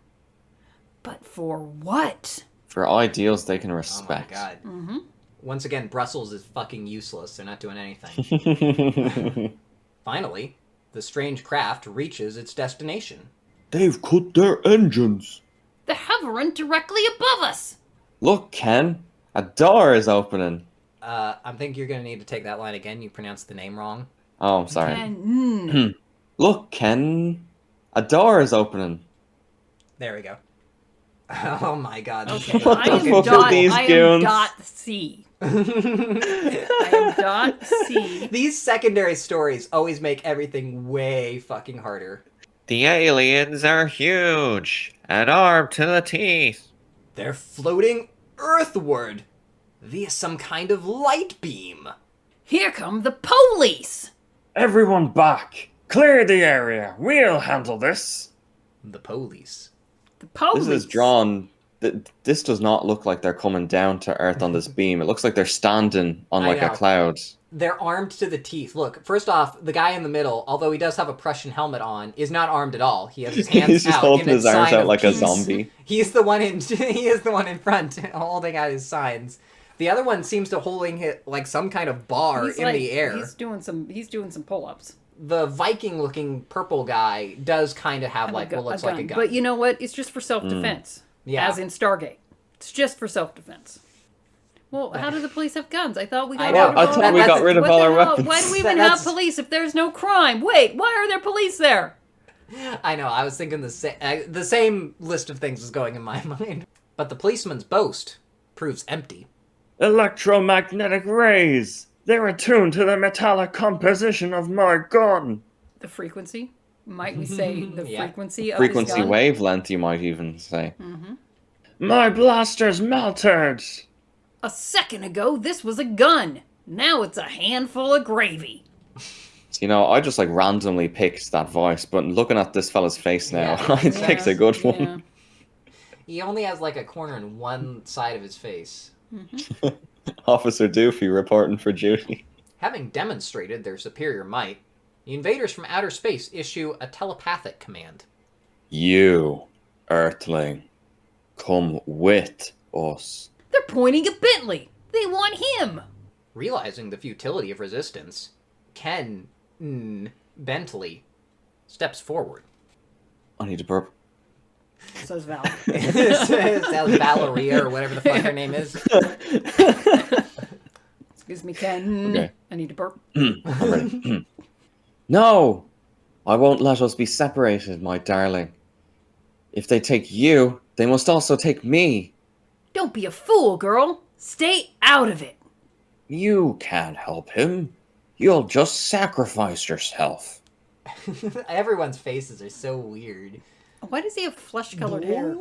But for what? For ideals they can Oh my respect. god. Mm-hmm. Once again, Brussels is fucking useless. They're not doing anything. Finally, the strange craft reaches its destination. They've cut their engines. They're hovering directly above us. Look, Ken, a door is opening. I think you're gonna need to take that line again. You pronounced the name wrong. Oh, I'm sorry. And, Look, Ken, a door is opening. There we go. Oh my god. Okay, What I the am fuck dot, are these I am goons? dot C. I am dot C. These secondary stories always make everything way fucking harder. The aliens are huge and armed to the teeth. They're floating earthward via some kind of light beam. Here come the police. Everyone back. Clear the area. We'll handle this. The police. The police. This is drawn. This does not look like they're coming down to Earth on this beam. It looks like they're standing on I like a know. cloud. They're armed to the teeth. Look, first off, the guy in the middle, although he does have a Prussian helmet on, is not armed at all. He has his hands He's just out holding in a his arms sign out of like a peace. zombie. He is the one in front holding out his signs. The other one seems to holding it like some kind of bar He's in the air. He's doing some pull-ups. the Viking-looking purple guy does kind of have like what looks like a gun. But you know what? It's just for self-defense. Yeah. As in Stargate. It's just for self-defense. Well, how do the police have guns? I thought we got rid of all our weapons. Why do we even have police if there's no crime? Wait, why are there police there? I know, I was thinking the same list of things was going in my mind. But the policeman's boast proves empty. Electromagnetic rays! They're attuned to the metallic composition of my gun. The frequency? Might we say the frequency of Frequency his gun? wavelength, you might even say. Mm-hmm. My blaster's melted! A second ago, this was a gun. Now it's a handful of gravy. You know, I just like randomly picked that voice, but looking at this fella's face now, I picked a good one. He only has like a corner in one side of his face. Mm-hmm. Officer Doofy reporting for duty. Having demonstrated their superior might, the invaders from outer space issue a telepathic command. You, Earthling, come with us. They're pointing at Bentley. They want him. Realizing the futility of resistance, Ken Bentley steps forward. I need to burp. Says Val. Says Valeria or whatever the fuck her name is. Excuse me, Ken. Okay. I need to burp. I'm ready. No! I won't let us be separated, my darling. If they take you, they must also take me. Don't be a fool, girl. Stay out of it. You can't help him. You'll just sacrifice yourself. Everyone's faces are so weird. Why does he have flesh-colored hair?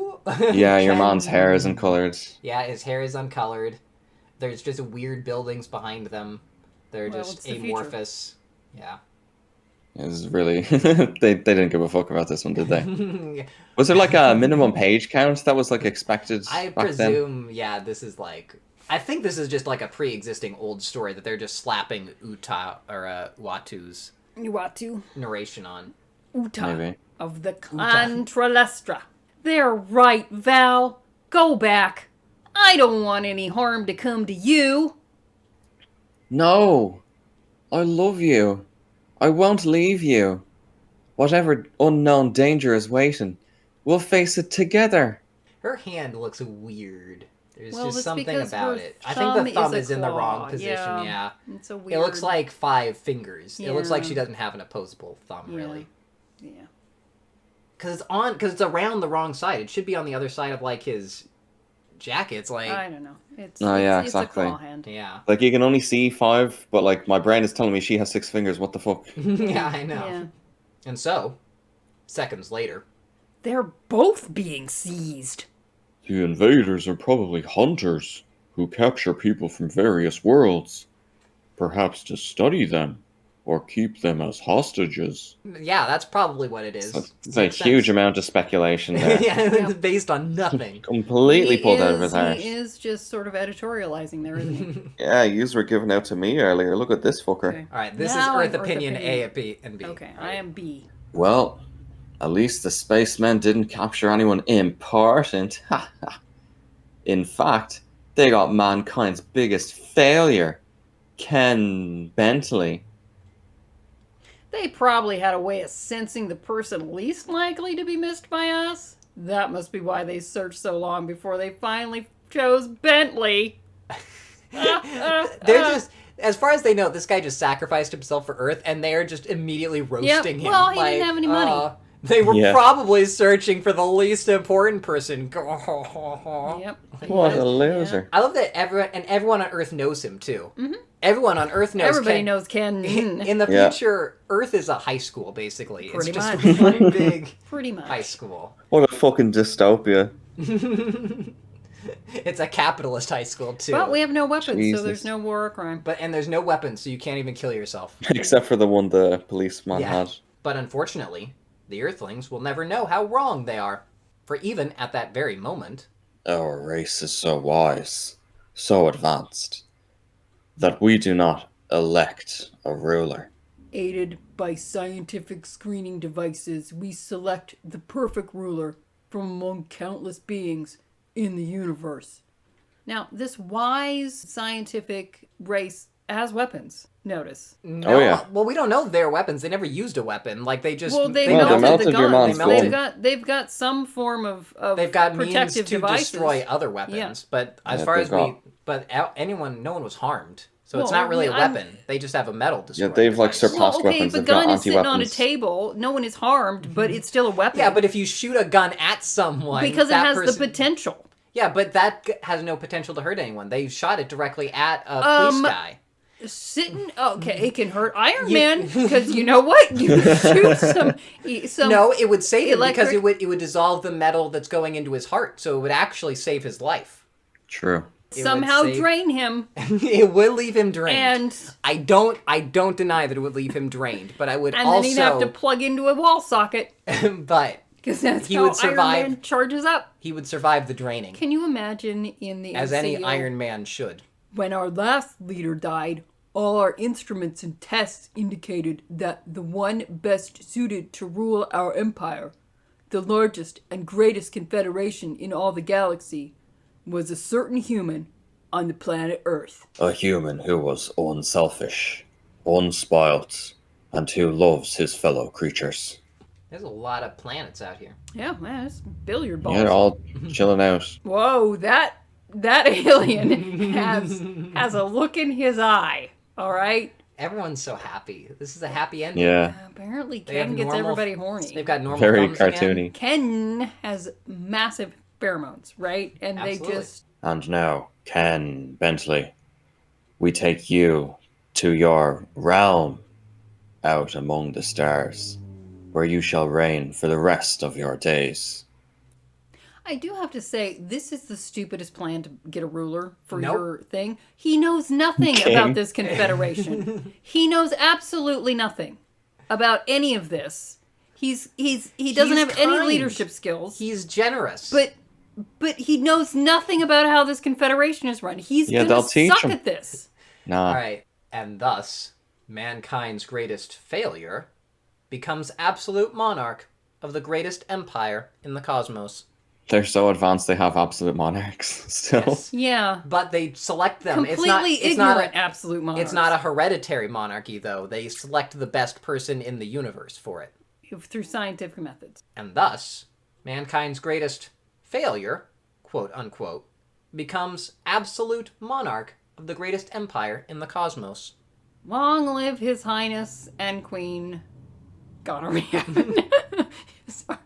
Yeah, your mom's hair isn't colored. Yeah, his hair is uncolored. There's just weird buildings behind them. They're just amorphous. Yeah. It was really... they didn't give a fuck about this one, did they? Was there like a minimum page count that was like expected I back presume, then? yeah, this is like... I think this is just like a pre-existing old story that they're just slapping Watu's Watu. narration on. Uta Maybe. of the Contralestra. They're right, Val. Go back. I don't want any harm to come to you. No. I love you. I won't leave you. Whatever unknown danger is waiting, we'll face it together. Her hand looks weird. There's Well, just that's something because about her it. I think the thumb thumb is is a in the wrong claw. position, yeah. It's a It weird... looks like 5 fingers. It looks like Yeah. she doesn't have an opposable thumb, really. Yeah. Because it's around the wrong side. It should be on the other side of like his jacket. It's like... I don't know. It's exactly. a claw hand. Yeah. Like, you can only see 5, but like, my brain is telling me she has 6 fingers. What the fuck? Yeah, I know. Yeah. And so, seconds later... They're both being seized. The invaders are probably hunters who capture people from various worlds, perhaps to study them or keep them as hostages. Yeah, that's probably what it is. It's a huge amount of speculation there. Yeah, it's based on nothing. Completely pulled out of his arse. He is just sort of editorializing there, isn't he? Yeah, yous were giving out to me earlier. Look at this fucker. Okay. All right, this Now is I'm Earth Opinion A and B. Okay, All I right. am B. Well, at least the spacemen didn't capture anyone important. In fact, they got mankind's biggest failure, Ken Bentley. They probably had a way of sensing the person least likely to be missed by us. That must be why they searched so long before they finally chose Bentley. They're just, as far as they know, this guy just sacrificed himself for Earth, and they're just immediately roasting him. Well, he didn't have any money. They were Yeah. probably searching for the least important person. Yep. What a loser. I love that everyone on Earth knows him too. Mm-hmm. Everyone on Earth knows. Everybody Ken. knows Ken. In the Yeah. future, Earth is a high school, basically. Pretty it's just much. one big Pretty much. high school. What a fucking dystopia. It's a capitalist high school too. But we have no weapons, Jesus. so there's no war or crime. And there's no weapons, so you can't even kill yourself. Except for the one the policeman Yeah. had. But unfortunately, the Earthlings will never know how wrong they are. For even at that very moment, Our race is so wise, so advanced, that we do not elect a ruler. Aided by scientific screening devices, we select the perfect ruler from among countless beings in the universe. Now, this wise scientific race has weapons. Notice. No, yeah. well, we don't know their weapons. They never used a weapon. Like they just Well, they No, they melted melted the your guns. man's They've got some form of they've got means protective to devices. destroy other weapons. Yeah. But as Yeah, far they've as got- no one was harmed. So it's Well, not really a I'm- weapon. They just have a metal destroyer. Yeah, they've like device. surpassed Well, okay, weapons. if a They've got gun is sitting on a anti-weapons. table, no one is harmed, but it's still a weapon. Yeah, but if you shoot a gun at someone, because it that has person- the potential. Yeah, but that has no potential to hurt anyone. They shot it directly at a police guy. Sitting, okay, it can hurt Iron Man because you know what? You shoot some. No, it would save him because electric- it would dissolve the metal that's going into his heart, so it would actually save his life. True. It somehow would save- drain him. It would leave him drained. And I don't deny that it would leave him drained, but I would and also then he'd have to plug into a wall socket but because that's he how would survive. Iron Man charges up. He would survive the draining, Can you imagine in the as any MCU, Iron Man should. when our last leader died, all our instruments and tests indicated that the one best suited to rule our empire, the largest and greatest confederation in all the galaxy, was a certain human on the planet Earth. A human who was unselfish, unspoilt, and who loves his fellow creatures. There's a lot of planets out here. Yeah, man, it's billiard balls. Yeah, they're all chilling out. Whoa, that alien has a look in his eye. All right. Everyone's so happy. This is a happy ending. Yeah. Apparently, They have Ken gets normal- everybody horny. They've got normal Very thumbs again. cartoony. Ken has massive pheromones, right? And Absolutely. they just And now, Ken Bentley, we take you to your realm out among the stars, where you shall reign for the rest of your days. I do have to say, this is the stupidest plan to get a ruler for Nope. your thing. He knows nothing King. about this confederation. He knows absolutely nothing about any of this. He doesn't He's have any kind. leadership skills. He's generous. But he knows nothing about how this confederation is run. He's Yeah, gonna they'll teach suck him. at this. Nah. All right, and thus, mankind's greatest failure becomes absolute monarch of the greatest empire in the cosmos. They're so advanced they have absolute monarchs still. Yes. Yeah. But they select them. Completely it's not ignorant absolute monarchs. It's not a hereditary monarchy, though. They select the best person in the universe for it. through scientific methods. And thus, mankind's greatest failure, quote unquote, becomes absolute monarch of the greatest empire in the cosmos. Long live His Highness and Queen Gonorrhea. Sorry.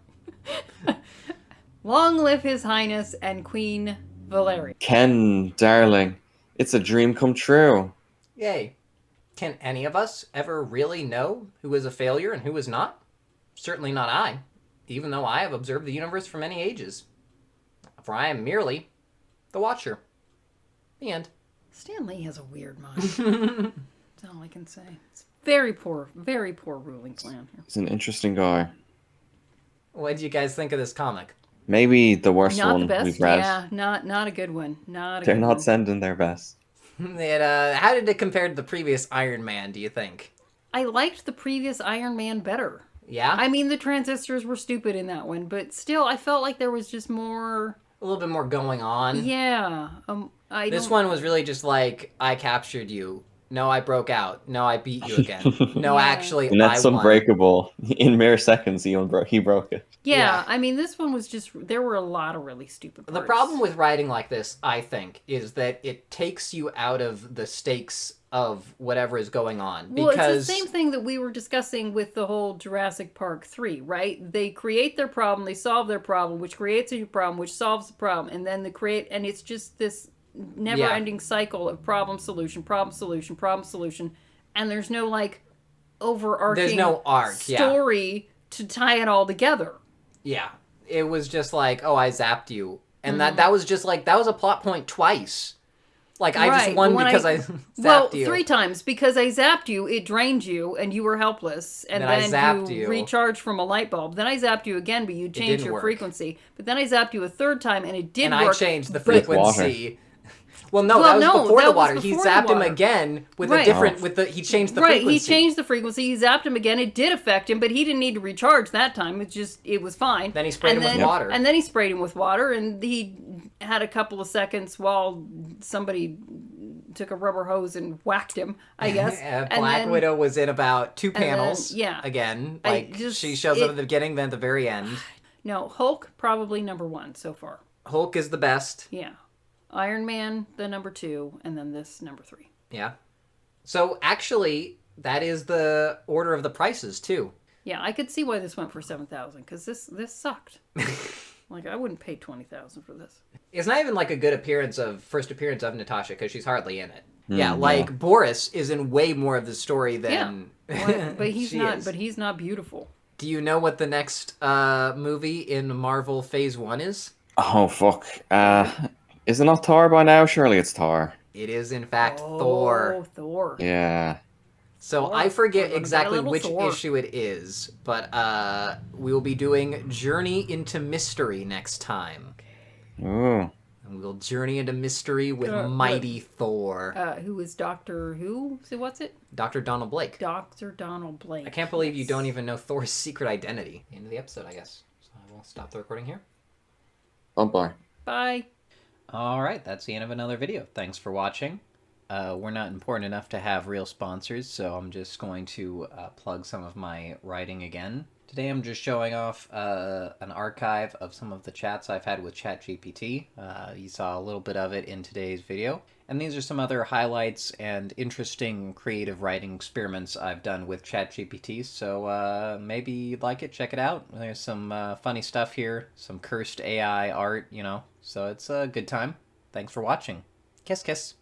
Long live His Highness and Queen Valeria. Ken, darling, it's a dream come true. Yay. Can any of us ever really know who is a failure and who is not? Certainly not I, even though I have observed the universe for many ages. For I am merely the Watcher. The end. Stan Lee has a weird mind. That's all I can say. It's very poor ruling plan here. He's an interesting guy. What did you guys think of this comic? Maybe the worst Not one the best. we've read. Yeah, not a good one. Not a They're good not one. sending their best. How did it compare to the previous Iron Man, do you think? I liked the previous Iron Man better. Yeah? I mean, the transistors were stupid in that one, but still, I felt like there was just more. A little bit more going on. Yeah. This one was really just like, I captured you. No, I broke out. No, I beat you again. No, actually, And that's I won. unbreakable. In mere seconds, he broke it. Yeah, I mean, this one was just. There were a lot of really stupid parts. The problem with writing like this, I think, is that it takes you out of the stakes of whatever is going on. Well, Because it's the same thing that we were discussing with the whole Jurassic Park 3, right? They create their problem, they solve their problem, which creates a new problem, which solves the problem, and then they create, and it's just this never-ending cycle of problem solution, and there's no like overarching There's no arc, story to tie it all together. Yeah. It was just like, oh, I zapped you. And that was just like, that was a plot point twice. Like, I just Right, won when because I zapped well, you. 3 times, because I zapped you, it drained you, and you were helpless, and Then I then zapped you you. recharged from a light bulb. Then I zapped you again, but you changed didn't your work. frequency. But then I zapped you a 3rd time, and it did And work. I changed the but- frequency. Well, no, Well, that was no, before that the was water. He before the zapped him water. again with Right. a different, he changed the Right, frequency. he changed the frequency, he zapped him again, it did affect him, but he didn't need to recharge that time, it was fine. Then he sprayed And him with then- water. And then he sprayed him with water, and he had a couple of seconds while somebody took a rubber hose and whacked him, I guess. Black Widow was in about 2 panels. yeah. Again, like she shows up at the beginning, then at the very end. No, Hulk probably number 1 so far. Hulk is the best. Yeah. Iron Man, the number 2, and then this number 3. Yeah. So actually, that is the order of the prices too. Yeah, I could see why this went for 7,000 because this sucked. Like I wouldn't pay 20,000 for this. It's not even like a good first appearance of Natasha because she's hardly in it. Like Boris is in way more of the story than. Well, but he's not. Is. But he's not beautiful. Do you know what the next movie in Marvel Phase 1 is? Oh fuck! Is it not Thor by now? Surely it's Thor. It is in fact Thor. Oh, Thor. Yeah. So Thor. I forget exactly which Thor. issue it is, but we will be doing Journey into Mystery next time. Ooh. And we'll journey into mystery with Mighty Thor. Who is Doctor Who? So what's it? Dr. Donald Blake. Dr. Donald Blake. I can't believe you don't even know Thor's secret identity. End of the episode, I guess. So I will stop the recording here. Bye-bye. Bye. All right, that's the end of another video. Thanks for watching. We're not important enough to have real sponsors, so I'm just going to plug some of my writing again. Today I'm just showing off an archive of some of the chats I've had with ChatGPT. You saw a little bit of it in today's video. And these are some other highlights and interesting creative writing experiments I've done with ChatGPT, so maybe you'd like it, check it out. There's some funny stuff here, some cursed AI art, you know, so it's a good time. Thanks for watching. Kiss, kiss.